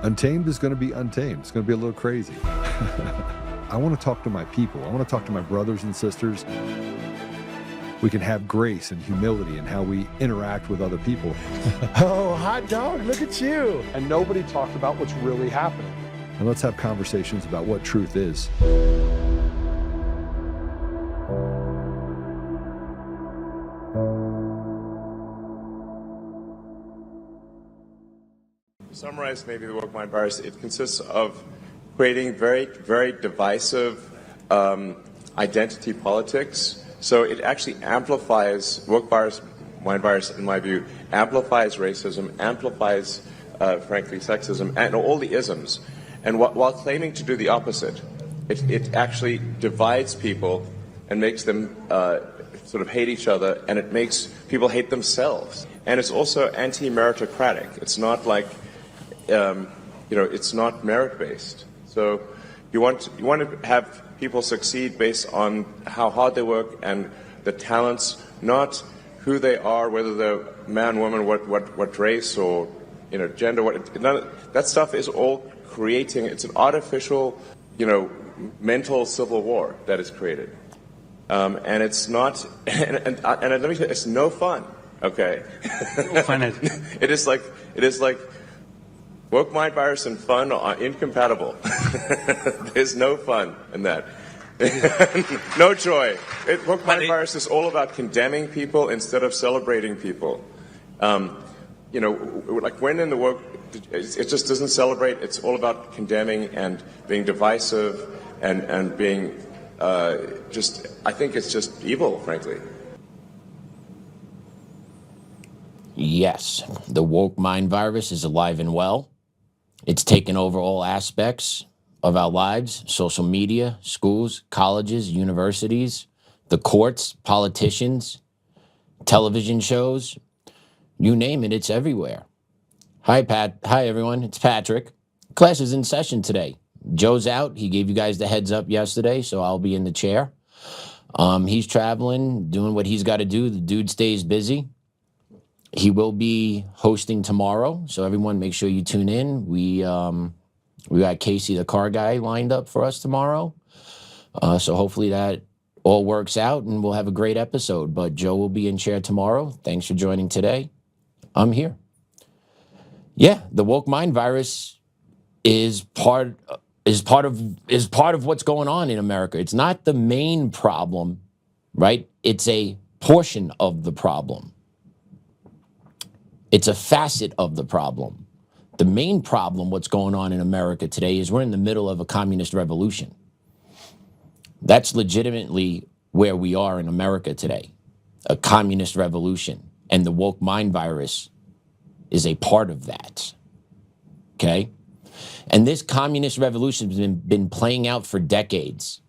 Untamed is going to be untamed. It's going to be a little crazy. I want to talk to my people. I want to talk to my brothers and sisters. We can have grace and humility in how we interact with other people. Oh, hot dog, look at you. And nobody talked about what's really happening. And let's have conversations about what truth is. To summarize maybe the woke mind virus, it consists of creating very, very divisive identity politics. So it actually amplifies, woke mind virus, in my view, amplifies racism, amplifies, frankly, sexism, and all the isms. And while claiming to do the opposite, it actually divides people and makes them sort of hate each other, and it makes people hate themselves. And it's also anti-meritocratic. It's not like, it's not merit-based. So you want to have people succeed based on how hard they work and the talents, not who they are, whether they're man, woman, what race or gender. That stuff is all creating. It's an artificial, mental civil war that is created, and it's not. And let me tell you, it's no fun. Okay, it is like woke mind virus and fun are incompatible. There's no fun in that. No joy. Woke mind virus is all about condemning people instead of celebrating people. Like when in the woke, it just doesn't celebrate. It's all about condemning and being divisive and being I think it's just evil, frankly. Yes, the woke mind virus is alive and well. It's taken over all aspects of our lives: social media, schools, colleges, universities, the courts, politicians, television shows, you name it, it's everywhere. Hi, everyone. It's Patrick. Class is in session today. Joe's out. He gave you guys the heads up yesterday, so I'll be in the chair. He's traveling, doing what he's got to do. The dude stays busy. He will be hosting tomorrow, so everyone make sure you tune in. We got Casey, the car guy, lined up for us tomorrow. So hopefully that all works out and we'll have a great episode. But Joe will be in chair tomorrow. Thanks for joining today. I'm here. Yeah, the woke mind virus is part of what's going on in America. It's not the main problem, right? It's a portion of the problem. It's a facet of the problem. The main problem, what's going on in America today, is we're in the middle of a communist revolution. That's legitimately where we are in America today, a communist revolution. And the woke mind virus is a part of that, okay? And this communist revolution has been playing out for decades.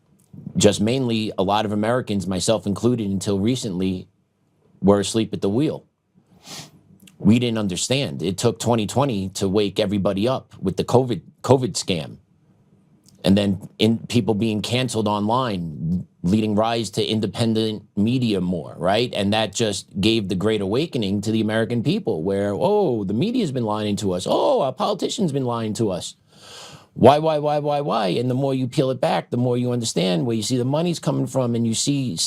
Just mainly a lot of Americans, myself included until recently, were asleep at the wheel. We didn't understand. It took 2020 to wake everybody up with the COVID scam. And then people being canceled online, leading rise to independent media more, right? And that just gave the great awakening to the American people where, oh, the media's been lying to us. Oh, our politicians been lying to us. Why? And the more you peel it back, the more you understand where you see the money's coming from, and you see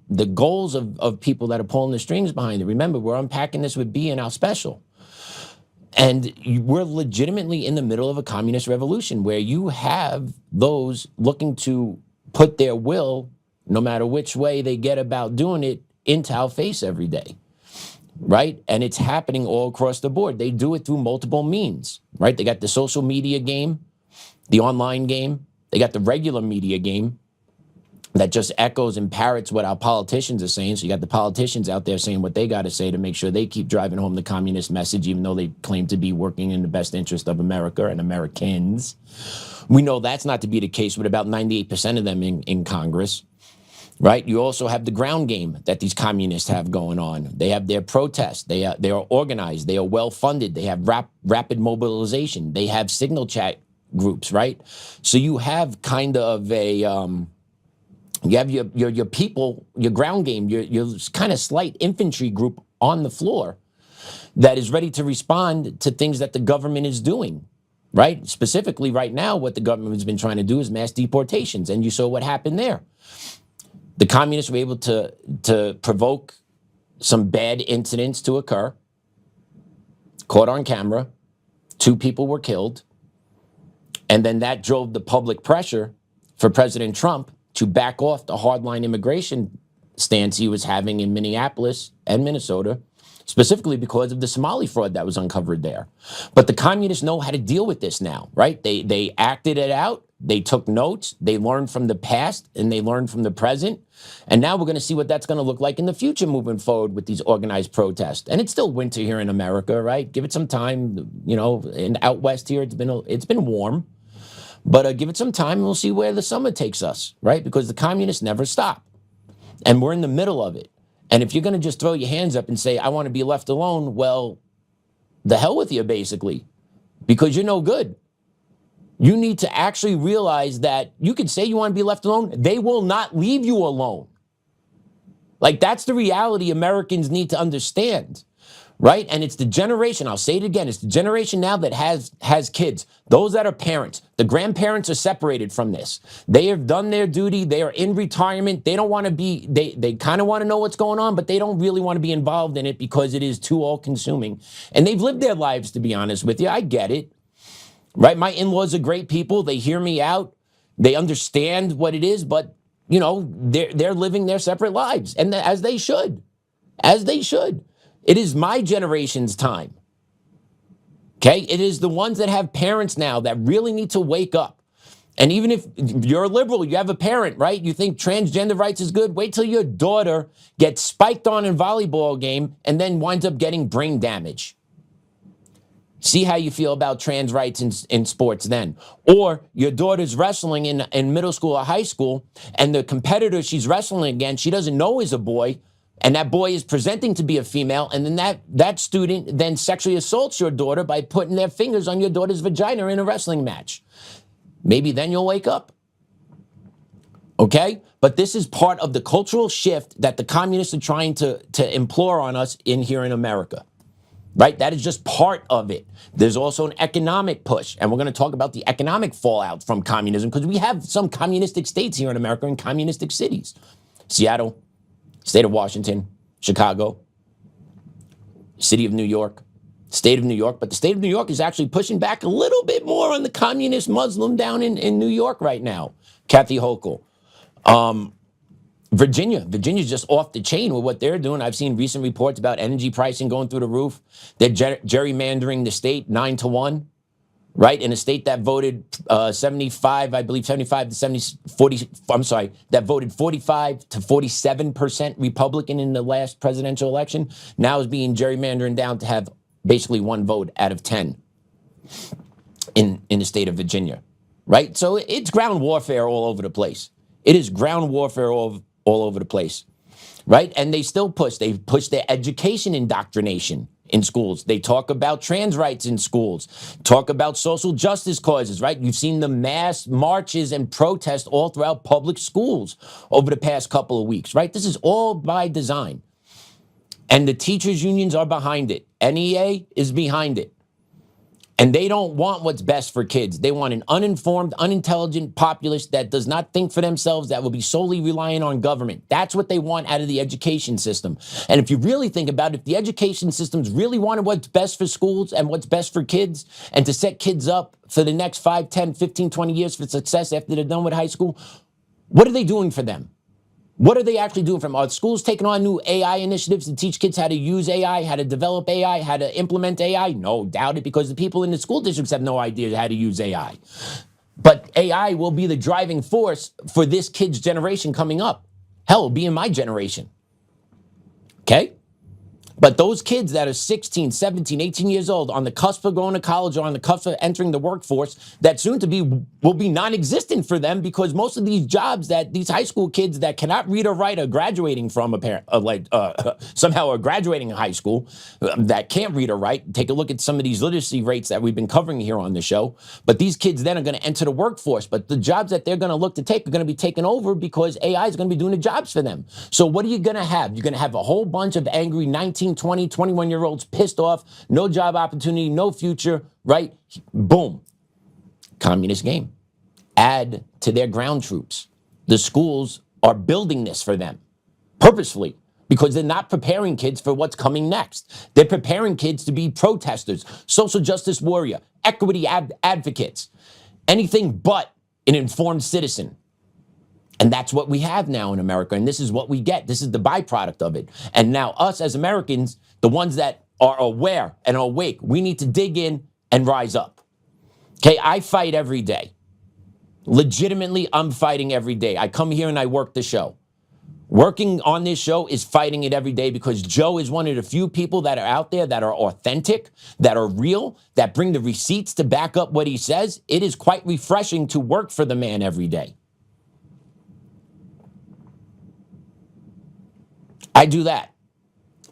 the goals of people that are pulling the strings behind it. Remember, we're unpacking this with B in our special. And we're legitimately in the middle of a communist revolution where you have those looking to put their will, no matter which way they get about doing it, into our face every day, right? And it's happening all across the board. They do it through multiple means, right? They got the social media game, the online game. They got the regular media game that just echoes and parrots what our politicians are saying. So you got the politicians out there saying what they got to say to make sure they keep driving home the communist message, even though they claim to be working in the best interest of America and Americans. We know that's not to be the case with about 98% of them in Congress, right? You also have the ground game that these communists have going on. They have their protests. They are organized. They are well-funded. They have rapid mobilization. They have signal chat groups, right? So you have kind of a... you have your people, your ground game, your kind of slight infantry group on the floor that is ready to respond to things that the government is doing, right? Specifically right now, what the government has been trying to do is mass deportations. And you saw what happened there. The communists were able to provoke some bad incidents to occur, caught on camera, 2 people were killed, and then that drove the public pressure for President Trump to back off the hardline immigration stance he was having in Minneapolis and Minnesota, specifically because of the Somali fraud that was uncovered there. But the communists know how to deal with this now, right? They acted it out, they took notes, they learned from the past, and they learned from the present. And now we're going to see what that's going to look like in the future moving forward with these organized protests. And it's still winter here in America, right? Give it some time. You know, and out west here, it's been warm. But give it some time and we'll see where the summer takes us, right? Because the communists never stop. And we're in the middle of it. And if you're going to just throw your hands up and say, I want to be left alone, well, the hell with you, basically, because you're no good. You need to actually realize that you can say you want to be left alone. They will not leave you alone. Like, that's the reality Americans need to understand, right? And it's the generation, I'll say it again, it's the generation now that has kids, those that are parents. The grandparents are separated from this. They have done their duty. They are in retirement. They don't want to be, they kind of want to know what's going on, but they don't really want to be involved in it because it is too all-consuming. And they've lived their lives, to be honest with you. I get it, right? My in-laws are great people. They hear me out. They understand what it is, but, you know, they're living their separate lives, and as they should. As they should. It is my generation's time. Okay? It is the ones that have parents now that really need to wake up. And even if you're a liberal, you have a parent, right? You think transgender rights is good. Wait till your daughter gets spiked on in a volleyball game and then winds up getting brain damage. See how you feel about trans rights in sports then. Or your daughter's wrestling in middle school or high school, and the competitor she's wrestling against, she doesn't know is a boy, and that boy is presenting to be a female, and then that student then sexually assaults your daughter by putting their fingers on your daughter's vagina in a wrestling match. Maybe then you'll wake up. Okay? But this is part of the cultural shift that the communists are trying to implore on us here in America. Right? That is just part of it. There's also an economic push, and we're going to talk about the economic fallout from communism, because we have some communistic states here in America and communistic cities. Seattle, state of Washington, Chicago, city of New York, state of New York. But the state of New York is actually pushing back a little bit more on the communist Muslim down in New York right now. Kathy Hochul. Virginia's just off the chain with what they're doing. I've seen recent reports about energy pricing going through the roof. They're gerrymandering the state 9-1, right? In a state that voted 75 to 70, 40, I'm sorry, that voted 45 to 47% Republican in the last presidential election, now is being gerrymandered down to have basically 1 vote out of 10 in the state of Virginia, right? So it's ground warfare all over the place. It is ground warfare all over the place, right? And they still push. They push their education indoctrination in schools. They talk about trans rights in schools, talk about social justice causes, right? You've seen the mass marches and protests all throughout public schools over the past couple of weeks, right? This is all by design. And the teachers' unions are behind it. NEA is behind it. And they don't want what's best for kids. They want an uninformed, unintelligent populace that does not think for themselves, that will be solely reliant on government. That's what they want out of the education system. And if you really think about it, if the education systems really wanted what's best for schools and what's best for kids, and to set kids up for the next 5, 10, 15, 20 years for success after they're done with high school, what are they doing for them? What are they actually doing for them? Are schools taking on new AI initiatives to teach kids how to use AI, how to develop AI, how to implement AI? No, doubt it, because the people in the school districts have no idea how to use AI. But AI will be the driving force for this kid's generation coming up. Hell, it'll be in my generation. Okay? But those kids that are 16, 17, 18 years old, on the cusp of going to college or on the cusp of entering the workforce, that soon to be will be non-existent for them, because most of these jobs that these high school kids that cannot read or write are graduating from, somehow are graduating high school, that can't read or write. Take a look at some of these literacy rates that we've been covering here on the show. But these kids then are going to enter the workforce. But the jobs that they're going to look to take are going to be taken over because AI is going to be doing the jobs for them. So what are you going to have? You're going to have a whole bunch of angry 19, 20, 21-year-olds pissed off, no job opportunity, no future, right? Boom. Communist game. Add to their ground troops. The schools are building this for them purposefully because they're not preparing kids for what's coming next. They're preparing kids to be protesters, social justice warrior, equity advocates, anything but an informed citizen. And that's what we have now in America. And this is what we get. This is the byproduct of it. And now us as Americans, the ones that are aware and awake, we need to dig in and rise up. Okay, I fight every day. Legitimately, I'm fighting every day. I come here and I work the show. Working on this show is fighting it every day because Joe is one of the few people that are out there that are authentic, that are real, that bring the receipts to back up what he says. It is quite refreshing to work for the man every day. I do that.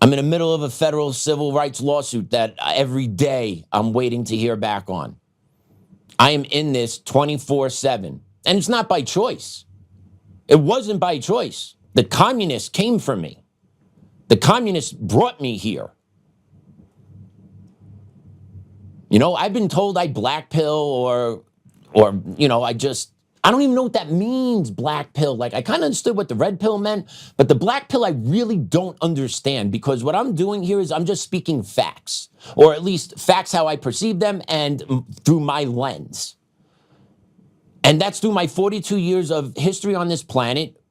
I'm in the middle of a federal civil rights lawsuit that every day I'm waiting to hear back on. I am in this 24/7, and it's not by choice. It wasn't by choice. The communists came for me. The communists brought me here. You know, I've been told I black pill or you know, I don't even know what that means, black pill. Like, I kind of understood what the red pill meant, but the black pill I really don't understand because what I'm doing here is I'm just speaking facts, or at least facts how I perceive them and through my lens. And that's through my 42 years of history on this planet,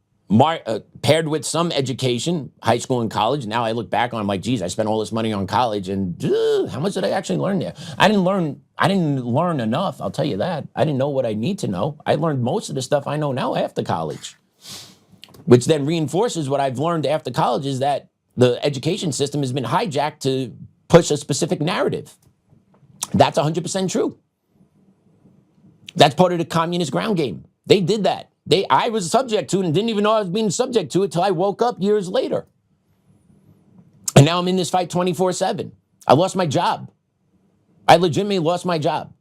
paired with some education, high school and college. Now I look back on, I'm like, geez, I spent all this money on college, and how much did I actually learn there? I didn't learn enough, I'll tell you that. I didn't know what I need to know. I learned most of the stuff I know now after college, which then reinforces what I've learned after college is that the education system has been hijacked to push a specific narrative. That's 100% true. That's part of the communist ground game. They did that. I was subject to it and didn't even know I was being subject to it till I woke up years later. And now I'm in this fight 24/7. I lost my job. I legitimately lost my job.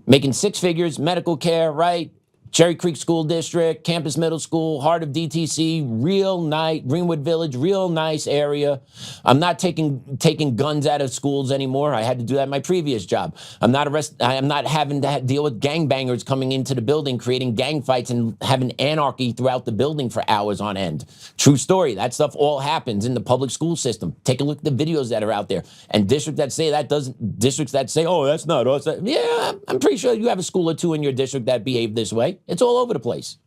Making six figures, medical care, right? Cherry Creek School District, Campus Middle School, heart of DTC, real nice, Greenwood Village, real nice area. I'm not taking guns out of schools anymore. I had to do that in my previous job. I'm not having to deal with gangbangers coming into the building, creating gang fights and having anarchy throughout the building for hours on end. True story. That stuff all happens in the public school system. Take a look at the videos that are out there. And districts that say, oh, that's not us. Yeah, I'm pretty sure you have a school or two in your district that behave this way. It's all over the place.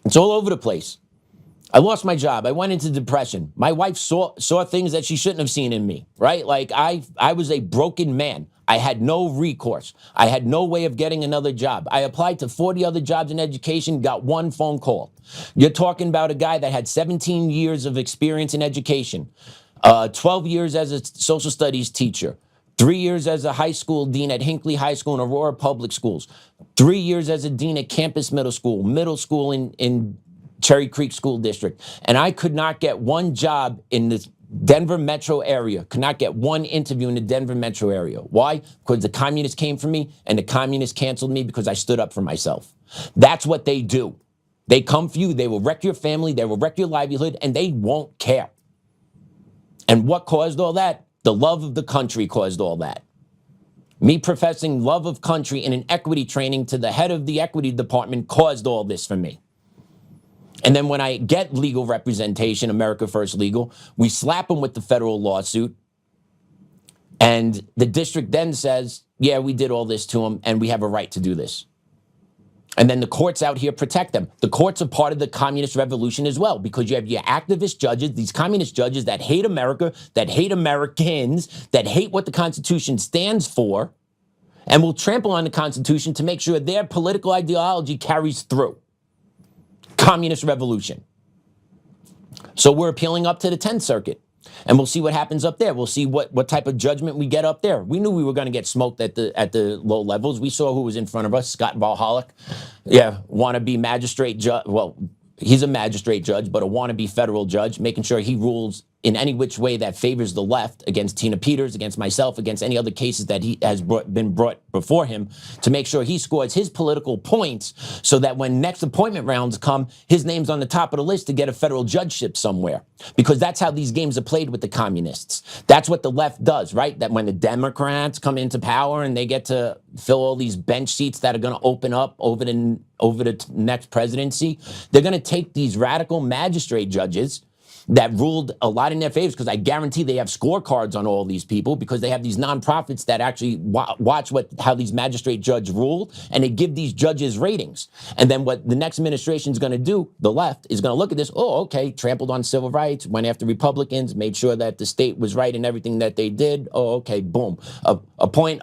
It's all over the place. I lost my job. I went into depression. My wife saw things that she shouldn't have seen in me, right? Like I was a broken man. I had no recourse. I had no way of getting another job. I applied to 40 other jobs in education, got one phone call. You're talking about a guy that had 17 years of experience in education, 12 years as a social studies teacher, 3 years as a high school dean at Hinckley High School and Aurora Public Schools, 3 years as a dean at Campus Middle School in Cherry Creek School District. And I could not get one job in the Denver metro area, could not get one interview in the Denver metro area. Why? Because the communists came for me and the communists canceled me because I stood up for myself. That's what they do. They come for you, they will wreck your family, they will wreck your livelihood, and they won't care. And what caused all that? The love of the country caused all that. Me professing love of country in an equity training to the head of the equity department caused all this for me. And then when I get legal representation, America First Legal, we slap them with the federal lawsuit. And the district then says, yeah, we did all this to them and we have a right to do this. And then the courts out here protect them. The courts are part of the communist revolution as well, because you have your activist judges, these communist judges that hate America, that hate Americans, that hate what the Constitution stands for, and will trample on the Constitution to make sure their political ideology carries through. Communist revolution. So we're appealing up to the 10th Circuit. And we'll see what happens up there. We'll see what type of judgment we get up there. We knew we were going to get smoked at the low levels. We saw who was in front of us, Scott Valhalla. Yeah, wannabe magistrate judge. Well, he's a magistrate judge, but a wannabe federal judge, making sure he rules in any which way that favors the left, against Tina Peters, against myself, against any other cases that he has been brought before him, to make sure he scores his political points so that when next appointment rounds come, his name's on the top of the list to get a federal judgeship somewhere. Because that's how these games are played with the communists. That's what the left does, right? That when the Democrats come into power and they get to fill all these bench seats that are going to open up over the next presidency, they're going to take these radical magistrate judges that ruled a lot in their favors, because I guarantee they have scorecards on all these people, because they have these nonprofits that actually watch how these magistrate judges ruled, and they give these judges ratings. And then what the next administration is going to do, the left, is going to look at this, oh, okay, trampled on civil rights, went after Republicans, made sure that the state was right in everything that they did. Oh, okay, boom. Appoint.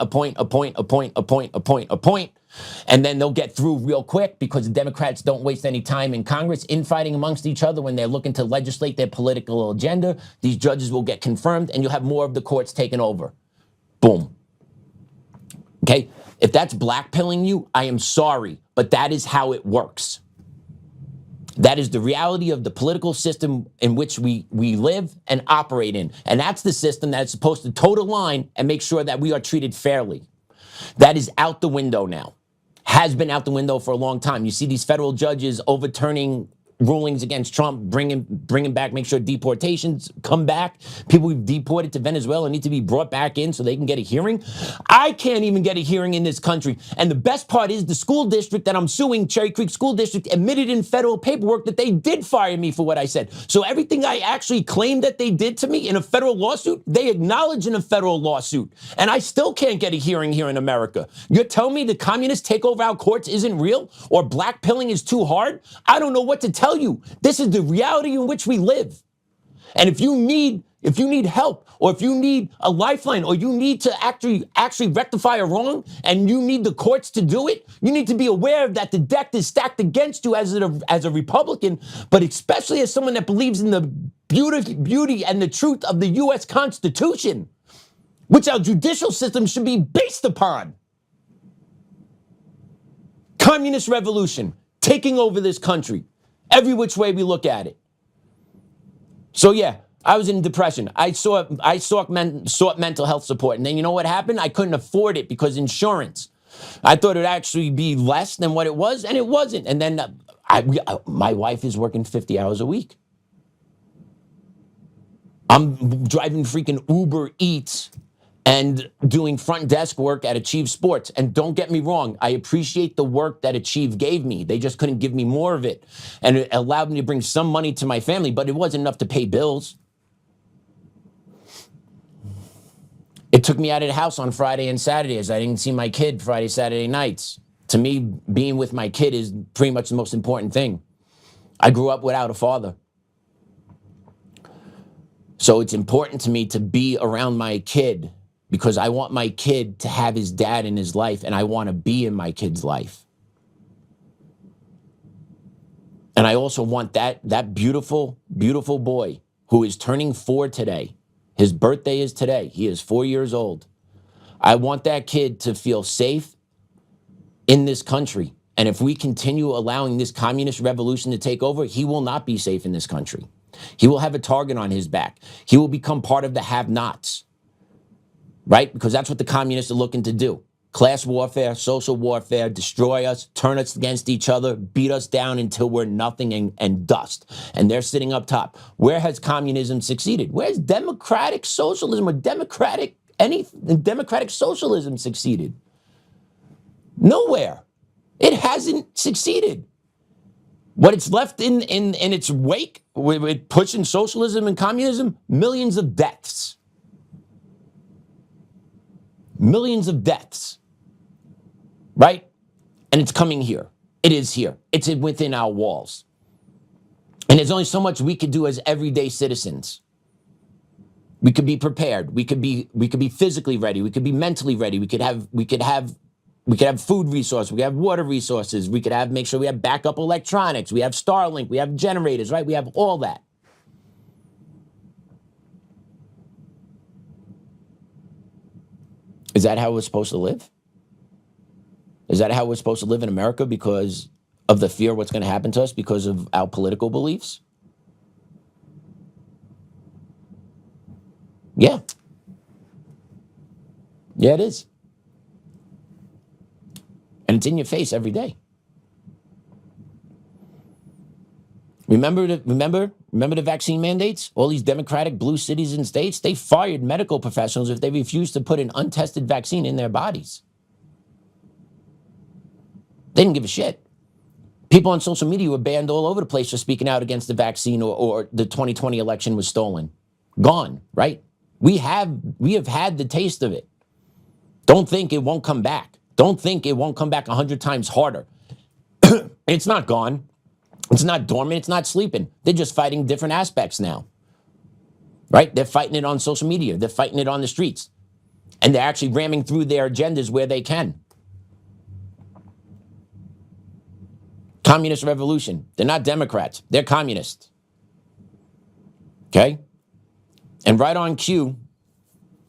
And then they'll get through real quick, because the Democrats don't waste any time in Congress infighting amongst each other when they're looking to legislate their political agenda. These judges will get confirmed, and you'll have more of the courts taken over. Boom. Okay? If that's blackpilling you, I am sorry, but that is how it works. That is the reality of the political system in which we live and operate in. And that's the system that is supposed to toe the line and make sure that we are treated fairly. That is out the window now. Has been out the window for a long time. You see these federal judges overturning rulings against Trump, bringing back, make sure deportations come back. People we've deported to Venezuela need to be brought back in so they can get a hearing. I can't even get a hearing in this country. And the best part is the school district that I'm suing, Cherry Creek School District, admitted in federal paperwork that they did fire me for what I said. So everything I actually claimed that they did to me in a federal lawsuit, they acknowledge in a federal lawsuit. And I still can't get a hearing here in America. You're telling me the communists take over our courts isn't real, or blackpilling is too hard? I don't know what to tell you. This is the reality in which we live. And if you need help, or if you need a lifeline, or you need to actually rectify a wrong, and you need the courts to do it, you need to be aware that the deck is stacked against you as a Republican, but especially as someone that believes in the beauty and the truth of the U.S. Constitution, which our judicial system should be based upon. Communist revolution taking over this country, every which way we look at it. So yeah, I was in depression. I sought mental health support. And then you know what happened? I couldn't afford it because insurance. I thought it'd actually be less than what it was, and it wasn't. And then my wife is working 50 hours a week. I'm driving freaking Uber Eats and doing front desk work at Achieve Sports. And don't get me wrong, I appreciate the work that Achieve gave me. They just couldn't give me more of it. And it allowed me to bring some money to my family, but it wasn't enough to pay bills. It took me out of the house on Friday and Saturdays. I didn't see my kid Friday, Saturday nights. To me, being with my kid is pretty much the most important thing. I grew up without a father. So it's important to me to be around my kid, because I want my kid to have his dad in his life, and I want to be in my kid's life. And I also want that beautiful, beautiful boy who is turning 4 today. His birthday is today. He is 4 years old. I want that kid to feel safe in this country. And if we continue allowing this communist revolution to take over, he will not be safe in this country. He will have a target on his back. He will become part of the have-nots. Right? Because that's what the communists are looking to do. Class warfare, social warfare, destroy us, turn us against each other, beat us down until we're nothing and dust. And they're sitting up top. Where has communism succeeded? Where's democratic socialism or democratic socialism succeeded? Nowhere. It hasn't succeeded. What it's left in its wake with pushing socialism and communism, millions of deaths. Millions of deaths, right? And it's coming here. It is here. It's within our walls. And there's only so much we could do as everyday citizens. We could be prepared. We could be physically ready. We could be mentally ready. We could have food resources. We could have water resources. We could make sure we have backup electronics. We have Starlink. We have generators, right? We have all that. Is that how we're supposed to live? Is that how we're supposed to live in America because of the fear of what's going to happen to us because of our political beliefs? Yeah, it is. And it's in your face every day. Remember the vaccine mandates? All these Democratic blue cities and states, they fired medical professionals if they refused to put an untested vaccine in their bodies. They didn't give a shit. People on social media were banned all over the place for speaking out against the vaccine or the 2020 election was stolen. Gone, right? We have had the taste of it. Don't think it won't come back. Don't think it won't come back 100 times harder. It's not gone. It's not dormant. It's not sleeping. They're just fighting different aspects now, right? They're fighting it on social media. They're fighting it on the streets. And they're actually ramming through their agendas where they can. Communist revolution. They're not Democrats. They're communists. Okay? And right on cue,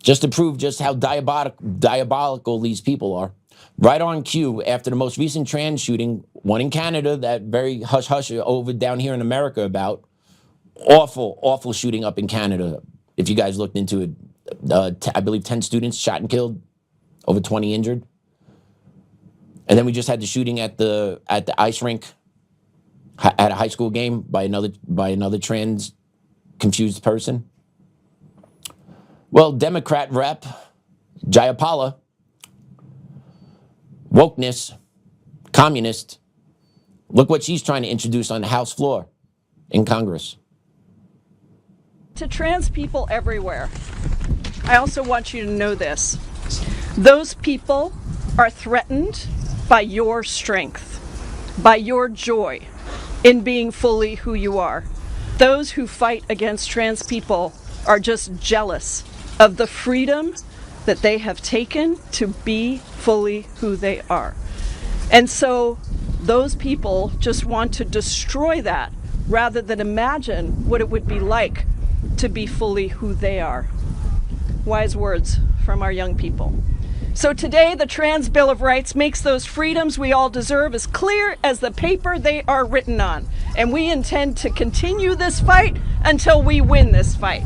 just to prove just how diabolical these people are, right on cue, after the most recent trans shooting, one in Canada, that very hush-hush over down here in America about, awful shooting up in Canada. If you guys looked into it, I believe 10 students shot and killed, over 20 injured. And then we just had the shooting at the ice rink at a high school game by another trans confused person. Well, Democrat rep Jayapal, wokeness, communist, look what she's trying to introduce on the House floor in Congress. To trans people everywhere, I also want you to know this. Those people are threatened by your strength, by your joy in being fully who you are. Those who fight against trans people are just jealous of the freedom that they have taken to be fully who they are. And so those people just want to destroy that rather than imagine what it would be like to be fully who they are. Wise words from our young people. So today, the Trans Bill of Rights makes those freedoms we all deserve as clear as the paper they are written on. And we intend to continue this fight until we win this fight.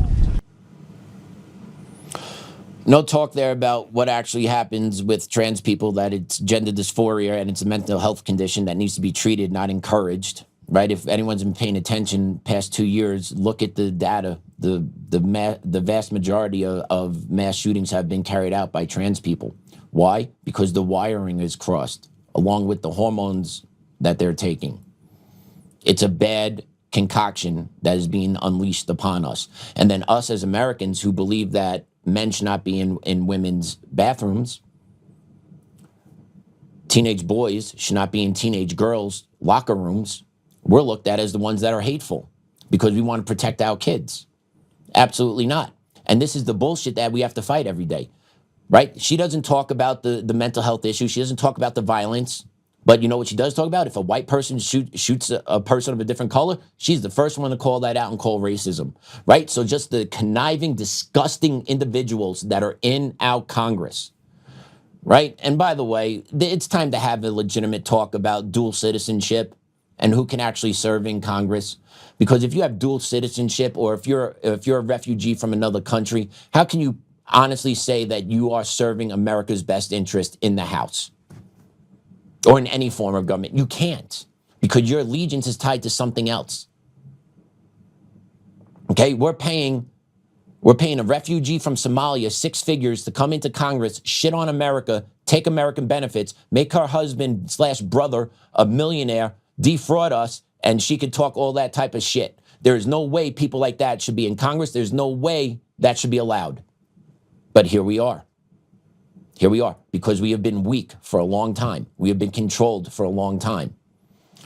No talk there about what actually happens with trans people, that it's gender dysphoria and it's a mental health condition that needs to be treated, not encouraged, right? If anyone's been paying attention past 2 years, look at the data. The vast majority of mass shootings have been carried out by trans people. Why? Because the wiring is crossed, along with the hormones that they're taking. It's a bad concoction that is being unleashed upon us. And then us as Americans who believe that men should not be in women's bathrooms, teenage boys should not be in teenage girls' locker rooms, we're looked at as the ones that are hateful because we want to protect our kids. Absolutely not. And this is the bullshit that we have to fight every day, right? She doesn't talk about the mental health issue. She doesn't talk about the violence. But you know what she does talk about? If a white person shoots a person of a different color, she's the first one to call that out and call racism, right? So just the conniving, disgusting individuals that are in our Congress, right? And by the way, it's time to have a legitimate talk about dual citizenship and who can actually serve in Congress. Because if you have dual citizenship, or if you're a refugee from another country, how can you honestly say that you are serving America's best interest in the House? Or in any form of government? You can't, because your allegiance is tied to something else. Okay, we're paying a refugee from Somalia 6 figures to come into Congress, shit on America, take American benefits, make her husband/brother a millionaire, defraud us, and she could talk all that type of shit. There is no way people like that should be in Congress. There's no way that should be allowed. But here we are. Here we are, because we have been weak for a long time. We have been controlled for a long time,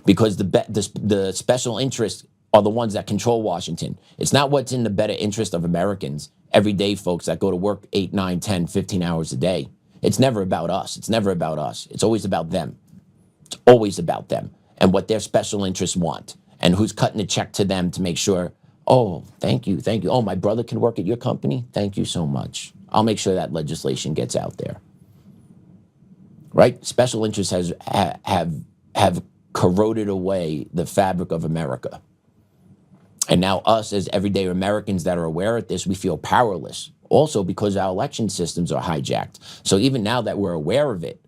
because the special interests are the ones that control Washington. It's not what's in the better interest of Americans, everyday folks that go to work 8, 9, 10, 15 hours a day. It's never about us. It's never about us. It's always about them. It's always about them and what their special interests want and who's cutting a check to them to make sure, oh, thank you. Oh, my brother can work at your company? Thank you so much. I'll make sure that legislation gets out there. Right? Special interests have corroded away the fabric of America. And now us as everyday Americans that are aware of this, we feel powerless. Also because our election systems are hijacked. So even now that we're aware of it,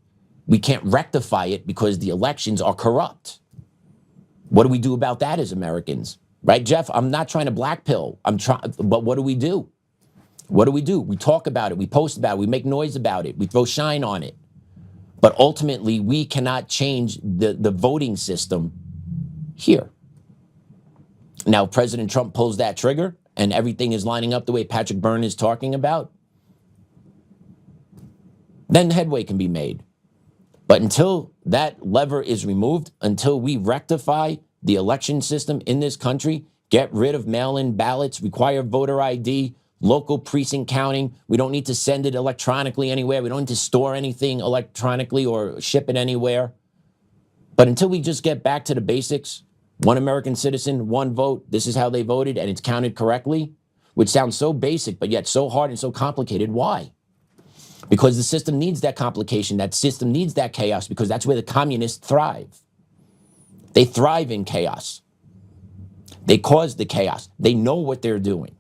we can't rectify it because the elections are corrupt. What do we do about that as Americans? Right, Jeff? I'm not trying to black pill. But what do we do? What do? We talk about it. We post about it. We make noise about it. We throw shine on it. But ultimately, we cannot change the voting system here. Now, President Trump pulls that trigger and everything is lining up the way Patrick Byrne is talking about, then headway can be made. But until that lever is removed, until we rectify the election system in this country, get rid of mail-in ballots, require voter ID, local precinct counting, we don't need to send it electronically anywhere, we don't need to store anything electronically or ship it anywhere. But until we just get back to the basics, one American citizen, one vote, this is how they voted, and it's counted correctly, which sounds so basic, but yet so hard and so complicated. Why? Because the system needs that complication, that system needs that chaos, because that's where the communists thrive. They thrive in chaos. They cause the chaos. They know what they're doing.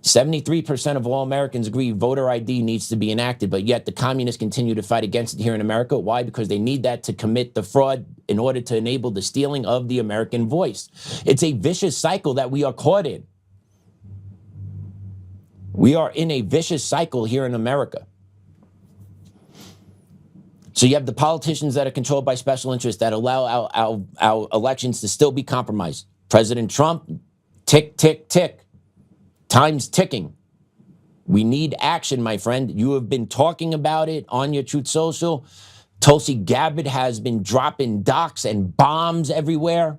73% of all Americans agree voter ID needs to be enacted, but yet the communists continue to fight against it here in America. Why? Because they need that to commit the fraud in order to enable the stealing of the American voice. It's a vicious cycle that we are caught in. We are in a vicious cycle here in America. So you have the politicians that are controlled by special interests that allow our elections to still be compromised. President Trump, tick, tick, tick. Time's ticking. We need action, my friend. You have been talking about it on your Truth Social. Tulsi Gabbard has been dropping docks and bombs everywhere.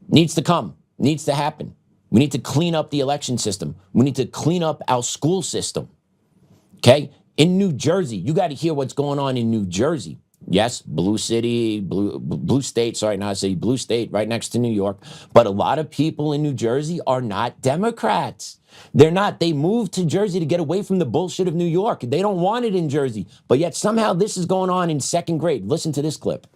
Needs to come. Needs to happen. We need to clean up the election system. We need to clean up our school system. Okay? In New Jersey, you got to hear what's going on in New Jersey. Yes, blue city, blue state, sorry, not city, blue state, right next to New York. But a lot of people in New Jersey are not Democrats. They're not. They moved to Jersey to get away from the bullshit of New York. They don't want it in Jersey. But yet somehow this is going on in second grade. Listen to this clip.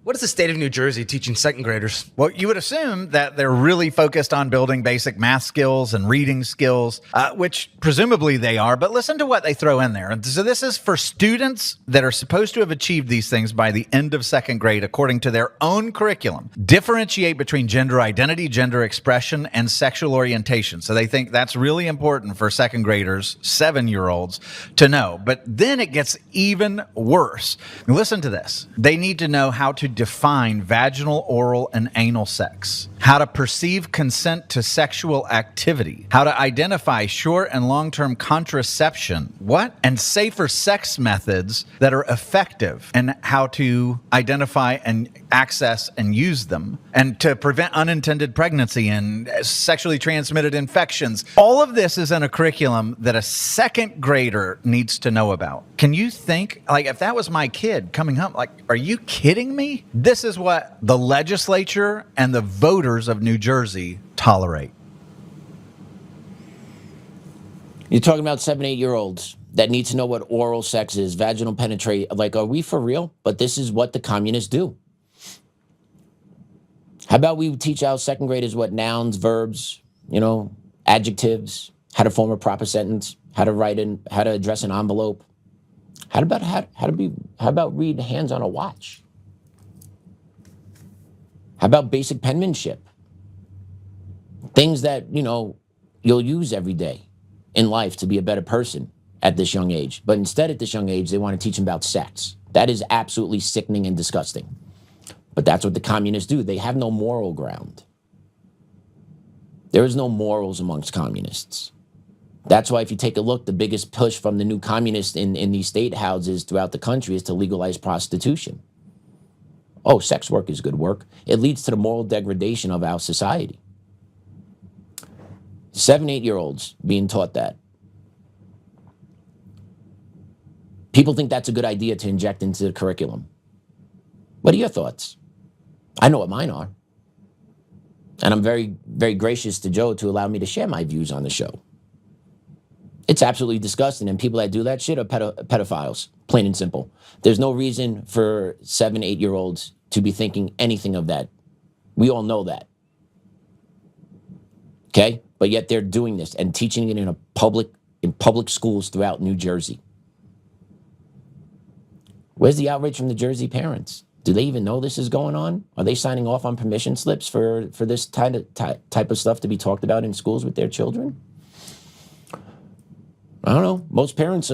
What is the state of New Jersey teaching second graders? Well, you would assume that they're really focused on building basic math skills and reading skills, which presumably they are, but listen to what they throw in there. And so this is for students that are supposed to have achieved these things by the end of second grade, according to their own curriculum. Differentiate between gender identity, gender expression, and sexual orientation. So they think that's really important for second graders, 7-year-olds, to know. But then it gets even worse. Listen to this. They need to know how to define vaginal, oral, and anal sex, how to perceive consent to sexual activity, how to identify short and long-term contraception, and safer sex methods that are effective, and how to identify and access and use them, and to prevent unintended pregnancy and sexually transmitted infections. All of this is in a curriculum that a second grader needs to know about. Can you think, like, if that was my kid coming up, like, are you kidding me? This is what the legislature and the voters of New Jersey tolerate. You're talking about 7, 8-year-olds that need to know what oral sex is, vaginal penetration. Like, are we for real? But this is what the communists do. How about we teach our second graders what nouns, verbs, adjectives, how to form a proper sentence, how to how to address an envelope. How about read hands on a watch? How about basic penmanship? Things that, you'll use every day in life to be a better person at this young age. But instead at this young age, they want to teach them about sex. That is absolutely sickening and disgusting. But that's what the communists do. They have no moral ground. There is no morals amongst communists. That's why if you take a look, the biggest push from the new communists in these state houses throughout the country is to legalize prostitution. Oh, sex work is good work. It leads to the moral degradation of our society. 7, 8-year-olds being taught that. People think that's a good idea to inject into the curriculum. What are your thoughts? I know what mine are. And I'm very, very gracious to Joe to allow me to share my views on the show. It's absolutely disgusting, and people that do that shit are pedophiles, plain and simple. There's no reason for 7, 8-year-olds to be thinking anything of that. We all know that. Okay? But yet they're doing this and teaching it in public schools throughout New Jersey. Where's the outrage from the Jersey parents? Do they even know this is going on? Are they signing off on permission slips for this type of stuff to be talked about in schools with their children? I don't know. Most parents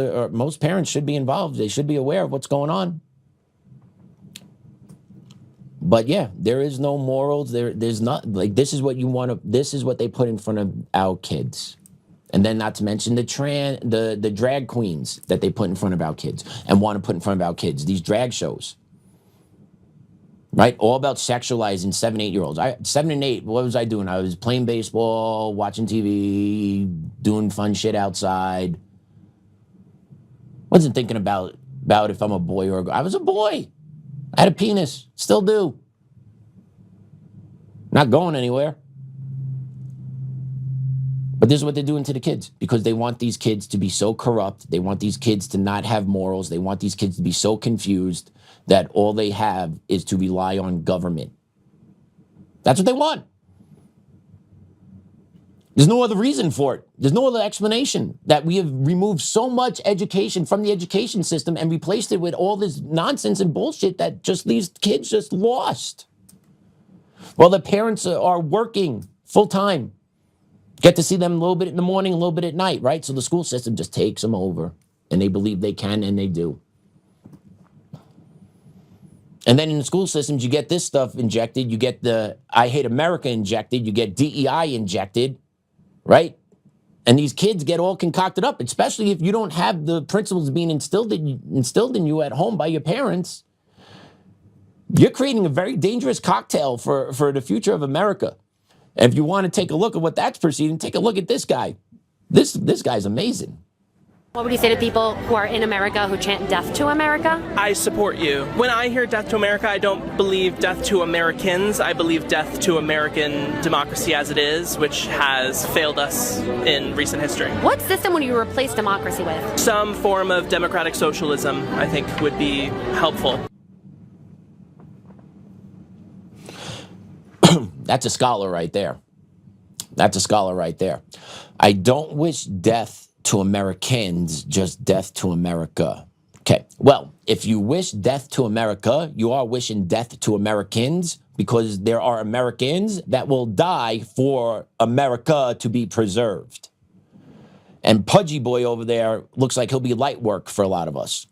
should be involved. They should be aware of what's going on. But yeah, there is no morals. There's not, like, this is what you want to, this is what they put in front of our kids. And then not to mention the drag queens that they put in front of our kids and want to put in front of our kids, these drag shows. Right? All about sexualizing 7, 8-year-olds. 7 and 8, what was I doing? I was playing baseball, watching TV, doing fun shit outside. Wasn't thinking about if I'm a boy or a girl. I was a boy. I had a penis. Still do. Not going anywhere. But this is what they're doing to the kids because they want these kids to be so corrupt. They want these kids to not have morals. They want these kids to be so confused that all they have is to rely on government. That's what they want. There's no other reason for it. There's no other explanation that we have removed so much education from the education system and replaced it with all this nonsense and bullshit that just leaves kids just lost. While the parents are working full time. Get to see them a little bit in the morning, a little bit at night, right? So the school system just takes them over and they believe they can and they do. And then in the school systems, you get this stuff injected. You get the I Hate America injected. You get DEI injected, right? And these kids get all concocted up, especially if you don't have the principles being instilled in you at home by your parents. You're creating a very dangerous cocktail for the future of America. And if you want to take a look at what that's proceeding, take a look at this guy. This guy's amazing. What would you say to people who are in America who chant death to America? I support you. When I hear death to America, I don't believe death to Americans. I believe death to American democracy as it is, which has failed us in recent history. What system would you replace democracy with? Some form of democratic socialism, I think, would be helpful. That's a scholar right there. That's a scholar right there. I don't wish death to Americans, just death to America. Okay, well, if you wish death to America, you are wishing death to Americans because there are Americans that will die for America to be preserved. And Pudgy Boy over there looks like he'll be light work for a lot of us.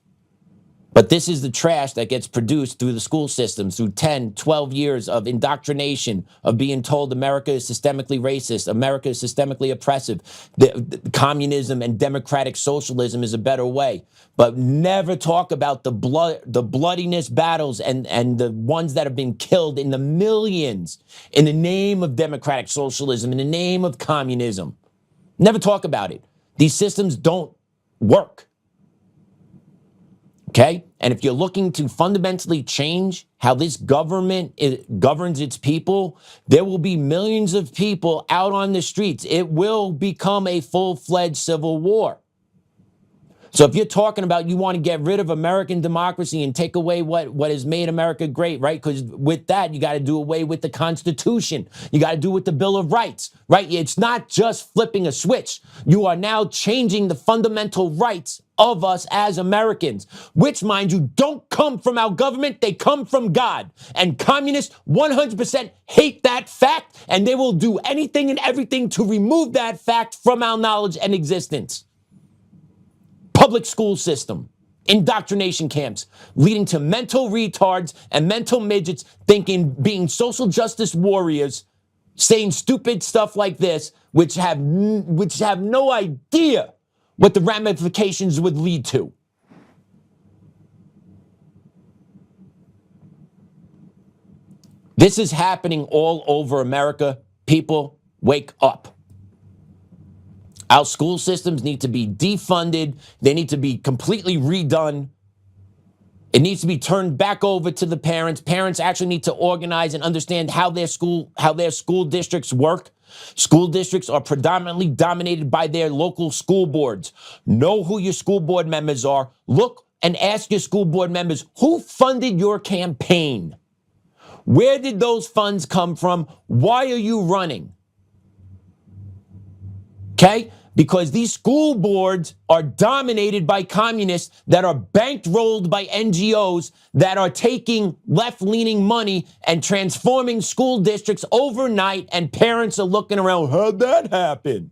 But this is the trash that gets produced through the school systems, through 10, 12 years of indoctrination, of being told America is systemically racist, America is systemically oppressive, the communism and democratic socialism is a better way. But never talk about the bloodiness battles and the ones that have been killed in the millions in the name of democratic socialism, in the name of communism. Never talk about it. These systems don't work. Okay? And if you're looking to fundamentally change how this government governs its people, there will be millions of people out on the streets. It will become a full-fledged civil war. So if you're talking about you want to get rid of American democracy and take away what has made America great, right? Because with that, you got to do away with the Constitution. You got to do with the Bill of Rights, right? It's not just flipping a switch. You are now changing the fundamental rights of us as Americans, which, mind you, don't come from our government. They come from God. And communists 100% hate that fact, and they will do anything and everything to remove that fact from our knowledge and existence. Public school system, indoctrination camps, leading to mental retards and mental midgets being social justice warriors, saying stupid stuff like this, which have no idea what the ramifications would lead to. This is happening all over America. People, wake up. Our school systems need to be defunded. They need to be completely redone. It needs to be turned back over to the parents. Parents actually need to organize and understand how their school districts work. School districts are predominantly dominated by their local school boards. Know who your school board members are. Look and ask your school board members, who funded your campaign? Where did those funds come from? Why are you running? okay? Because these school boards are dominated by communists that are bankrolled by NGOs that are taking left-leaning money and transforming school districts overnight, and parents are looking around, how'd that happen?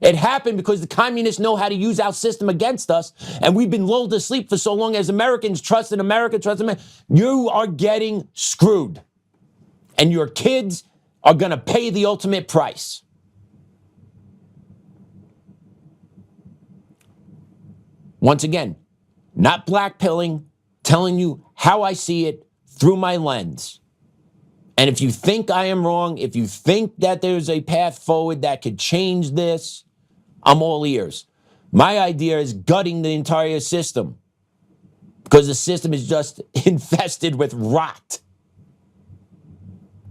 It happened because the communists know how to use our system against us, and we've been lulled to sleep for so long as Americans trust in America, trust in America. You are getting screwed, and your kids are going to pay the ultimate price. Once again, not blackpilling, telling you how I see it through my lens. And if you think I am wrong, if you think that there's a path forward that could change this, I'm all ears. My idea is gutting the entire system because the system is just infested with rot.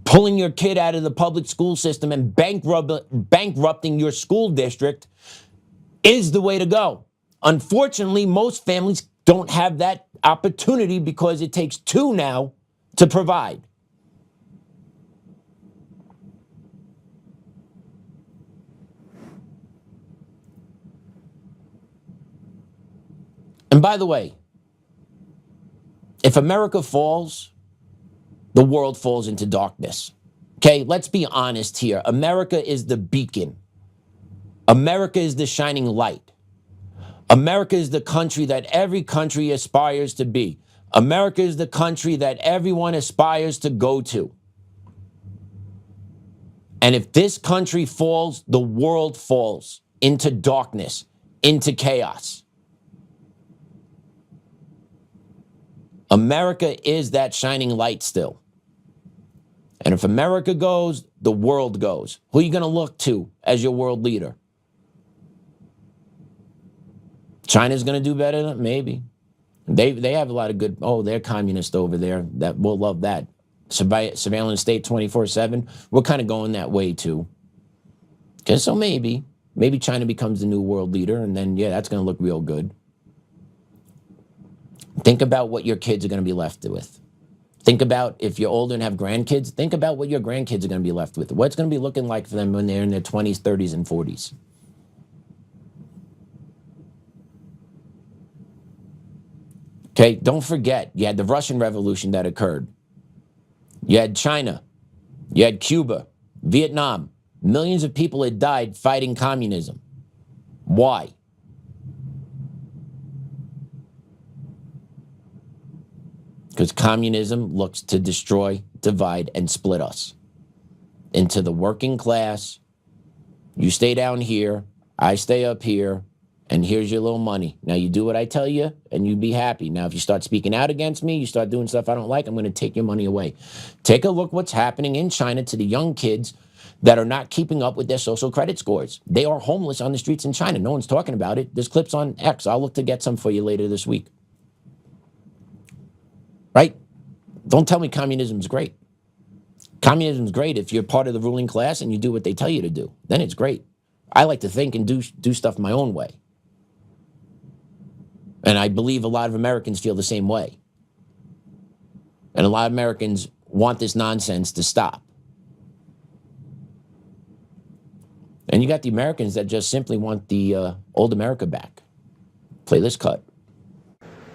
Pulling your kid out of the public school system and bankrupting your school district is the way to go. Unfortunately, most families don't have that opportunity because it takes two now to provide. And by the way, if America falls, the world falls into darkness. Okay, let's be honest here. America is the beacon. America is the shining light. America is the country that every country aspires to be. America is the country that everyone aspires to go to. And if this country falls, the world falls into darkness, into chaos. America is that shining light still. And if America goes, the world goes. Who are you going to look to as your world leader? China's going to do better than maybe. They have a lot of good, they're communist over there. That we'll love that. Surveillance state 24/7. We're kind of going that way too. Okay, so maybe China becomes the new world leader, and then that's going to look real good. Think about what your kids are going to be left with. Think about if you're older and have grandkids, think about what your grandkids are going to be left with. What's going to be looking like for them when they're in their 20s, 30s, and 40s. Okay, don't forget, you had the Russian Revolution that occurred. You had China. You had Cuba, Vietnam. Millions of people had died fighting communism. Why? Because communism looks to destroy, divide, and split us into the working class. You stay down here, I stay up here, and here's your little money. Now you do what I tell you, and you be happy. Now if you start speaking out against me, you start doing stuff I don't like, I'm going to take your money away. Take a look what's happening in China to the young kids that are not keeping up with their social credit scores. They are homeless on the streets in China. No one's talking about it. There's clips on X. I'll look to get some for you later this week. Right? Don't tell me communism's great. Communism's great if you're part of the ruling class and you do what they tell you to do. Then it's great. I like to think and do stuff my own way. And I believe a lot of Americans feel the same way. And a lot of Americans want this nonsense to stop. And you got the Americans that just simply want the old America back. Play this cut.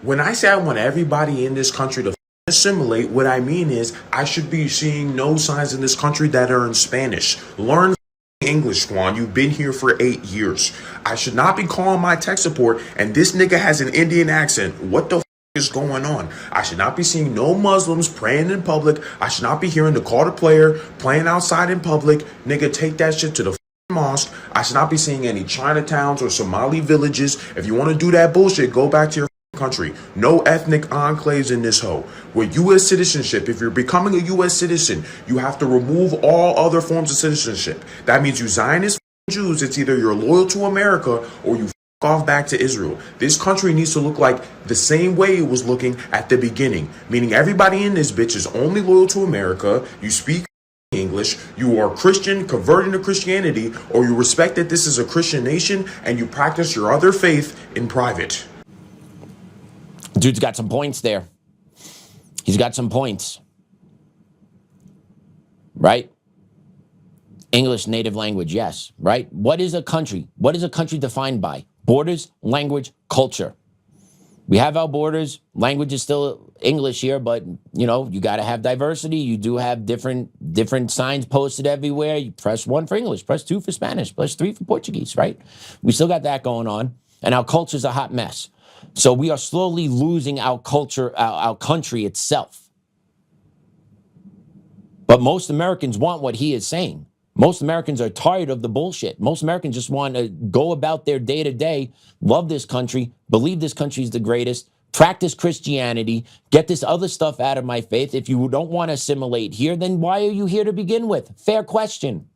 When I say I want everybody in this country to assimilate, what I mean is I should be seeing no signs in this country that are in Spanish. Learn English, Juan. You've been here for 8 years. I should not be calling my tech support and this nigga has an Indian accent. What the is going on? I should not be seeing no Muslims praying in public. I should not be hearing the call to prayer playing outside in public. Nigga, take that shit to the mosque. I should not be seeing any Chinatowns or Somali villages. If you want to do that bullshit, go back to your country. No ethnic enclaves in this hoe. With U.S. citizenship, if you're becoming a U.S. citizen, you have to remove all other forms of citizenship. That means you Zionist Jews, it's either you're loyal to America or you off back to Israel. This country needs to look like the same way it was looking at the beginning, meaning everybody in this bitch is only loyal to America. You speak English, you are Christian, converting to Christianity, or you respect that this is a Christian nation and you practice your other faith in private. Dude's got some points there. He's got some points. Right? English native language, yes, right? What is a country? What is a country defined by? Borders, language, culture. We have our borders. Language is still English here, but you know, you got to have diversity. You do have different signs posted everywhere. You press 1 for English, press 2 for Spanish, press 3 for Portuguese, right? We still got that going on, and our culture's a hot mess. So we are slowly losing our culture, our country itself. But most Americans want what he is saying. Most Americans are tired of the bullshit. Most Americans just want to go about their day to day, love this country, believe this country is the greatest, practice Christianity, get this other stuff out of my faith. If you don't want to assimilate here, then why are you here to begin with? Fair question.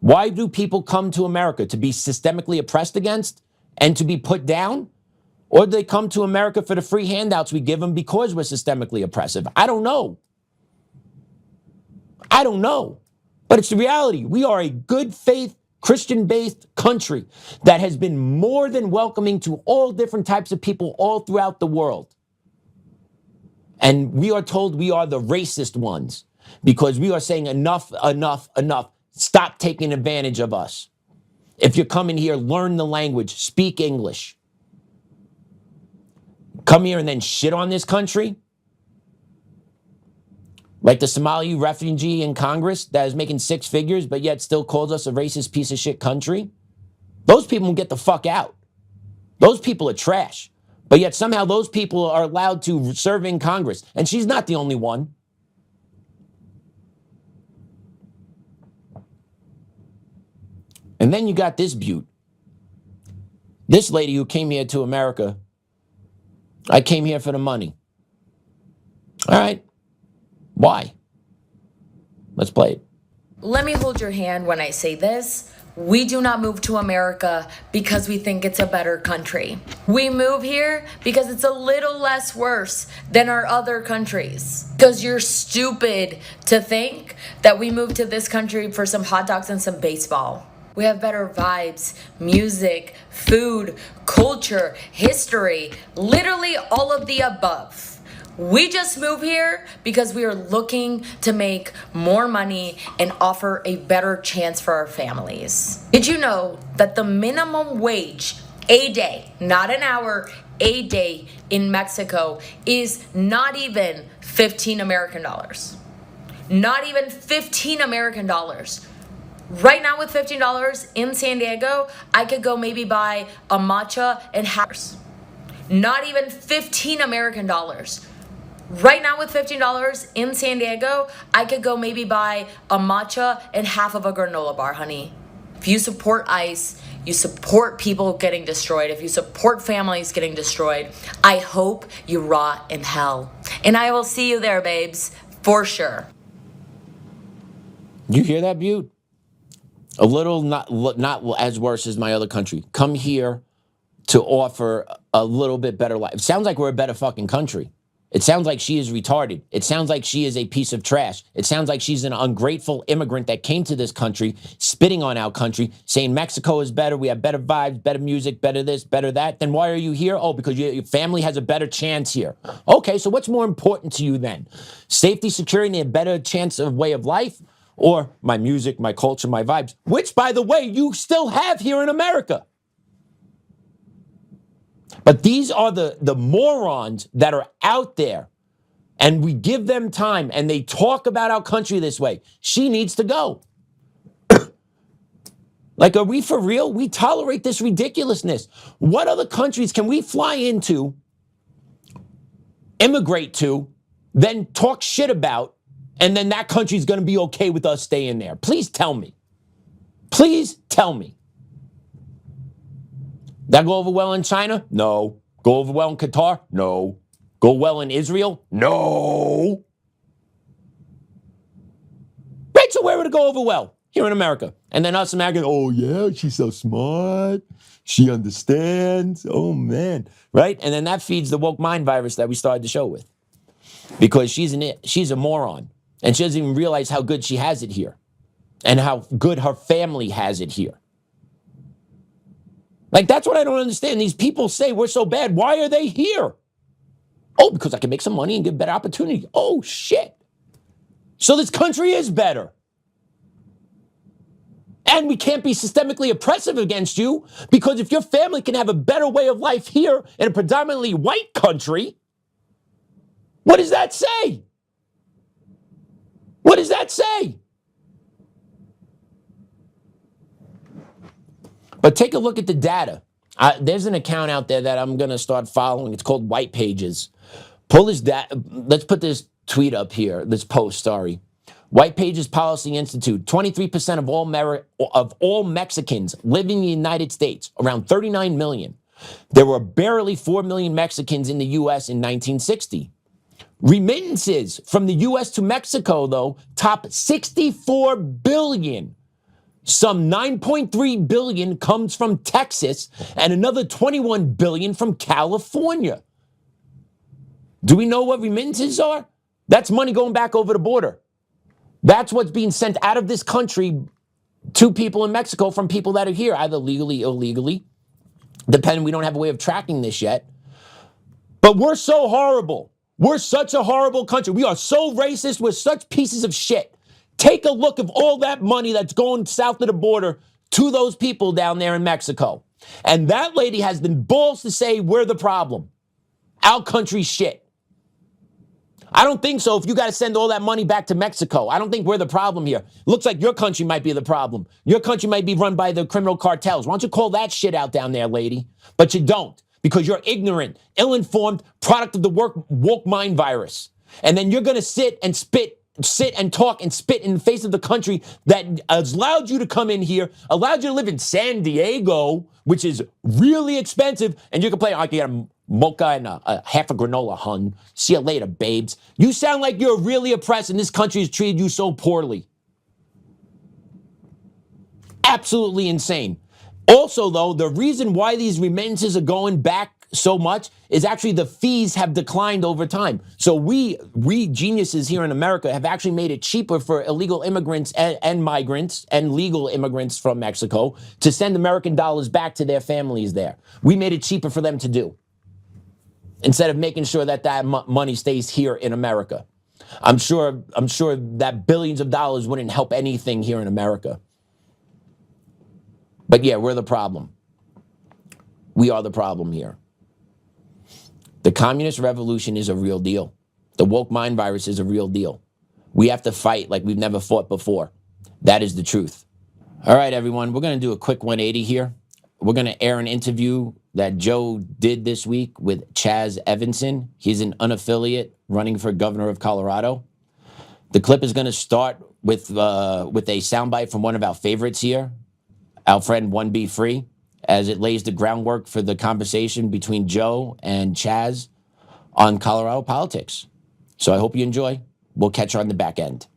Why do people come to America? To be systemically oppressed against and to be put down? Or do they come to America for the free handouts we give them because we're systemically oppressive? I don't know. I don't know. But it's the reality. We are a good faith, Christian-based country that has been more than welcoming to all different types of people all throughout the world. And we are told we are the racist ones because we are saying enough, enough, enough. Stop taking advantage of us. If you're coming here, learn the language, speak English. Come here and then shit on this country? Like the Somali refugee in Congress that is making 6 figures, but yet still calls us a racist piece of shit country. Those people can get the fuck out. Those people are trash. But yet somehow those people are allowed to serve in Congress. And she's not the only one. And then you got this beaut. This lady who came here to America. I came here for the money. All right. Why? Let's play it. Let me hold your hand when I say this. We do not move to America because we think it's a better country. We move here because it's a little less worse than our other countries. Because you're stupid to think that we moved to this country for some hot dogs and some baseball. We have better vibes, music, food, culture, history, literally all of the above. We just move here because we are looking to make more money and offer a better chance for our families. Did you know that the minimum wage a day, not an hour, a day in Mexico is not even 15 American dollars? Not even 15 American dollars. Right now with $15 in San Diego, I could go maybe buy a matcha and half. Not even 15 American dollars. Right now with $15 in San Diego, I could go maybe buy a matcha and half of a granola bar, honey. If you support ICE, you support people getting destroyed. If you support families getting destroyed, I hope you rot in hell. And I will see you there, babes, for sure. You hear that, Butte? A little not as worse as my other country. Come here to offer a little bit better life. It sounds like we're a better fucking country. It sounds like she is retarded. It sounds like she is a piece of trash. It sounds like she's an ungrateful immigrant that came to this country, spitting on our country, saying Mexico is better, we have better vibes, better music, better this, better that. Then why are you here? Oh, because your family has a better chance here. Okay, so what's more important to you then? Safety, security, and a better chance of way of life? Or my music, my culture, my vibes? Which, by the way, you still have here in America. But these are the morons that are out there, and we give them time, and they talk about our country this way. She needs to go. Like, are we for real? We tolerate this ridiculousness. What other countries can we fly into, immigrate to, then talk shit about, and then that country's going to be okay with us staying there? Please tell me. Please tell me. That go over well in China? No. Go over well in Qatar? No. Go well in Israel? No. Right, so where would it go over well? Here in America. And then us Americans, oh yeah, she's so smart. She understands. Oh man. Right? And then that feeds the woke mind virus that we started the show with. Because she's a moron. And she doesn't even realize how good she has it here. And how good her family has it here. Like, that's what I don't understand. These people say we're so bad. Why are they here? Oh, because I can make some money and get better opportunity. Oh, shit. So this country is better. And we can't be systemically oppressive against you, because if your family can have a better way of life here in a predominantly white country, what does that say? What does that say? But take a look at the data. There's an account out there that I'm going to start following. It's called White Pages. Pull this let's put this tweet up here, this post, sorry. White Pages Policy Institute, 23% of all Mexicans live in the United States, around 39 million. There were barely 4 million Mexicans in the U.S. in 1960. Remittances from the U.S. to Mexico, though, top 64 billion. Some 9.3 billion comes from Texas and another 21 billion from California. Do we know what remittances are? That's money going back over the border. That's what's being sent out of this country to people in Mexico from people that are here, either legally or illegally, depending. We don't have a way of tracking this yet. But we're so horrible. We're such a horrible country. We are so racist. We're such pieces of shit. Take a look of all that money that's going south of the border to those people down there in Mexico. And that lady has the balls to say we're the problem. Our country's shit. I don't think so if you got to send all that money back to Mexico. I don't think we're the problem here. Looks like your country might be the problem. Your country might be run by the criminal cartels. Why don't you call that shit out down there, lady? But you don't, because you're ignorant, ill-informed, product of the woke mind virus. And then you're going to sit and talk and spit in the face of the country that has allowed you to come in here, allowed you to live in San Diego, which is really expensive, and you can play, I can get a mocha and a half a granola, hun. See you later, babes. You sound like you're really oppressed and this country has treated you so poorly. Absolutely insane. Also, though, the reason why these remittances are going back so much is actually the fees have declined over time. So we geniuses here in America have actually made it cheaper for illegal immigrants and migrants and legal immigrants from Mexico to send American dollars back to their families there. We made it cheaper for them to do, instead of making sure that money stays here in America. I'm sure that billions of dollars wouldn't help anything here in America. But yeah, we're the problem. We are the problem here. The communist revolution is a real deal. The woke mind virus is a real deal. We have to fight like we've never fought before. That is the truth. All right, everyone, we're going to do a quick 180 here. We're going to air an interview that Joe did this week with Chaz Evanson. He's an unaffiliate running for governor of Colorado. The clip is going to start with a soundbite from one of our favorites here, our friend 1B Free, as it lays the groundwork for the conversation between Joe and Chaz on Colorado politics. So I hope you enjoy. We'll catch you on the back end.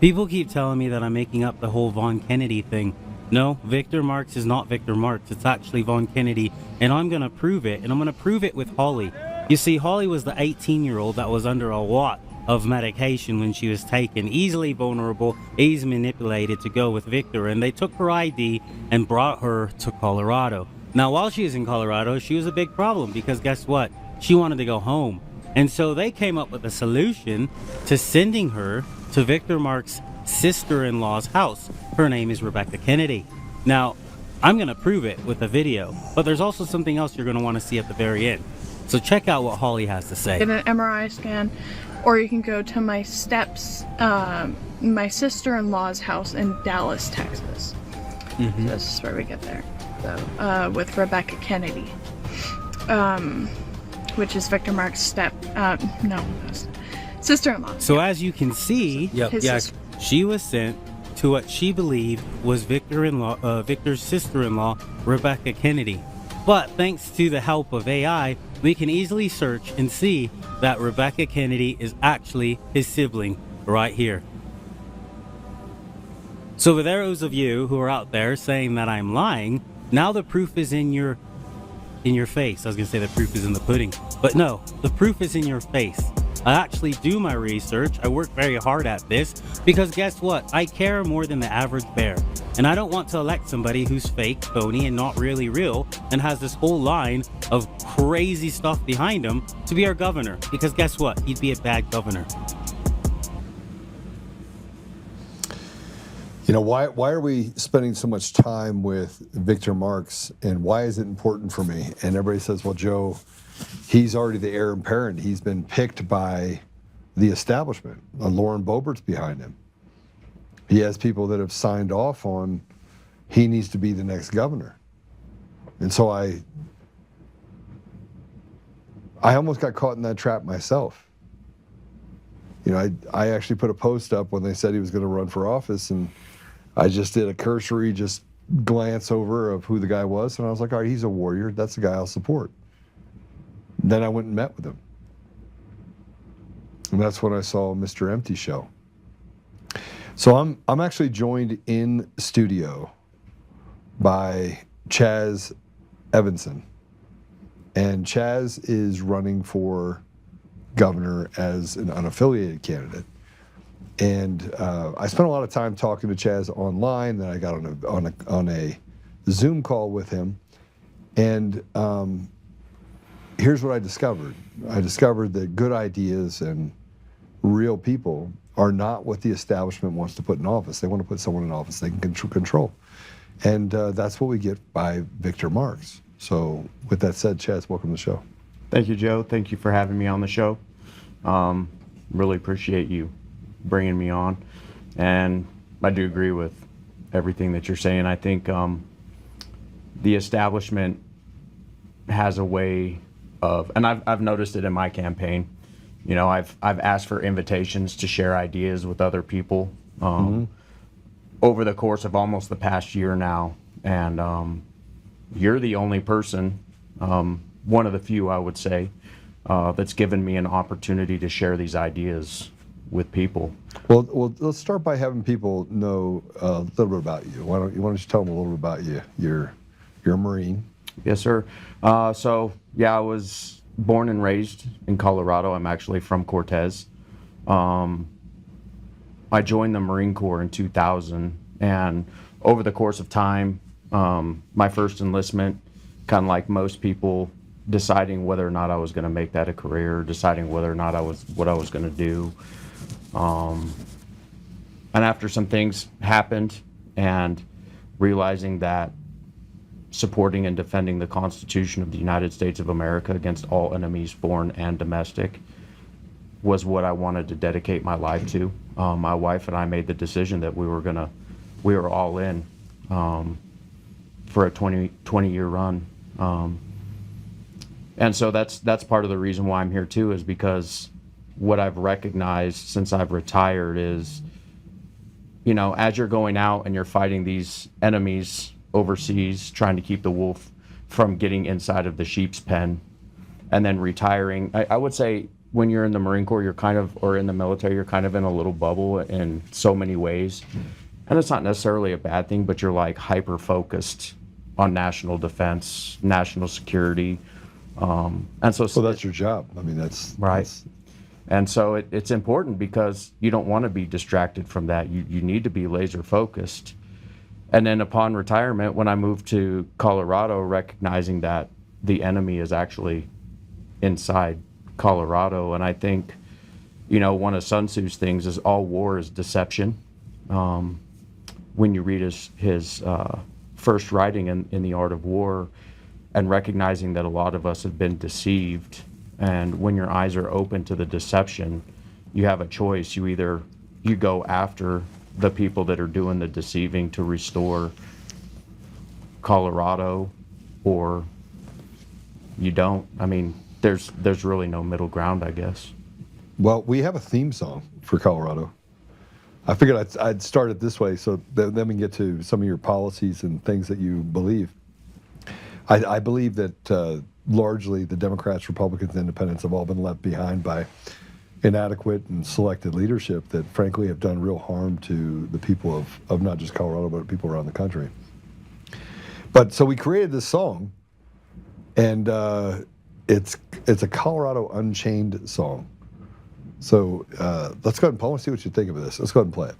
People keep telling me that I'm making up the whole Von Kennedy thing. No, Victor Marx is not Victor Marx. It's actually Von Kennedy, and I'm going to prove it, and I'm going to prove it with Holly. You see, Holly was the 18-year-old that was under a lot of medication when she was taken, easily vulnerable, easily manipulated to go with Victor, and they took her ID and brought her to Colorado. Now, while she was in Colorado, she was a big problem because guess what? She wanted to go home. And so they came up with a solution to sending her to Victor Marx's sister-in-law's house. Her name is Rebecca Kennedy. Now, I'm going to prove it with a video, but there's also something else you're going to want to see at the very end. So check out what Holly has to say. Get an MRI scan, or you can go to my sister-in-law's house in Dallas, Texas. Mm-hmm. So this is where we get there. So, with Rebecca Kennedy, which is Victor Marx's sister-in-law. So as you can see, she was sent to what she believed was Victor's sister-in-law, Rebecca Kennedy. But thanks to the help of AI, we can easily search and see that Rebecca Kennedy is actually his sibling right here. So for those of you who are out there saying that I'm lying, now the proof is in your face. I was going to say the proof is in the pudding, but no, the proof is in your face. I actually do my research. I work very hard at this because guess what? I care more than the average bear. And I don't want to elect somebody who's fake, phony, and not really real and has this whole line of crazy stuff behind him to be our governor. Because guess what? He'd be a bad governor. You know, why are we spending so much time with Victor Marx, and why is it important for me? And everybody says, well, Joe, he's already the heir apparent. He's been picked by the establishment. Lauren Boebert's behind him. He has people that have signed off on he needs to be the next governor. And so I almost got caught in that trap myself. You know, I actually put a post up when they said he was going to run for office, and I just did a cursory glance over of who the guy was, and I was like, all right, he's a warrior. That's the guy I'll support. Then I went and met with him. And that's when I saw Mr. Empty show. So I'm actually joined in studio by Chaz Evanson. And Chaz is running for governor as an unaffiliated candidate. And I spent a lot of time talking to Chaz online. Then I got on a Zoom call with him. And here's what I discovered. I discovered that good ideas and real people are not what the establishment wants to put in office. They want to put someone in office they can control. And that's what we get by Victor Marx. So with that said, Chaz, welcome to the show. Thank you, Joe. Thank you for having me on the show. Really appreciate you bringing me on. And I do agree with everything that you're saying. I think the establishment has a way of, and I've noticed it in my campaign. You know, I've asked for invitations to share ideas with other people over the course of almost the past year now. And you're the only person, one of the few, I would say, that's given me an opportunity to share these ideas with people. Well, let's start by having people know a little bit about you. Why don't you tell them a little bit about you? You're a Marine. Yes, sir. So yeah, I was born and raised in Colorado. I'm actually from Cortez. I joined the Marine Corps in 2000, and over the course of time, my first enlistment, kind of like most people, deciding whether or not I was going to make that a career, deciding whether or not what I was going to do. And after some things happened, and realizing that supporting and defending the Constitution of the United States of America against all enemies, foreign and domestic, was what I wanted to dedicate my life to. My wife and I made the decision that we were all in for a 20-year run. And so that's part of the reason why I'm here too, is because what I've recognized since I've retired is, you know, as you're going out and you're fighting these enemies overseas, trying to keep the wolf from getting inside of the sheep's pen, and then retiring, I would say when you're in the Marine Corps, or in the military, you're kind of in a little bubble in so many ways. And it's not necessarily a bad thing, but you're like hyper-focused on national defense, national security. And so that's your job. I mean, that's right. And so it's important because you don't want to be distracted from that. You need to be laser focused. And then upon retirement, when I moved to Colorado, recognizing that the enemy is actually inside Colorado. And I think, you know, one of Sun Tzu's things is all war is deception. When you read his first writing in The Art of War, and recognizing that a lot of us have been deceived, and when your eyes are open to the deception, you have a choice. You go after the people that are doing the deceiving to restore Colorado, or you don't. I mean, there's really no middle ground, I guess. Well, we have a theme song for Colorado. I figured I'd start it this way, so then we can get to some of your policies and things that you believe. I believe that largely the Democrats, Republicans, Independents have all been left behind by inadequate and selected leadership that frankly have done real harm to the people of not just Colorado, but people around the country. But so we created this song, and it's a Colorado Unchained song. So let's go ahead and Paul, see what you think of this. Let's go ahead and play it.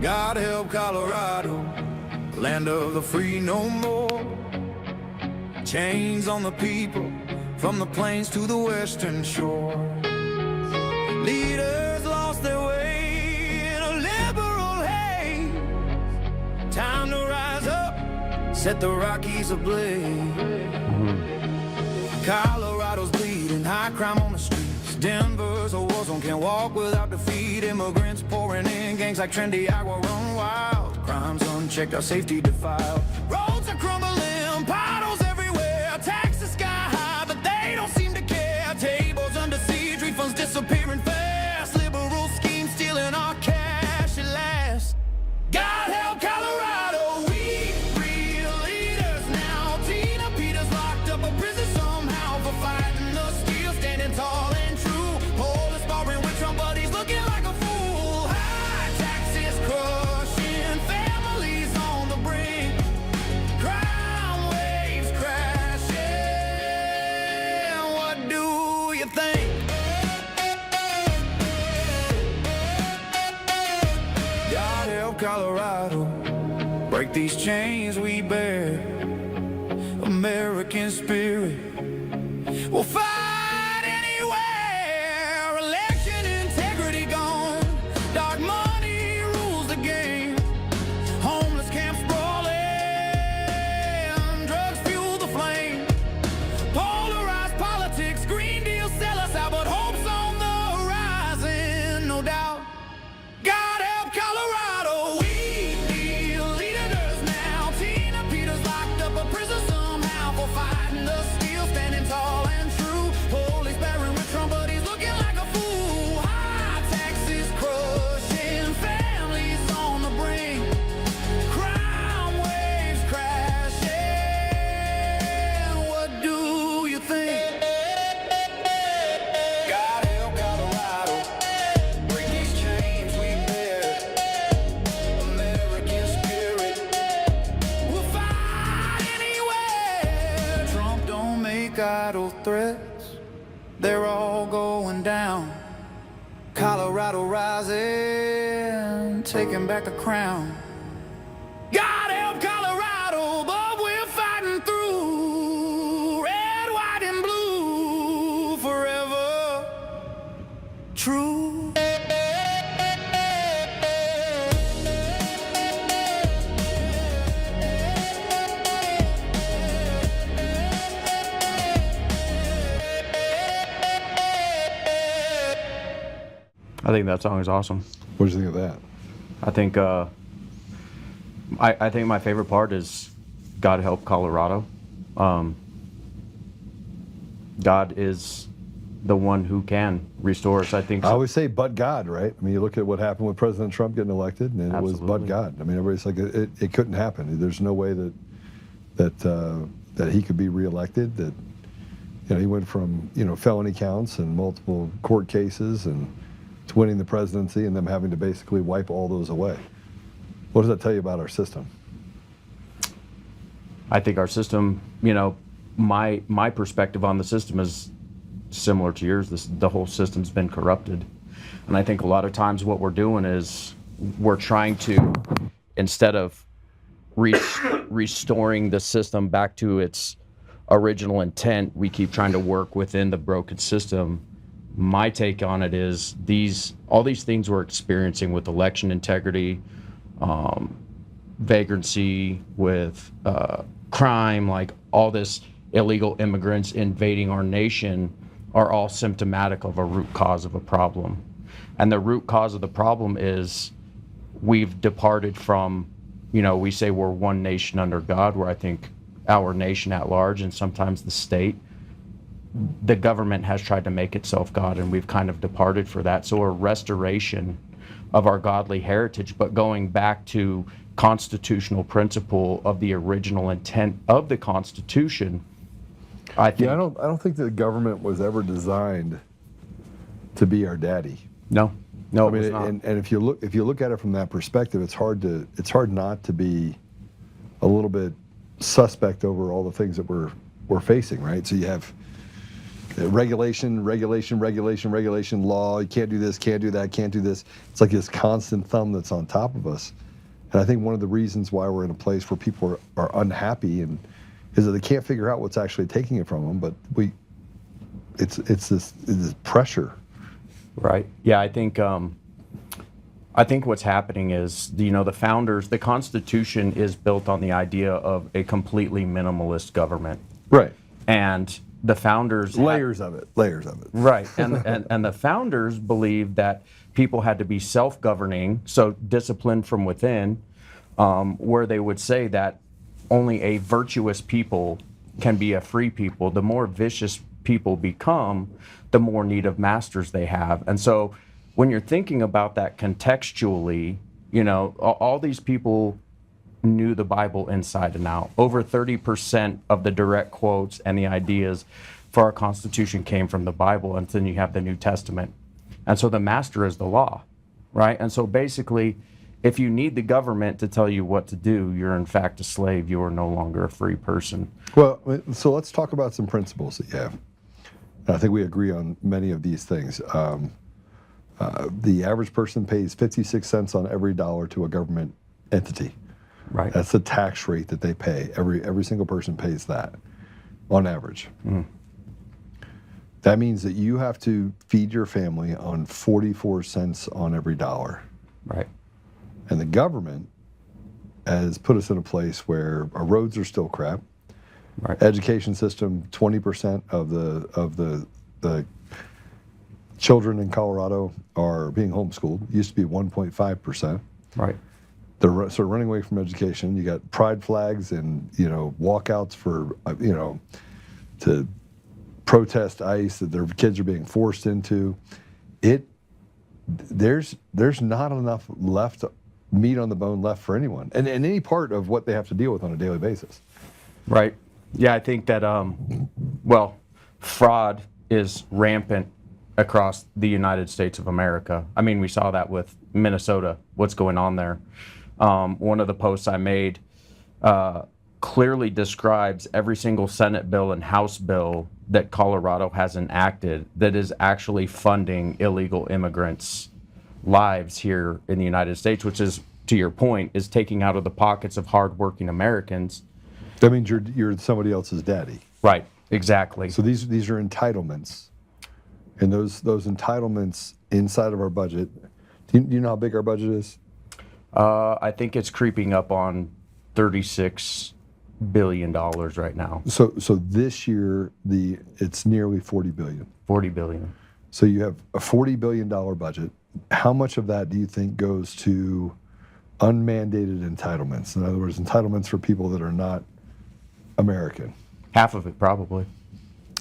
God help Colorado, land of the free no more. Chains on the people, from the plains to the western shore. Leaders lost their way in a liberal haze. Time to rise up, set the Rockies ablaze. Colorado's bleeding, high crime on the streets. Denver's a war zone, can't walk without defeat. Immigrants pouring in, gangs like Trendy Agua run wild. Crimes unchecked, our safety defiled. Roads are crumbling, potholes everywhere. Taxes sky high, but they don't seem to care. Tables under siege, refunds disappearing fast. Liberal schemes stealing our cash at last. God help Colorado, we real leaders now. Tina Peters locked up a prison somehow for fighting the steel, standing tall and true. Polis barring with Trump, but he's looking like a fool. High taxes crushing families on the brink. Crime waves crashing. What do you think? God help Colorado, break these chains we bear. American spirit will fight anywhere. Election integrity gone, dark money rules the game. Homeless camps brawling, drugs fuel the flame. Polarized politics, Green Deal sell us out, but hope's on the horizon, no doubt. God help Colorado, we need leaders now. Tina Peters locked up a prison somehow for fighting the steel, standing tall and true. Police barring with Trump, but he's looking like a fool. High taxes crushing families on the brink. Crime waves crashing. What do you think? God help Colorado, break these chains we bear. American spirit will fight anywhere. Trump don't make idle threats, they're all going down. Colorado rising, taking back the crown. God help Colorado, but we're fighting through. Red, white, and blue, forever true. I think that song is awesome. What did you think of that? I think I think my favorite part is God help Colorado. God is the one who can restore us. I think I always say, but God, right? I mean, you look at what happened with President Trump getting elected, and it was but God. I mean, everybody's like, it couldn't happen. There's no way that he could be reelected. That he went from felony counts and multiple court cases and to winning the presidency, and them having to basically wipe all those away. What does that tell you about our system? I think our system, my perspective on the system is similar to yours. The whole system's been corrupted. And I think a lot of times what we're doing is we're trying to, instead of restoring the system back to its original intent, we keep trying to work within the broken system. My take on it is all these things we're experiencing with election integrity, vagrancy, with crime, like all this illegal immigrants invading our nation, are all symptomatic of a root cause of a problem. And the root cause of the problem is we've departed from, we say we're one nation under God, where I think our nation at large, and sometimes the state, the government has tried to make itself God, and we've kind of departed for that. So a restoration of our godly heritage, but going back to constitutional principle of the original intent of the Constitution. I don't think the government was ever designed to be our daddy. No. No, I mean, it was not. and if you look at it from that perspective, it's hard not to be a little bit suspect over all the things that we're facing, right? So you have regulation, law. You can't do this, can't do that, can't do this. It's like this constant thumb that's on top of us. And I think one of the reasons why we're in a place where people are unhappy and is that they can't figure out what's actually taking it from them. But it's this pressure. Right. Yeah, I think what's happening is, the founders, the Constitution is built on the idea of a completely minimalist government. Right. And the founders layers of it. Right. And the founders believed that people had to be self-governing, so disciplined from within, where they would say that only a virtuous people can be a free people. The more vicious people become, the more need of masters they have. And so when you're thinking about that contextually, all these people knew the Bible inside and out. Over 30% of the direct quotes and the ideas for our Constitution came from the Bible, and then you have the New Testament. And so the master is the law, right? And so basically, if you need the government to tell you what to do, you're in fact a slave. You are no longer a free person. Well, so let's talk about some principles that you have. I think we agree on many of these things. The average person pays 56 cents on every dollar to a government entity. Right. That's the tax rate that they pay. Every single person pays that on average. Mm. That means that you have to feed your family on 44 cents on every dollar. Right. And the government has put us in a place where our roads are still crap. Right. Education system, 20% of the children in Colorado are being homeschooled. It used to be 1.5%. Right. They're sort of running away from education. You got pride flags and walkouts for to protest ICE that their kids are being forced into. There's not enough meat on the bone left for anyone, and any part of what they have to deal with on a daily basis. Right. Yeah, I think that fraud is rampant across the United States of America. I mean, we saw that with Minnesota. What's going on there? One of the posts I made clearly describes every single Senate bill and House bill that Colorado has enacted that is actually funding illegal immigrants' lives here in the United States, which is, to your point, is taking out of the pockets of hardworking Americans. That means you're somebody else's daddy. Right, exactly. So these are entitlements. And those entitlements inside of our budget, do you know how big our budget is? I think it's creeping up on $36 billion right now. So this year it's nearly $40 billion. 40 billion. So you have a $40 billion budget. How much of that do you think goes to unmandated entitlements? In other words, entitlements for people that are not American. Half of it, probably.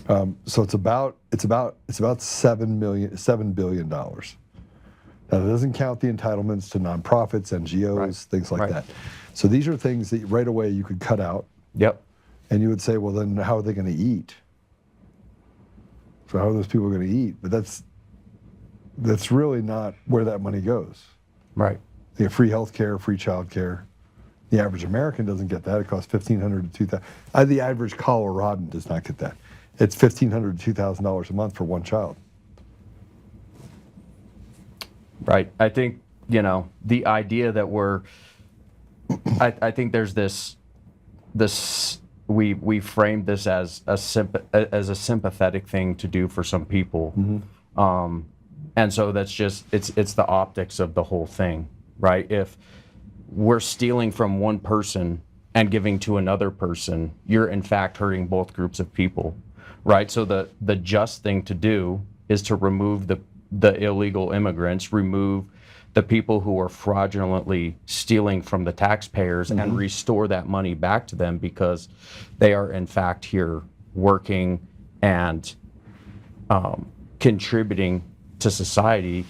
So it's about $7 billion. Now that doesn't count the entitlements to nonprofits, NGOs, right, things like that. So these are things that right away you could cut out. Yep. And you would say, well, then how are they going to eat? So how are those people going to eat? But that's really not where that money goes. Right. They get free health care, free child care. The average American doesn't get that. It costs $1,500 to $2,000. The average Coloradan does not get that. It's $1,500 to $2,000 a month for one child. Right. I think, the idea that I think there's this we framed this as a sympathetic thing to do for some people. Mm-hmm. And so that's just, it's the optics of the whole thing, right? If we're stealing from one person and giving to another person, you're in fact hurting both groups of people, right? So the just thing to do is to remove the illegal immigrants, remove the people who are fraudulently stealing from the taxpayers, mm-hmm, and restore that money back to them because they are in fact here working and contributing to society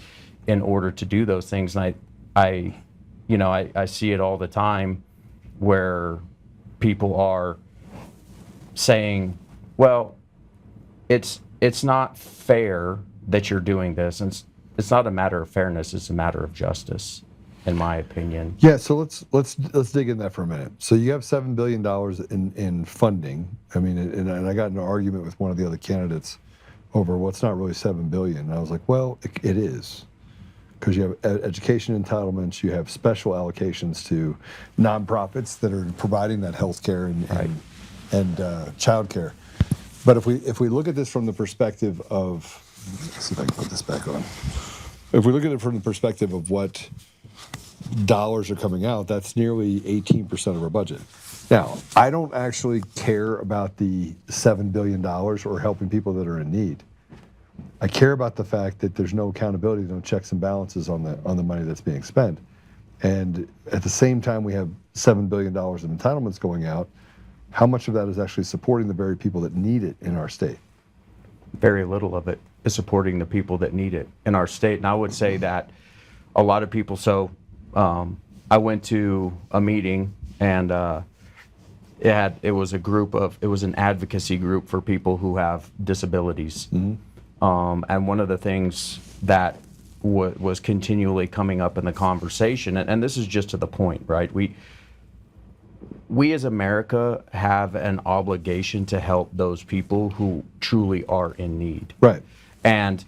in order to do those things. And I see it all the time where people are saying, well, it's not fair that you're doing this. And it's not a matter of fairness, it's a matter of justice, in my opinion. Yeah, so let's dig in that for a minute. So you have $7 billion in funding. I mean, and I got in an argument with one of the other candidates over, well, it's not really $7 billion. And I was like, well, it is. Because you have education entitlements, you have special allocations to nonprofits that are providing that health care and child care. But if we look at this from the perspective of, let's see if I can put this back on. If we look at it from the perspective of what dollars are coming out, that's nearly 18% of our budget. Now, I don't actually care about the $7 billion or helping people that are in need. I care about the fact that there's no accountability, no checks and balances on the money that's being spent. And at the same time, we have $7 billion in entitlements going out. How much of that is actually supporting the very people that need it in our state? Very little of it is supporting the people that need it in our state. And I would say that a lot of people, I went to a meeting and it was an advocacy group for people who have disabilities. Mm-hmm. And one of the things that was continually coming up in the conversation, and this is just to the point, right? We as America have an obligation to help those people who truly are in need. Right. And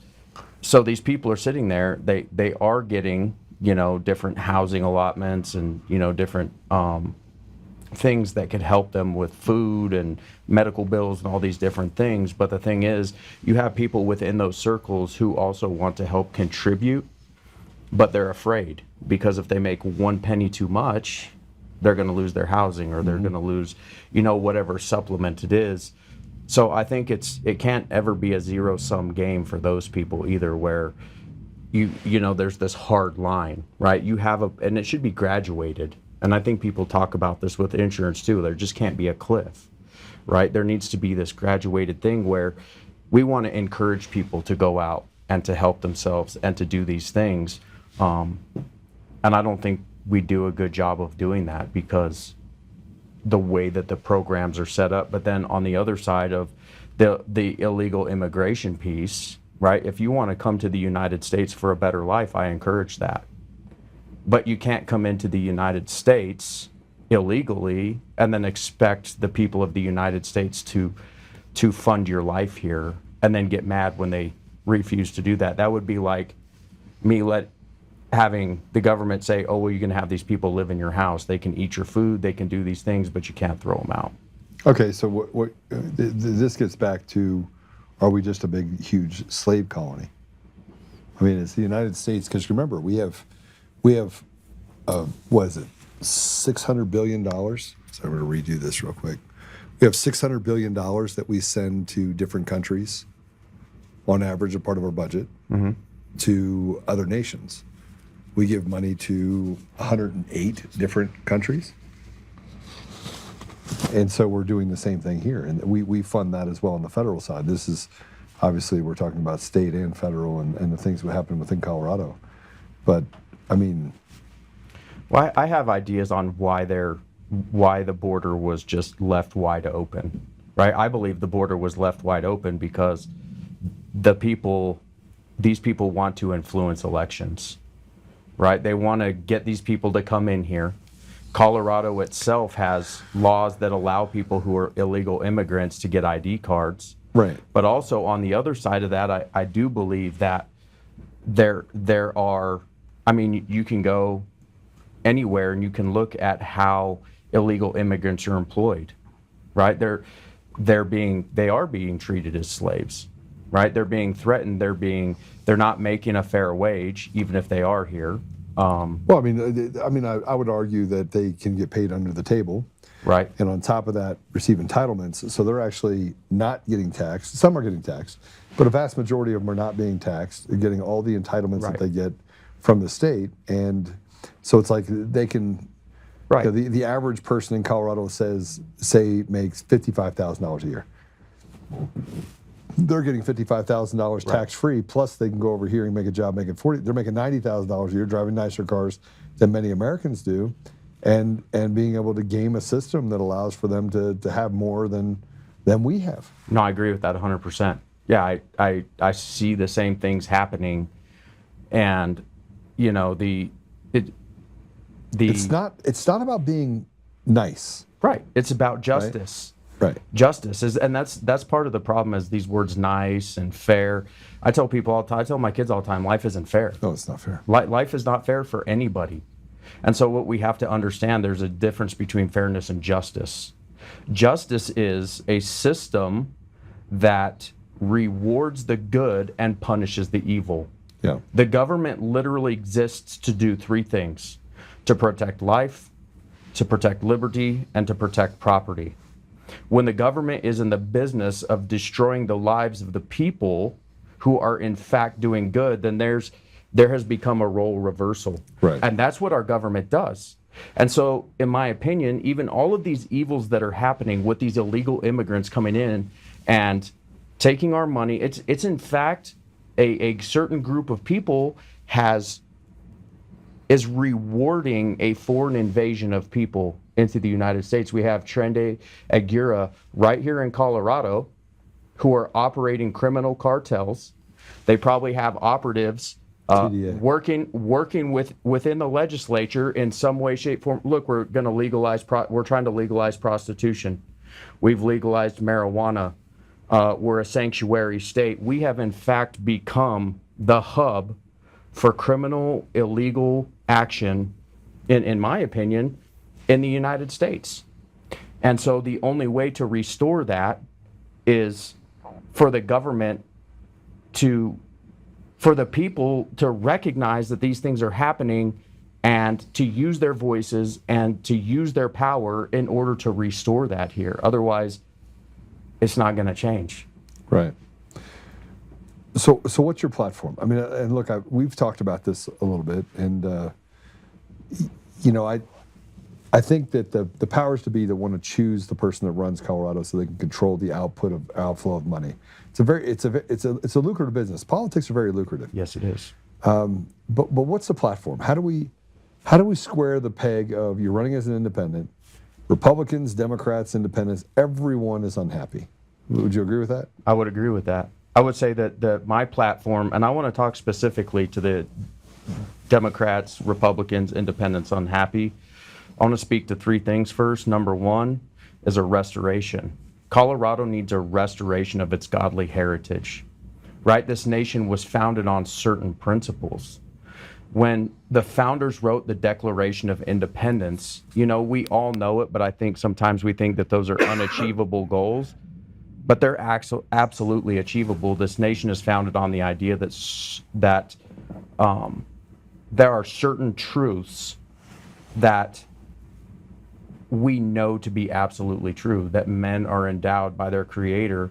so these people are sitting there, they are getting, different housing allotments and, different things that could help them with food and medical bills and all these different things. But the thing is, you have people within those circles who also want to help contribute, but they're afraid because if they make one penny too much, they're going to lose their housing or they're going to lose, whatever supplement it is. So I think it can't ever be a zero-sum game for those people either, where there's this hard line, right? And it should be graduated. And I think people talk about this with insurance too. There just can't be a cliff, right? There needs to be this graduated thing where we want to encourage people to go out and to help themselves and to do these things. And I don't think we do a good job of doing that because the way that the programs are set up. But then on the other side of the illegal immigration piece, right? If you want to come to the United States for a better life, I encourage that. But you can't come into the United States illegally and then expect the people of the United States to fund your life here and then get mad when they refuse to do that. That would be like me having the government say, oh, well, you can have these people live in your house. They can eat your food, they can do these things, but you can't throw them out. Okay, so this gets back to, are we just a big, huge slave colony? I mean, it's the United States, because remember, we have what is it, $600 billion? So I'm going to redo this real quick. We have $600 billion that we send to different countries, on average, a part of our budget, to other nations. We give money to 108 different countries. And so we're doing the same thing here. And we fund that as well on the federal side. This is, obviously, we're talking about state and federal and the things that happen within Colorado. But, I mean... Well, I have ideas on why the border was just left wide open, right? I believe the border was left wide open because these people want to influence elections, right? They want to get these people to come in here. Colorado itself has laws that allow people who are illegal immigrants to get ID cards. Right. But also on the other side of that, I do believe that there are, I mean, you can go anywhere and you can look at how illegal immigrants are employed, right? They are being treated as slaves, right? They're being threatened. They're not making a fair wage, even if they are here. Well, I mean, I would argue that they can get paid under the table, right? And on top of that, receive entitlements. So they're actually not getting taxed. Some are getting taxed, but a vast majority of them are not being taxed. They're getting all the entitlements that they get from the state, and so it's like they can. Right. The average person in Colorado makes $55,000 a year. They're getting $55,000 tax-free, plus they can go over here and make a job making $40,000. They're making $90,000 a year, driving nicer cars than many Americans do, and being able to game a system that allows for them to have more than we have. No, I agree with that 100%. Yeah, I see the same things happening And, you know, it's not about being nice. Right. It's about justice. Right. Justice is, and that's part of the problem, is these words nice and fair. I tell people all the time, I tell my kids all the time, life isn't fair. No, it's not fair. Life is not fair for anybody. And so what we have to understand, there's a difference between fairness and justice. Justice is a system that rewards the good and punishes the evil. Yeah. The government literally exists to do three things: to protect life, to protect liberty, and to protect property. When the government is in the business of destroying the lives of the people who are in fact doing good, then there has become a role reversal. Right. And that's what our government does. And so, in my opinion, even all of these evils that are happening with these illegal immigrants coming in and taking our money, it's in fact a certain group of people is rewarding a foreign invasion of people into the United States. We have Trende Aguirre right here in Colorado who are operating criminal cartels. They probably have operatives working within the legislature in some way, shape, form. Look, we're going to legalize. We're trying to legalize prostitution. We've legalized marijuana. We're a sanctuary state. We have in fact become the hub for criminal, illegal action, in my opinion, in the United States. And so the only way to restore that is for the government for the people to recognize that these things are happening and to use their voices and to use their power in order to restore that here. Otherwise, it's not going to change. Right. So what's your platform? I mean, and look, we've talked about this a little bit, and you know, I think that the powers to be that want to choose the person that runs Colorado so they can control the outflow of money. It's a lucrative business. Politics are very lucrative. Yes, it is. But what's the platform? How do we square the peg of you're running as an independent, Republicans, Democrats, Independents, everyone is unhappy? Would you agree with that? I would agree with that. I would say that my platform, and I want to talk specifically to the Democrats, Republicans, Independents unhappy. I want to speak to three things first. Number one is a restoration. Colorado needs a restoration of its godly heritage, right? This nation was founded on certain principles. When the founders wrote the Declaration of Independence, you know, we all know it, but I think sometimes we think that those are unachievable goals. But they're absolutely achievable. This nation is founded on the idea that there are certain truths that we know to be absolutely true, that men are endowed by their Creator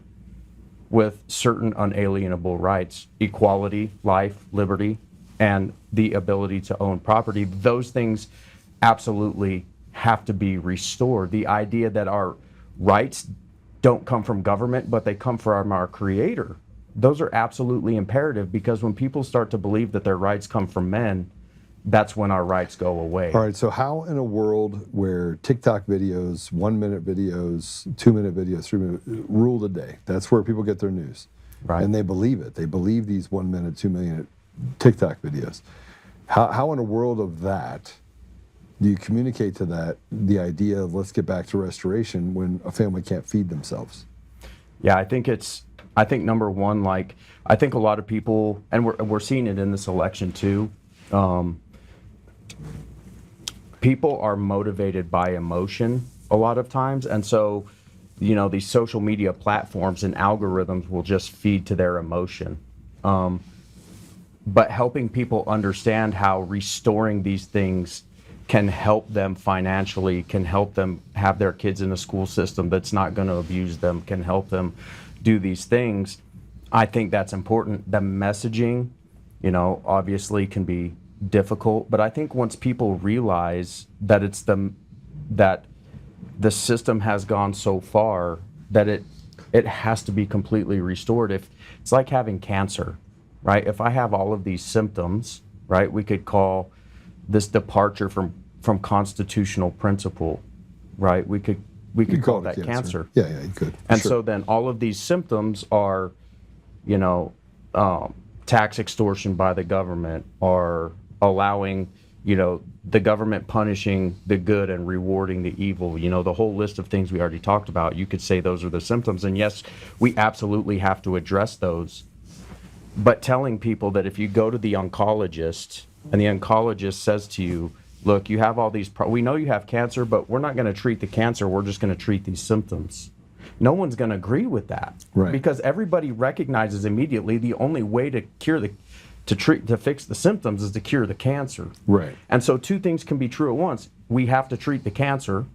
with certain unalienable rights: equality, life, liberty, and the ability to own property. Those things absolutely have to be restored. The idea that our rights don't come from government, but they come from our Creator. Those are absolutely imperative, because when people start to believe that their rights come from men, that's when our rights go away. All right, so how in a world where TikTok videos, 1 minute videos, 2 minute videos, 3 minute rule the day, that's where people get their news. Right. And they believe it. They believe these 1 minute, 2 minute TikTok videos. How in a world of that do you communicate to that the idea of let's get back to restoration when a family can't feed themselves? Yeah, I think number one, like, I think a lot of people, and we're seeing it in this election too, people are motivated by emotion a lot of times. And so, you know, these social media platforms and algorithms will just feed to their emotion. But helping people understand how restoring these things can help them financially, can help them have their kids in a school system that's not going to abuse them, can help them do these things. I think that's important. The messaging, you know, obviously can be difficult, but I think once people realize that that the system has gone so far that it has to be completely restored. If it's like having cancer, right? If I have all of these symptoms, right, we could call this departure from constitutional principle, right? We could call that cancer. Yeah, you could. And so then all of these symptoms are, you know, tax extortion by the government, or allowing, the government punishing the good and rewarding the evil, the whole list of things we already talked about, you could say those are the symptoms. And yes, we absolutely have to address those. But telling people that if you go to the oncologist and the oncologist says to you, look, you have all these, we know you have cancer, but we're not going to treat the cancer, we're just going to treat these symptoms. No one's going to agree with that. Right. Because everybody recognizes immediately the only way to fix the symptoms is to cure the cancer. Right. And so two things can be true at once. We have to treat the cancer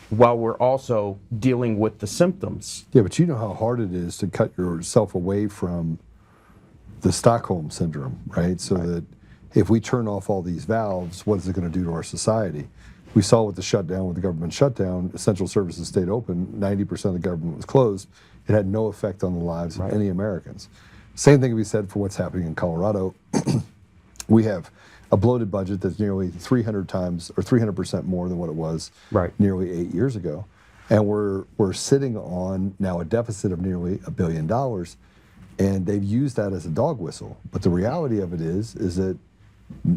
while we're also dealing with the symptoms. Yeah, but you know how hard it is to cut yourself away from the Stockholm syndrome, right? So that if we turn off all these valves, what is it going to do to our society? We saw with the shutdown, with the government shutdown, essential services stayed open, 90% of the government was closed. It had no effect on the lives of any Americans. Same thing can be said for what's happening in Colorado. We have a bloated budget that's nearly 300 times or 300% more than what it was nearly 8 years ago. And we're sitting on now a deficit of nearly $1 billion. And they've used that as a dog whistle. But the reality of it is that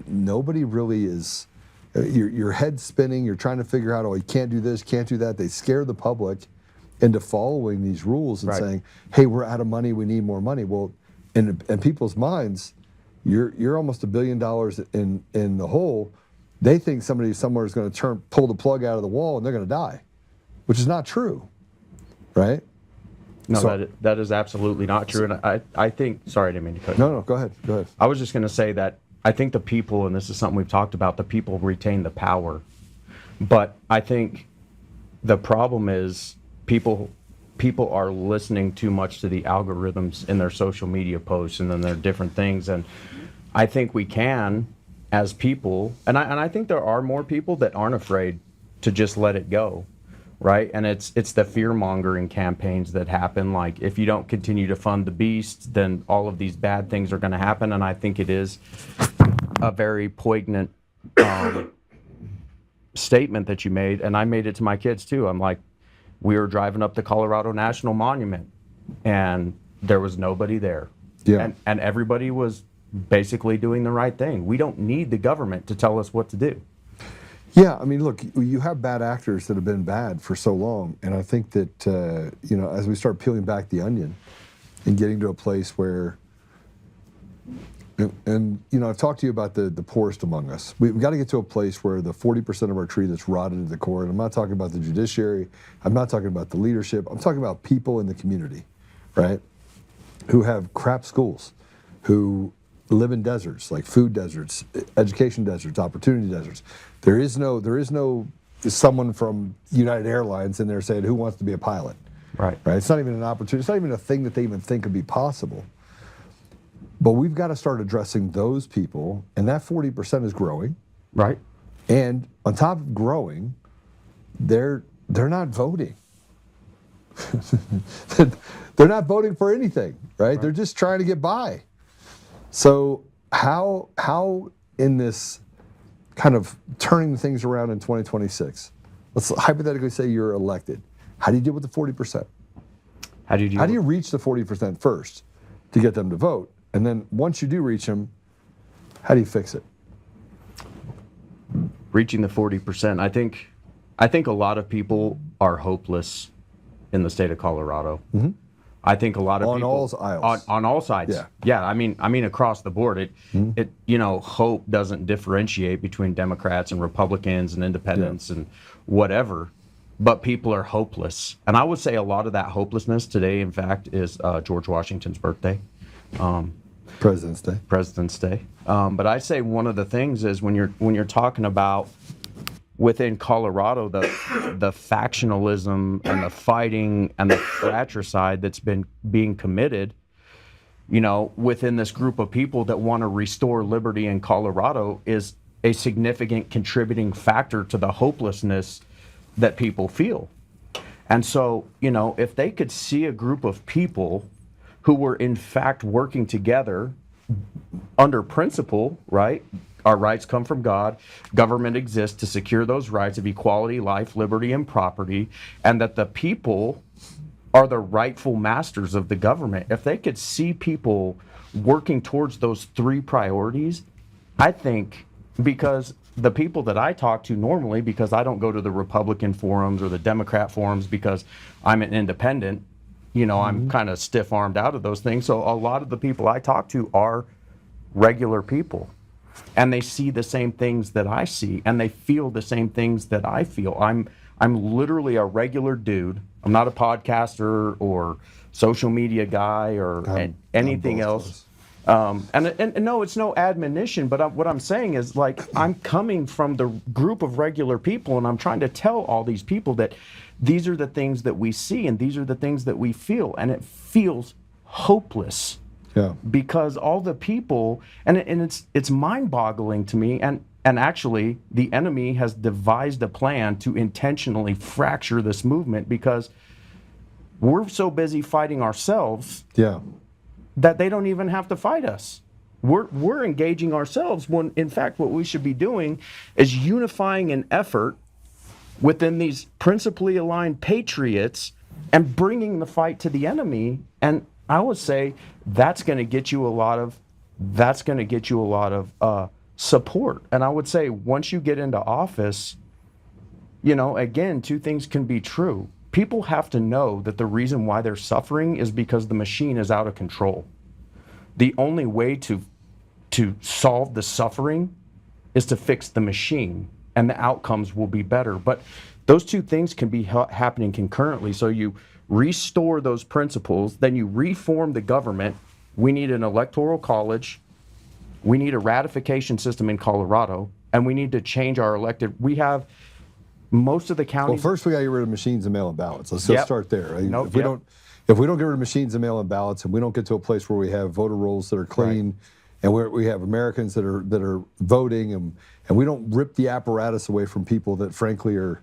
nobody really is, your head's spinning, you're trying to figure out, oh, you can't do this, can't do that. They scare the public into following these rules and saying, hey, we're out of money, we need more money. Well, in people's minds, you're almost $1 billion in the hole. They think somebody somewhere is going to pull the plug out of the wall and they're going to die, which is not true, right? No, so, that is absolutely not true. And I think, sorry, I didn't mean to cut you. No, go ahead. I was just going to say that I think the people, and this is something we've talked about, the people retain the power. But I think the problem is people are listening too much to the algorithms in their social media posts and then their different things. And I think we can, as people, and I think there are more people that aren't afraid to just let it go. Right, and it's the fear-mongering campaigns that happen. Like, if you don't continue to fund the beast, then all of these bad things are going to happen. And I think it is a very poignant statement that you made, and I made it to my kids too. I'm like, we were driving up the Colorado National Monument, and there was nobody there. Yeah, and everybody was basically doing the right thing. We don't need the government to tell us what to do. Yeah, I mean, look, you have bad actors that have been bad for so long, and I think that, as we start peeling back the onion and getting to a place where, I've talked to you about the poorest among us. We've got to get to a place where the 40% of our tree that's rotted to the core, and I'm not talking about the judiciary, I'm not talking about the leadership, I'm talking about people in the community, right, who have crap schools, who live in deserts, like food deserts, education deserts, opportunity deserts. There is no someone from United Airlines in there saying, who wants to be a pilot? Right. It's not even an opportunity. It's not even a thing that they even think could be possible. But we've got to start addressing those people, and that 40% is growing. Right. And on top of growing, they're not voting. They're not voting for anything, right? They're just trying to get by. So how in this kind of turning things around in 2026, let's hypothetically say you're elected. How do you deal with the 40%? How do you reach the 40% first to get them to vote? And then once you do reach them, how do you fix it? Reaching the 40%, I think a lot of people are hopeless in the state of Colorado. Mm-hmm. I think a lot of on people all aisles. On all sides. Yeah. I mean across the board. Hope doesn't differentiate between Democrats and Republicans and independents and whatever. But people are hopeless, and I would say a lot of that hopelessness today, in fact, is George Washington's birthday, President's Day. But I say one of the things is when you're talking about within Colorado, the factionalism and the fighting and the fratricide that's been being committed, within this group of people that want to restore liberty in Colorado is a significant contributing factor to the hopelessness that people feel. And so, if they could see a group of people who were in fact working together under principle, right? Our rights come from God. Government exists to secure those rights of equality, life, liberty, and property, and that the people are the rightful masters of the government. If they could see people working towards those three priorities, I think, because the people that I talk to normally, because I don't go to the Republican forums or the Democrat forums because I'm an independent, you know, I'm kind of stiff-armed out of those things. So a lot of the people I talk to are regular people, and they see the same things that I see, and they feel the same things that I feel. I'm literally a regular dude. I'm not a podcaster or social media guy or anything else. And no, it's no admonition, but what I'm saying is, like, I'm coming from the group of regular people, and I'm trying to tell all these people that these are the things that we see and these are the things that we feel, and it feels hopeless. Yeah. Because all the people, and it's mind-boggling to me, and actually the enemy has devised a plan to intentionally fracture this movement because we're so busy fighting ourselves. Yeah. That they don't even have to fight us. We're engaging ourselves when, in fact, what we should be doing is unifying an effort within these principally aligned patriots and bringing the fight to the enemy. And I would say that's going to get you a lot of support. And I would say once you get into office, you know, again, two things can be true. People have to know that the reason why they're suffering is because the machine is out of control. The only way to solve the suffering is to fix the machine, and the outcomes will be better. But those two things can be happening concurrently. So you restore those principles, then you reform the government. We need an electoral college. We need a ratification system in Colorado, and we need to change our elected. We have most of the counties. Well, first we got to get rid of machines and mail-in ballots. Let's just start there. If we don't get rid of machines and mail-in ballots, and we don't get to a place where we have voter rolls that are clean, and where we have Americans that are voting, and we don't rip the apparatus away from people that frankly are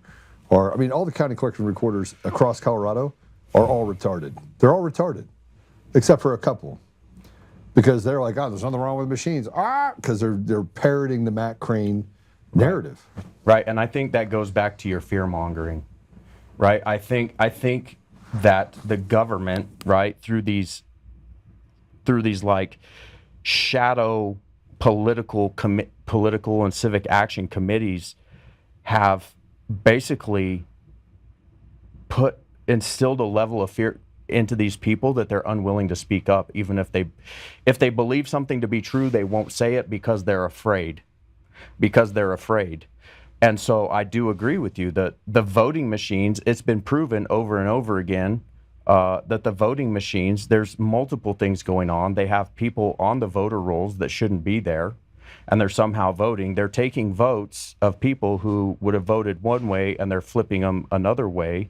I mean, all the county clerks and recorders across Colorado are all retarded. They're all retarded, except for a couple, because they're like, oh, there's nothing wrong with machines, because they're parroting the Matt Crane narrative. Right, and I think that goes back to your fear mongering, right? I think that the government, right, through these like shadow political and civic action committees, have basically instilled a level of fear into these people that they're unwilling to speak up. Even if they believe something to be true, they won't say it because they're afraid. And so I do agree with you that the voting machines, it's been proven over and over again that the voting machines, there's multiple things going on. They have people on the voter rolls that shouldn't be there, and they're somehow voting. They're taking votes of people who would have voted one way, and they're flipping them another way.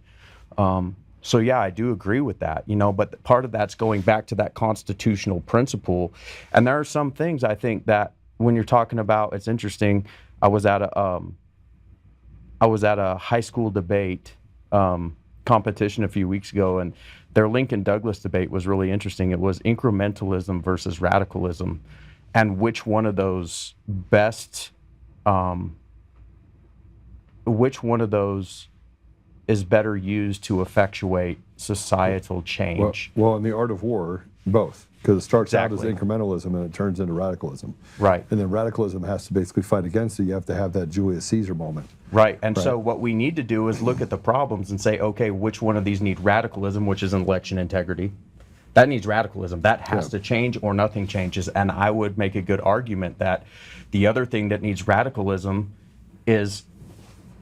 So yeah, I do agree with that, you know, but part of that's going back to that constitutional principle. And there are some things I think that when you're talking about, it's interesting. I was at a high school debate competition a few weeks ago, and their Lincoln Douglas debate was really interesting. It was incrementalism versus radicalism, and which one of those is better used to effectuate societal change. Well, in the art of war, both. Because it starts out as incrementalism and it turns into radicalism. Right. And then radicalism has to basically fight against it. You have to have that Julius Caesar moment. Right. And so what we need to do is look at the problems and say, okay, which one of these need radicalism, which is election integrity? That needs radicalism. That has to change or nothing changes. And I would make a good argument that the other thing that needs radicalism is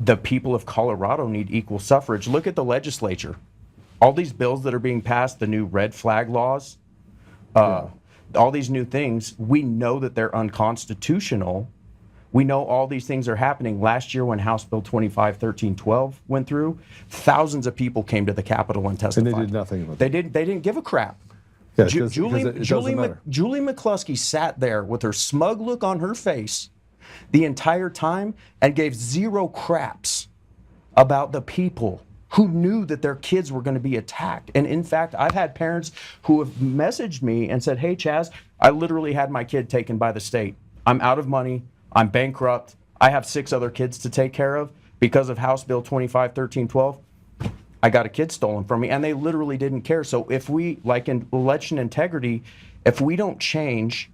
the people of Colorado need equal suffrage. Look at the legislature. All these bills that are being passed, the new red flag laws, all these new things, we know that they're unconstitutional. We know all these things are happening. Last year when House Bill 25-13-12 went through, thousands of people came to the Capitol and testified. And they did nothing about it. They didn't give a crap. Yeah, Julie McCluskey sat there with her smug look on her face the entire time and gave zero craps about the people who knew that their kids were going to be attacked. And in fact, I've had parents who have messaged me and said, hey, Chaz, I literally had my kid taken by the state. I'm out of money. I'm bankrupt. I have 6 other kids to take care of because of House Bill 25-13-12. I got a kid stolen from me, and they literally didn't care. So if we, like in election integrity, if we don't change,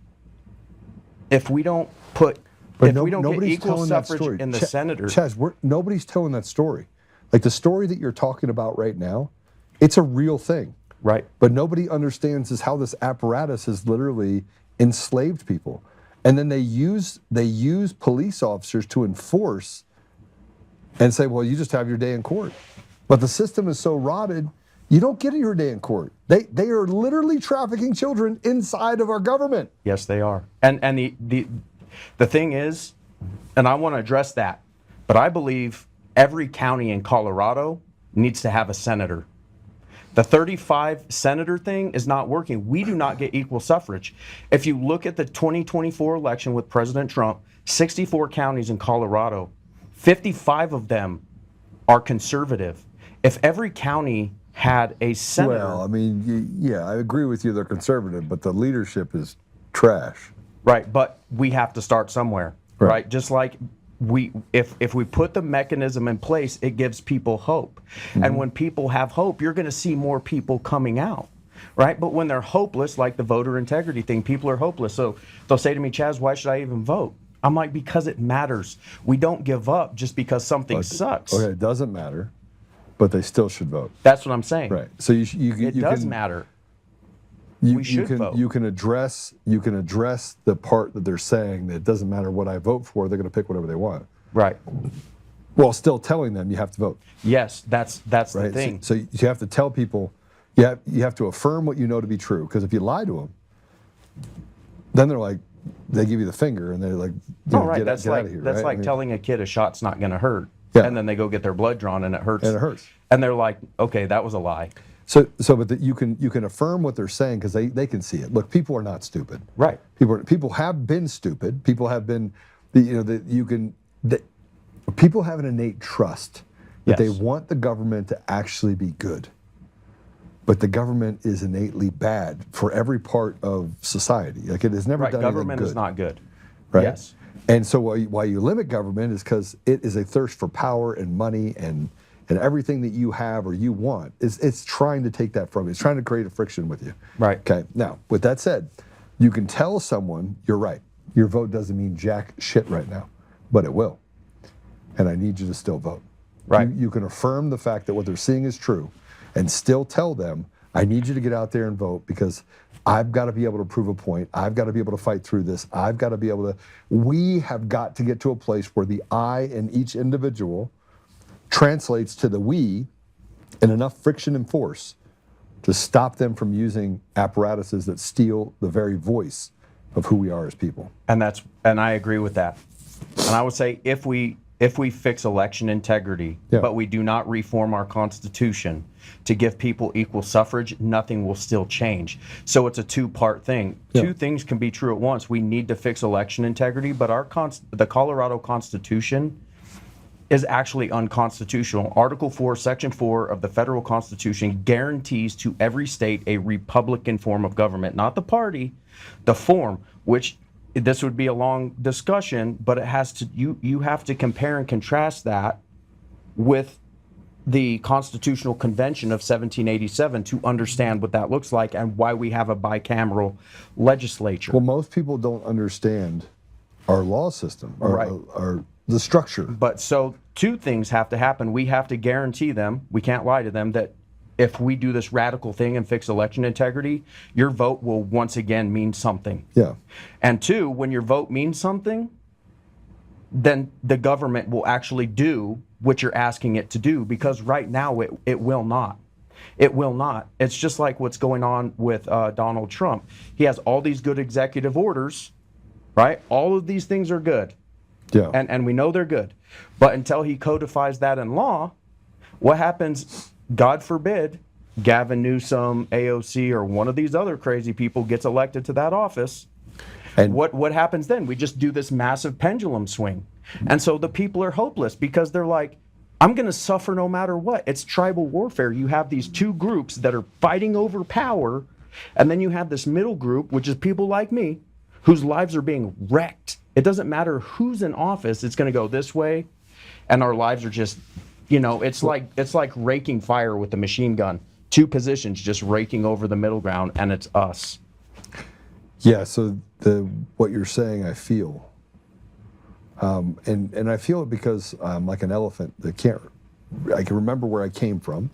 if we don't put, if we don't get equal suffrage in the senators. Chaz, nobody's telling that story. Like the story that you're talking about right now, it's a real thing. Right. But nobody understands is how this apparatus has literally enslaved people. And then they use police officers to enforce and say, well, you just have your day in court. But the system is so rotted, you don't get your day in court. They are literally trafficking children inside of our government. Yes, they are. And the thing is, and I want to address that, but I believe every county in Colorado needs to have a senator. The 35 senator thing is not working. We do not get equal suffrage. If you look at the 2024 election with President Trump, 64 counties in Colorado, 55 of them are conservative. If every county had a senator... Well, I mean, yeah, I agree with you, they're conservative, but the leadership is trash. Right, but we have to start somewhere, right? Just like if we put the mechanism in place, it gives people hope. Mm-hmm. And when people have hope, you're going to see more people coming out, right? But when they're hopeless, like the voter integrity thing, people are hopeless. So they'll say to me, Chaz, why should I even vote? I'm like, because it matters. We don't give up just because something sucks. Okay, it doesn't matter, but they still should vote. That's what I'm saying. Right. So it does matter. We should vote. You can address the part that they're saying that it doesn't matter what I vote for, they're going to pick whatever they want. Right. While still telling them you have to vote. Yes, that's right? The thing. So you have to tell people, you have to affirm what you know to be true. Because if you lie to them, then they're like, they give you the finger and they're like, get out of here. That's like telling a kid a shot's not going to hurt. Yeah. And then they go get their blood drawn and it hurts. And it hurts. And they're like, okay, that was a lie. But you can affirm what they're saying because they can see it. Look, people are not stupid. Right. People have been stupid. People have been, people have an innate trust that they want the government to actually be good. But the government is innately bad for every part of society. Like it has never done anything good. Government is not good. Right. Yes. And so why you limit government is because it is a thirst for power and money and everything that you have or you want, it's trying to take that from you. It's trying to create a friction with you. Right. Okay. Now, with that said, you can tell someone, you're right. Your vote doesn't mean jack shit right now, but it will. And I need you to still vote. Right. You can affirm the fact that what they're seeing is true and still tell them, I need you to get out there and vote because I've got to be able to prove a point. I've got to be able to fight through this. I've got to be able to, we have got to get to a place where the I in each individual translates to the we and enough friction and force to stop them from using apparatuses that steal the very voice of who we are as people. And I agree with that. And I would say if we fix election integrity, but we do not reform our Constitution to give people equal suffrage, nothing will still change. So it's a two-part thing. Two things can be true at once. We need to fix election integrity, but the Colorado Constitution is actually unconstitutional. Article 4, Section 4 of the federal Constitution guarantees to every state a Republican form of government, not the party, the form, which this would be a long discussion, but it has to, you have to compare and contrast that with the Constitutional Convention of 1787 to understand what that looks like and why we have a bicameral legislature. Well, most people don't understand our law system, our the structure. But so two things have to happen. We have to guarantee them, we can't lie to them, that if we do this radical thing and fix election integrity, your vote will once again mean something. Yeah. And two, when your vote means something, then the government will actually do what you're asking it to do, because right now it will not. It will not. It's just like what's going on with Donald Trump. He has all these good executive orders, right? All of these things are good. Yeah. And we know they're good. But until he codifies that in law, what happens, God forbid, Gavin Newsom, AOC, or one of these other crazy people gets elected to that office, and what happens then? We just do this massive pendulum swing. And so the people are hopeless because they're like, I'm going to suffer no matter what. It's tribal warfare. You have these two groups that are fighting over power, and then you have this middle group, which is people like me, whose lives are being wrecked. It doesn't matter who's in office, it's going to go this way, and our lives are just You know, it's like raking fire with a machine gun. Two positions just raking over the middle ground, and it's us. Yeah, so what you're saying, I feel. And I feel it because I'm like an elephant that I can remember where I came from,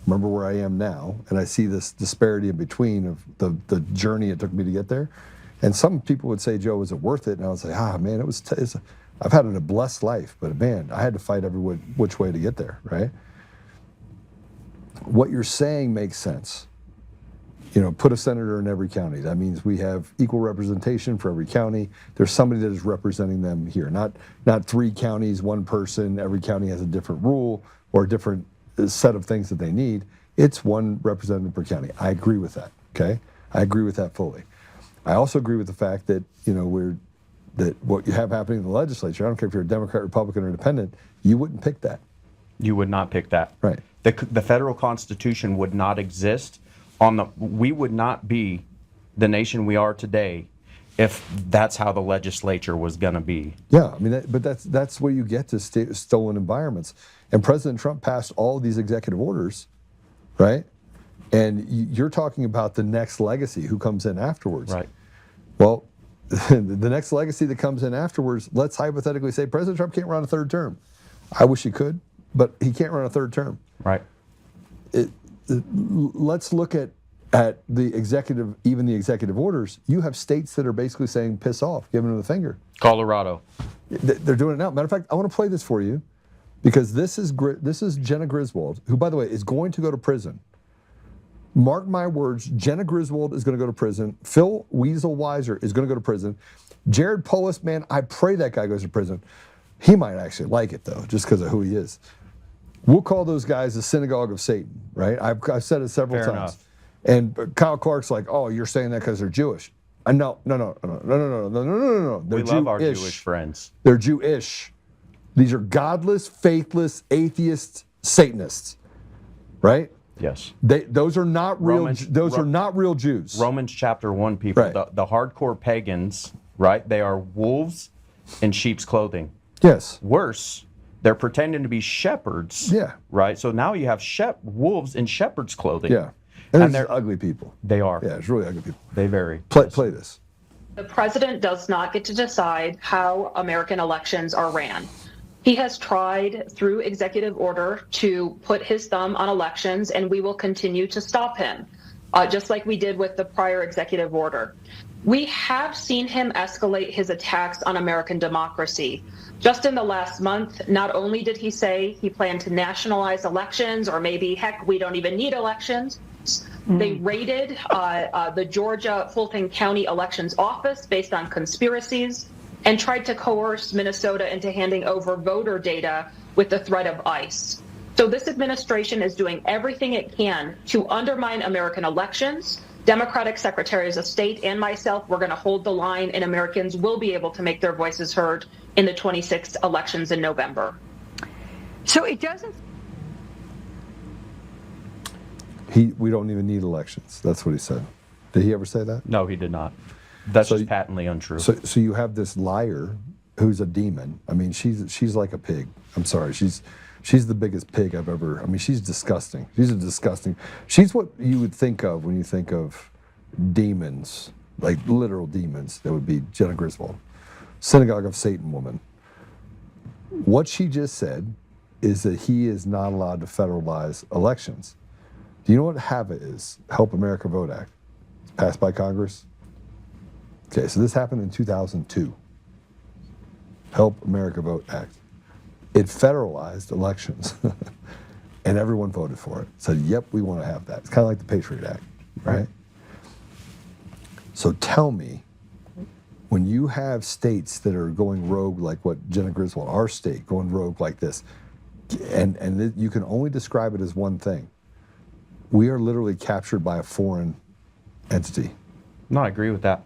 remember where I am now, and I see this disparity in between of the journey it took me to get there. And some people would say, Joe, was it worth it? And I would say, man, I've had a blessed life, but man, I had to fight every which way to get there, right? What you're saying makes sense. You know, put a senator in every county. That means we have equal representation for every county. There's somebody that is representing them here. Not 3 counties, 1 person. Every county has a different rule or a different set of things that they need. It's 1 representative per county. I agree with that, okay? I agree with that fully. I also agree with the fact that, you know, that what you have happening in the legislature, I don't care if you're a Democrat, Republican, or Independent, you wouldn't pick that. You would not pick that. Right. The federal Constitution would not exist we would not be the nation we are today if that's how the legislature was going to be. Yeah, I mean, but that's where you get to stolen environments. And President Trump passed all these executive orders, right? And you're talking about the next legacy, who comes in afterwards. Right. Well, the next legacy that comes in afterwards, let's hypothetically say President Trump can't run a 3rd term. I wish he could, but he can't run a 3rd term. Right. Let's look at the executive, even the executive orders. You have states that are basically saying, piss off, giving them the finger. Colorado. They're doing it now. Matter of fact, I want to play this for you because this is Jenna Griswold, who, by the way, is going to go to prison. Mark my words, Jenna Griswold is going to go to prison. Phil Weasel Weiser is going to go to prison. Jared Polis, man, I pray that guy goes to prison. He might actually like it, though, just because of who he is. We'll call those guys the synagogue of Satan, right? I've said it several Fair times. enough. And Kyle Clark's like, oh, you're saying that because they're Jewish. No. They're We love our Jewish friends. They're Jewish. These are godless, faithless, atheist Satanists, right? Yes. Those are not real. Are not real Jews. Romans chapter 1, people. Right. The hardcore pagans, right? They are wolves in sheep's clothing. Yes. Worse, they're pretending to be shepherds. Yeah. Right. So now you have wolves in shepherd's clothing. Yeah. And they're ugly people. They are. Yeah, it's really ugly people. They vary. Play this. The president does not get to decide how American elections are ran. He has tried through executive order to put his thumb on elections, and we will continue to stop him, just like we did with the prior executive order. We have seen him escalate his attacks on American democracy. Just in the last month, not only did he say he planned to nationalize elections, or maybe, heck, we don't even need elections. They raided the Georgia Fulton County Elections Office based on conspiracies and tried to coerce Minnesota into handing over voter data with the threat of ICE. So this administration is doing everything it can to undermine American elections. Democratic secretaries of state and myself, we're going to hold the line, and Americans will be able to make their voices heard in the 26 elections in November. So it doesn't... We don't even need elections. That's what he said. Did he ever say that? No, he did not. That's just patently untrue. So you have this liar who's a demon. I mean, she's like a pig. I'm sorry. She's the biggest pig I've ever. I mean, she's disgusting. She's what you would think of when you think of demons, like literal demons. That would be Jenna Griswold, synagogue of Satan woman. What she just said is that he is not allowed to federalize elections. Do you know what HAVA is? Help America Vote Act. It's passed by Congress. Okay, so this happened in 2002. Help America Vote Act. It federalized elections, and everyone voted for it. Said, yep, we want to have that. It's kind of like the Patriot Act, right? So tell me, when you have states that are going rogue like what Jenna Griswold, our state, going rogue like this, and you can only describe it as one thing. We are literally captured by a foreign entity. No, I agree with that.